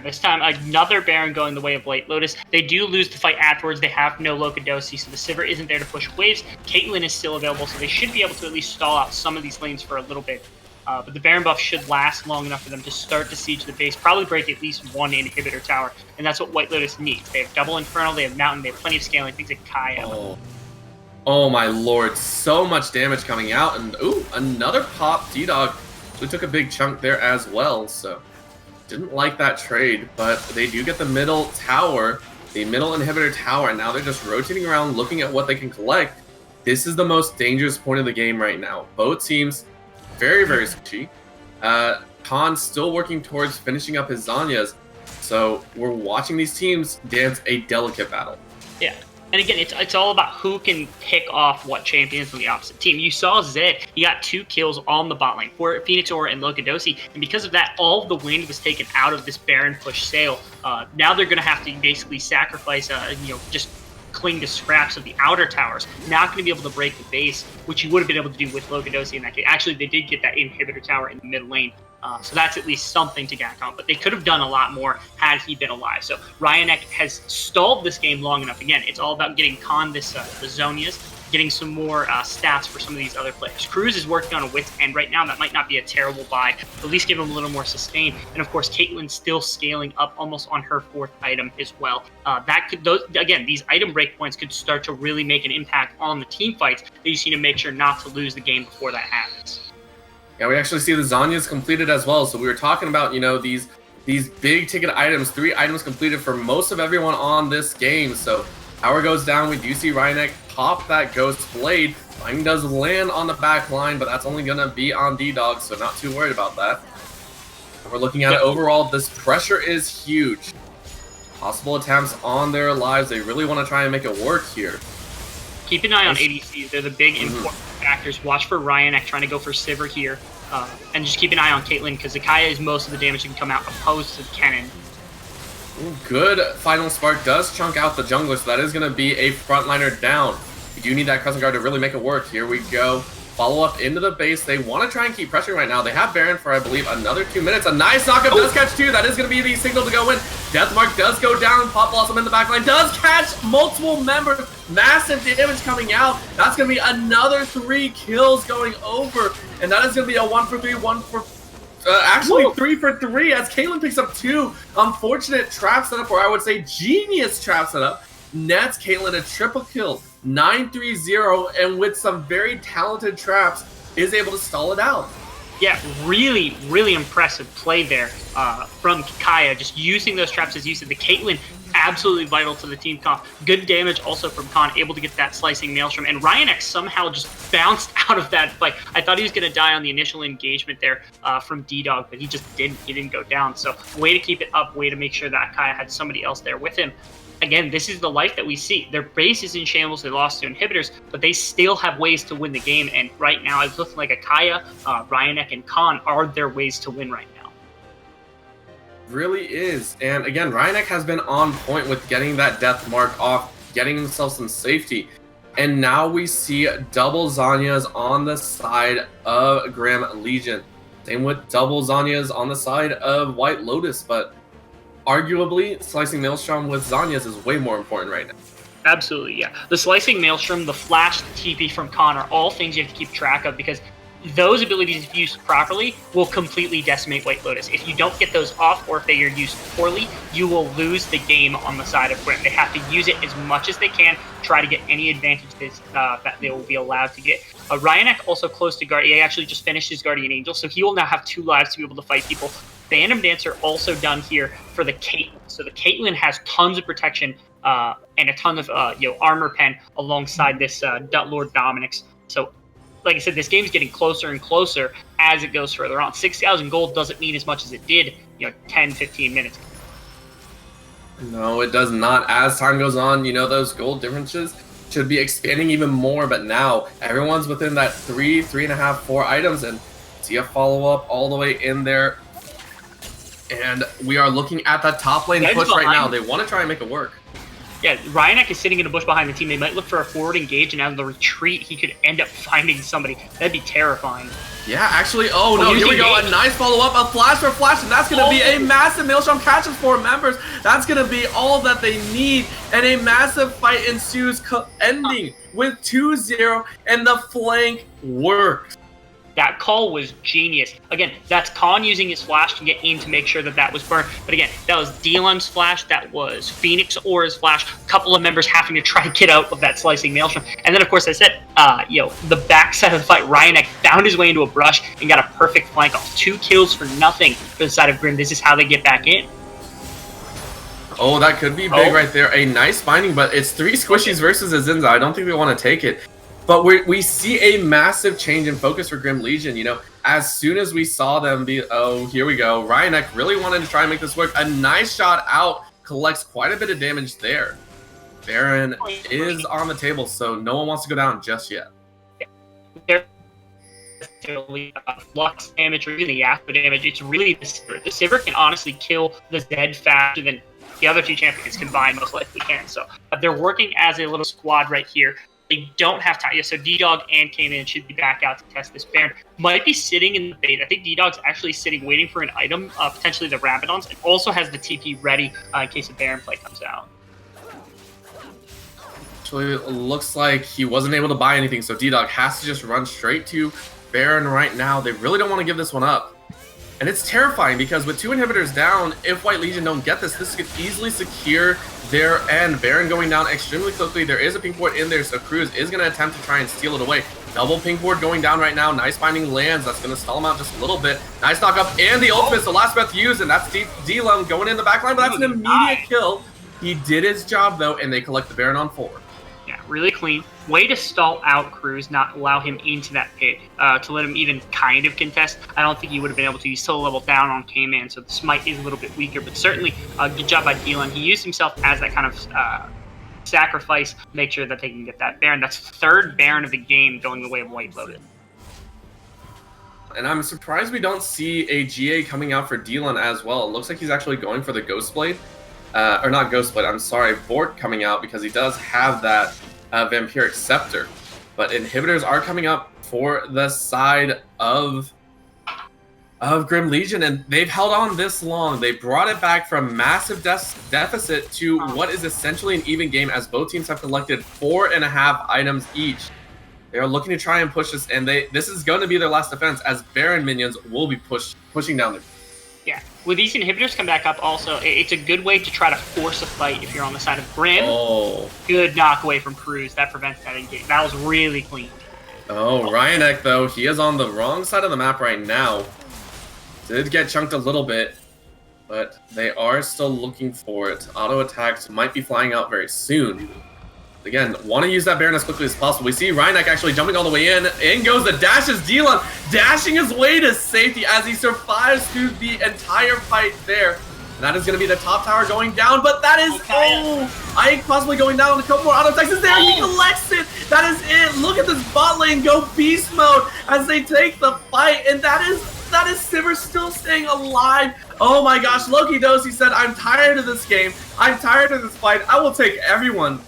This time, another Baron going the way of White Lotus. They do lose the fight afterwards. They have no Locadosi, so the Sivir isn't there to push waves. Caitlyn is still available, so they should be able to at least stall out some of these lanes for a little bit. But the Baron buff should last long enough for them to start to siege the base, probably break at least 1 inhibitor tower, and that's what White Lotus needs. They have double Infernal, they have Mountain, they have plenty of scaling, things like Kaya. Oh my lord, so much damage coming out, and ooh, another pop. D-Dog actually took a big chunk there as well, so didn't like that trade, but they do get the middle tower, the middle inhibitor tower, and now they're just rotating around looking at what they can collect. This is the most dangerous point of the game right now. Both teams very, very sketchy. Khan's still working towards finishing up his Zanyas, so we're watching these teams dance a delicate battle. Yeah. And again, it's all about who can pick off what champions on the opposite team. You saw Zed, he got 2 kills on the bot lane for Phoenix Aura and Locadosi, and because of that, all of the wind was taken out of this Baron push sail. Now they're going to have to basically sacrifice, just cling to scraps of the outer towers. Not going to be able to break the base, which you would have been able to do with Locadosi in that case. Actually, they did get that inhibitor tower in the mid lane. So that's at least something to gack on, but they could have done a lot more had he been alive. So Ryanek has stalled this game long enough. Again, it's all about getting Khan the Zonias, getting some more stats for some of these other players. Cruz is working on a wit's end right now. That might not be a terrible buy, at least give him a little more sustain. And of course, Caitlyn's still scaling up almost on her 4th item as well. These item breakpoints could start to really make an impact on the team fights. They just need to make sure not to lose the game before that happens. Yeah, we actually see the Zanyas completed as well. So we were talking about, these big ticket items, 3 items completed for most of everyone on this game. So power goes down. We do see Ryanek pop that Ghost Blade. Mine does land on the back line, but that's only going to be on D-Dog, so not too worried about that. We're looking at it overall. This pressure is huge. Possible attempts on their lives. They really want to try and make it work here. Keep an eye on ADCs. They're the big important factors. Watch for Ryanek trying to go for Sivir here. And just keep an eye on Caitlyn, because Zakaya is most of the damage that can come out opposed to Kennen. Ooh, good Final Spark does chunk out the jungler, so that is going to be a frontliner down. You do need that Crescent Guard to really make it work. Here we go. Follow up into the base. They want to try and keep pressuring right now. They have Baron for, I believe, another 2 minutes. A nice knockup does catch 2. That is going to be the signal to go in. Deathmark does go down. Pop Blossom in the backline does catch multiple members. Massive damage coming out. That's going to be another 3 kills going over. And that is going to be a 1 for 3, 3 for 3 as Caitlyn picks up 2 unfortunate trap setup, or I would say genius trap setup. Nets Caitlyn a triple kill. 9-3-0, and with some very talented traps, is able to stall it out. Yeah, really, really impressive play there from Kaya, just using those traps as you said. The Caitlyn, absolutely vital to the team comp. Good damage also from Khan, able to get that slicing Maelstrom, and Ryanek somehow just bounced out of that fight. I thought he was going to die on the initial engagement there from D-Dog, but he just didn't. He didn't go down. So way to keep it up, way to make sure that Kaya had somebody else there with him. Again, this is the life that we see. Their base is in shambles. They lost to inhibitors, but they still have ways to win the game. And right now, it's looking like Akaya, Ryanek, and Khan are their ways to win right now. Really is. And again, Ryanek has been on point with getting that death mark off, getting himself some safety. And now we see double Zanyas on the side of Grim Legion. Same with double Zanyas on the side of White Lotus, but arguably, slicing Maelstrom with Zanyas is way more important right now. Absolutely, yeah. The slicing Maelstrom, the flash, the TP from Khan are all things you have to keep track of, because those abilities, if used properly, will completely decimate White Lotus. If you don't get those off, or if they are used poorly, you will lose the game on the side of Grim. They have to use it as much as they can, try to get any advantages that they will be allowed to get. Ryanek also close to Guardian. He actually just finished his Guardian Angel, so he will now have 2 lives to be able to fight people. Phantom Dancer also done here for the Caitlyn. So the Caitlyn has tons of protection and a ton of armor pen alongside this Lord Dominic's. So, like I said, this game is getting closer and closer as it goes further on. 6,000 gold doesn't mean as much as it did, 10, 15 minutes ago. No, it does not. As time goes on, those gold differences should be expanding even more. But now everyone's within that 3, 3.5, 4 items, and see a follow-up all the way in there. And we are looking at that top lane push right now. They want to try and make it work. Yeah, Ryanek is sitting in a bush behind the team. They might look for a forward engage, and out of the retreat, he could end up finding somebody. That'd be terrifying. Yeah, actually, oh no, here we go. A nice follow-up, a flash for flash, and that's going to be a massive Maelstrom catches 4 members. That's going to be all that they need, and a massive fight ensues, ending with 2-0, and the flank works. That call was genius. Again, that's Khan using his flash to get in to make sure that that was burned. But again, that was Dylan's flash. That was Phoenix Aura's flash. A couple of members having to try to get out of that slicing Maelstrom. And then, of course, I said, the backside of the fight, Ryanek found his way into a brush and got a perfect flank off. 2 kills for nothing for the side of Grim. This is how they get back in. Oh, that could be big right there. A nice binding, but it's 3 squishies versus a Zinza. I don't think we want to take it. But we see a massive change in focus for Grim Legion. You know, as soon as we saw them be, oh, here we go. Ryanek really wanted to try and make this work. A nice shot out, collects quite a bit of damage there. Baron is on the table, so no one wants to go down just yet. Lux damage or even the Yasuo damage, it's really the Sivir. The Sivir can honestly kill the Zed faster than the other 2 champions combined most likely can. So they're working as a little squad right here. They don't have time. Yeah, so D-Dog and Kanan should be back out to test this Baron. Might be sitting in the bait. I think D-Dog's actually sitting waiting for an item, potentially the Rabadons, and also has the TP ready in case a Baron play comes out. Actually, it looks like he wasn't able to buy anything, so D-Dog has to just run straight to Baron right now. They really don't want to give this one up. And it's terrifying because with 2 inhibitors down, if White Legion don't get this could easily secure their end. Baron going down extremely quickly. There is a pink ward in there, so Cruz is going to attempt to try and steal it away. Double pink ward going down right now. Nice finding lands. That's going to stall him out just a little bit. Nice knock up and the ultimate, so last breath used, and that's D-Lum going in the backline, but that's an immediate kill. He did his job though, and they collect the Baron on 4. Yeah, really clean. Way to stall out Cruz, not allow him into that pit, to let him even kind of contest. I don't think he would have been able to. He's still a level down on K-Man, so the smite is a little bit weaker, but certainly good job by Dylan. He used himself as that kind of sacrifice, make sure that they can get that Baron. That's 3rd Baron of the game going the way of White Lotus. And I'm surprised we don't see a GA coming out for Dylan as well. It looks like he's actually going for the Ghostblade. Or not Ghostblade, I'm sorry, Bort coming out because he does have that Vampiric Scepter. But inhibitors are coming up for the side of Grim Legion, and they've held on this long. They brought it back from massive deficit to what is essentially an even game as both teams have collected 4.5 items each. They are looking to try and push this, and this is going to be their last defense as Baron minions will be pushing down the. Yeah, with these inhibitors come back up also, it's a good way to try to force a fight if you're on the side of Grim. Oh. Good knock away from Cruz. That prevents that engage. That was really clean. Oh, Ryanek, though, he is on the wrong side of the map right now. Did get chunked a little bit, but they are still looking for it. Auto attacks might be flying out very soon. Again, want to use that Baron as quickly as possible. We see Ryanek actually jumping all the way in. In goes the dashes Dylan, dashing his way to safety as he survives through the entire fight there. And that is going to be the top tower going down, but that is, Ike possibly going down. A couple more auto attacks is there. He collects it. That is it. Look at this bot lane go beast mode as they take the fight. And that is Sivir still staying alive. Oh my gosh, Loki Dosi said, I'm tired of this game. I'm tired of this fight. I will take everyone.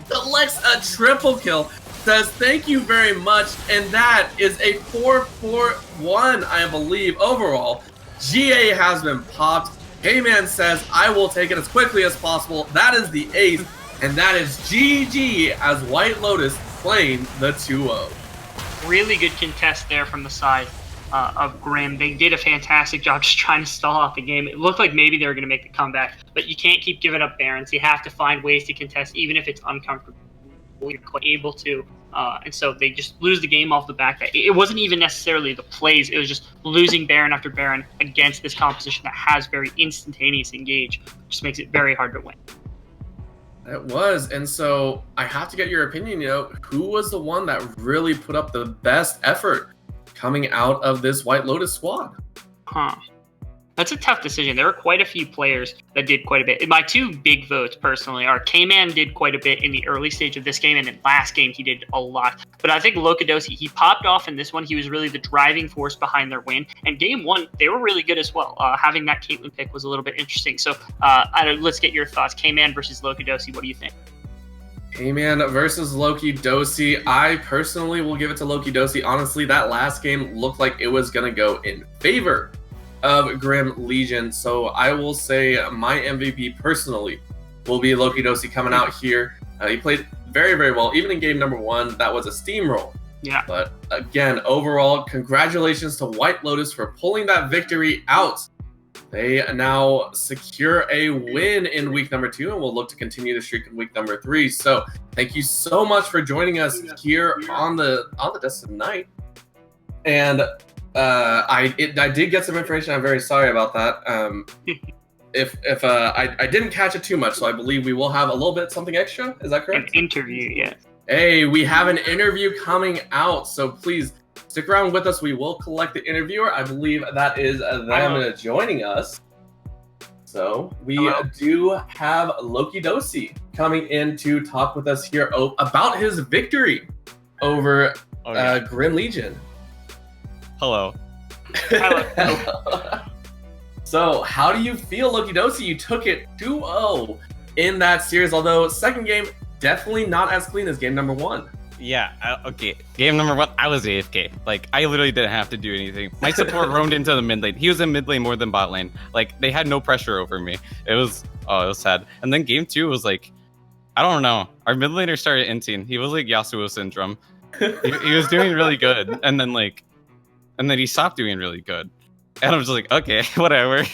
Collects a triple kill, says thank you very much, and that is a 4-4-1, I believe, overall. GA has been popped. K-Man says, I will take it as quickly as possible. That is the ace, and that is GG as White Lotus playing the 2-0. Really good contest there from the side of Grim. They did a fantastic job just trying to stall out the game. It looked like maybe they were going to make the comeback, but you can't keep giving up Barons. You have to find ways to contest, even if it's uncomfortable. You're quite able to, and so they just lose the game off the back. It wasn't even necessarily the plays. It was just losing Baron after Baron against this composition that has very instantaneous engage, which makes it very hard to win. It was, and so I have to get your opinion, who was the one that really put up the best effort coming out of this White Lotus squad? That's a tough decision. There were quite a few players that did quite a bit. My two big votes personally are K-Man did quite a bit in the early stage of this game, and then last game he did a lot. But I think Lotus, he popped off in this one. He was really the driving force behind their win. And game one, they were really good as well. Having that Caitlyn pick was a little bit interesting. So let's get your thoughts. K-Man versus Lotus, what do you think? K-Man versus Loki Dosi. I personally will give it to Loki Dosi. Honestly, that last game looked like it was going to go in favor of Grim Legion. So I will say my MVP personally will be Loki Dosi coming out here. He played very, very well. Even in game number 1, that was a steamroll. Yeah. But again, overall, congratulations to White Lotus for pulling that victory out. They now secure a win in week number 2, and will look to continue the streak in week number 3. So thank you so much for joining us here on the desk tonight. And I did get some information. I'm very sorry about that. If I didn't catch it too much, so I believe we will have a little bit something extra. Is that correct? An interview, yeah. Hey, we have an interview coming out, so please stick around with us. We will collect the interviewer. I believe that is them joining us. So we do have Loki Dosi coming in to talk with us here about his victory over Grim Legion. Hello. Hello. So how do you feel, Loki Dosi? You took it 2-0 in that series, although second game definitely not as clean as game number 1. Yeah, okay. Game number 1, I was AFK. Like, I literally didn't have to do anything. My support roamed into the mid lane. He was in mid lane more than bot lane. Like, they had no pressure over me. It was sad. And then game 2 was like, I don't know. Our mid laner started inting. He was like Yasuo syndrome. he was doing really good. And then he stopped doing really good. And I was just like, okay, whatever.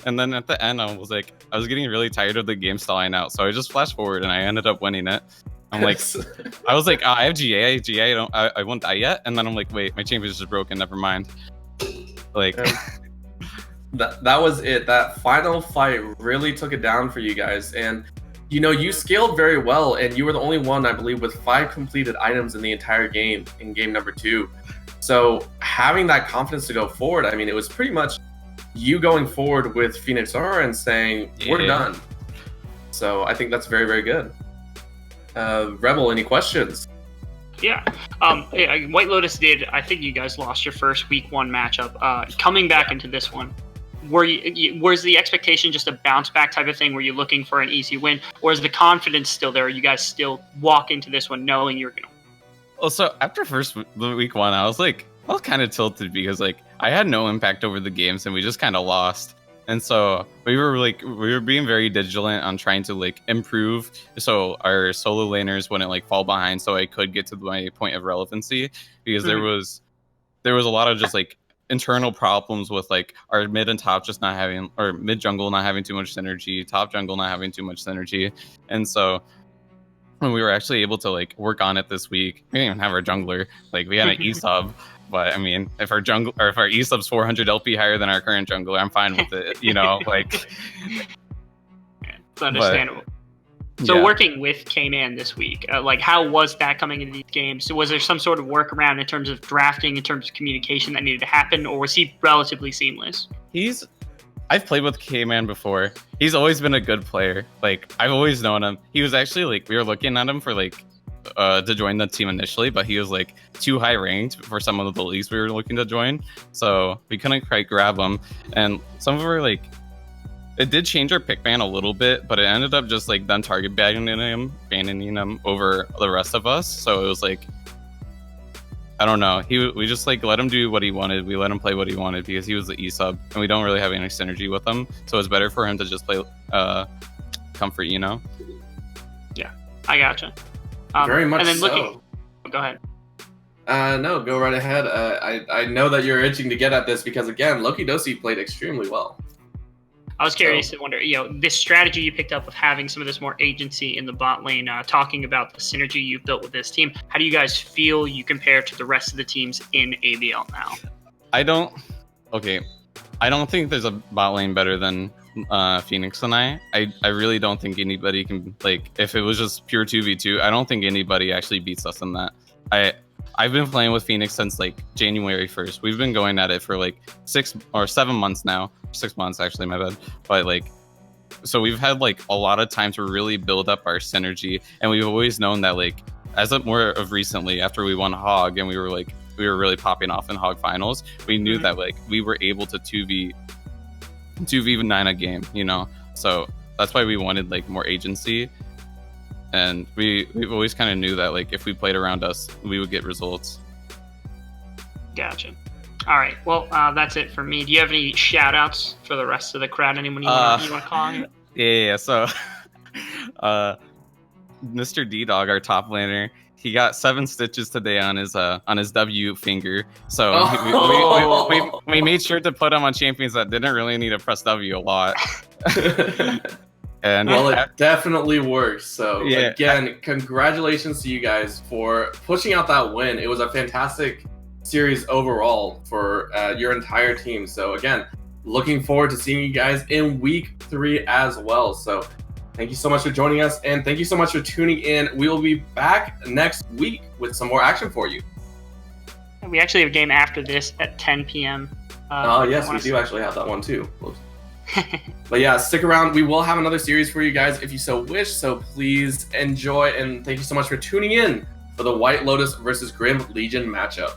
And then at the end, I was getting really tired of the game stalling out. So I just flashed forward and I ended up winning it. I'm like, I was like, I have GA. I won't die yet. And then I'm like, wait, my champion is just broken. Never mind. Like, that was it. That final fight really took it down for you guys. And, you know, you scaled very well. And you were the only one, I believe, with 5 completed items in the entire game in game number 2. So having that confidence to go forward, I mean, it was pretty much you going forward with Phoenix Aurora and saying, we're done. So I think that's very, very good. Rebel, any questions? Yeah. White Lotus did. I think you guys lost your first week 1 matchup. Coming back into this one, was the expectation just a bounce back type of thing? Were you looking for an easy win, or is the confidence still there? Are you guys still walk into this one knowing you're gonna? Well, so after week 1, I was kind of tilted because like I had no impact over the games and we just kind of lost. And so we were being very vigilant on trying to like improve so our solo laners wouldn't like fall behind, so I could get to my point of relevancy, because there was a lot of just like internal problems with like our mid and top just not having, or mid jungle not having too much synergy, top jungle not having too much synergy. And so when we were actually able to like work on it this week, we didn't even have our jungler. Like, we had an E-sub, but I mean, if our E-sub's 400 LP higher than our current jungler, I'm fine with it, you know, like. It's understandable. So working with K-Man this week, like, how was that coming into these games? So was there some sort of workaround in terms of drafting, in terms of communication that needed to happen, or was he relatively seamless? I've played with K-Man before. He's always been a good player. Like, I've always known him. He was actually like, we were looking at him for like to join the team initially, but he was like too high ranked for some of the leagues we were looking to join, so we couldn't quite grab him. And some of our like, it did change our pick ban a little bit, but it ended up just like them target banning him over the rest of us. So it was like, I don't know. We just like let him do what he wanted. We let him play what he wanted because he was the E-sub, and we don't really have any synergy with him. So it's better for him to just play comfort, you know? Yeah, I gotcha. Very much and then so. Go ahead. No, go right ahead. I know that you're itching to get at this because, again, Loki Dosi played extremely well. I was curious to wonder, this strategy you picked up of having some of this more agency in the bot lane, talking about the synergy you've built with this team. How do you guys feel you compare to the rest of the teams in ABL now? I don't think there's a bot lane better than Phoenix and I really don't think anybody can, like, if it was just pure 2v2, I don't think anybody actually beats us in that. I've been playing with Phoenix since like January 1st. We've been going at it for like 6 or 7 months now. 6 months actually, my bad. But like, so we've had like a lot of time to really build up our synergy, and we've always known that like, as of more of recently, after we won Hog and we were really popping off in Hog finals, we knew that like we were able to 2v9 a game, you know. So that's why we wanted like more agency. And we've always kind of knew that like if we played around us, we would get results. Gotcha. All right. Well, that's it for me. Do you have any shout outs for the rest of the crowd? Anyone you want to call on? Yeah. So, Mr. D-Dog, our top laner, he got 7 stitches today on his W finger. So we made sure to put him on champions that didn't really need to press W a lot. And well, it definitely works. So again, congratulations to you guys for pushing out that win. It was a fantastic series overall for your entire team. So again, looking forward to seeing you guys in week 3 as well. So thank you so much for joining us, and thank you so much for tuning in. We will be back next week with some more action for you. We actually have a game after this at 10 p.m. Yes, we do actually have that one too. But yeah, stick around. We will have another series for you guys if you so wish. So please enjoy, and thank you so much for tuning in for the White Lotus versus Grim Legion matchup.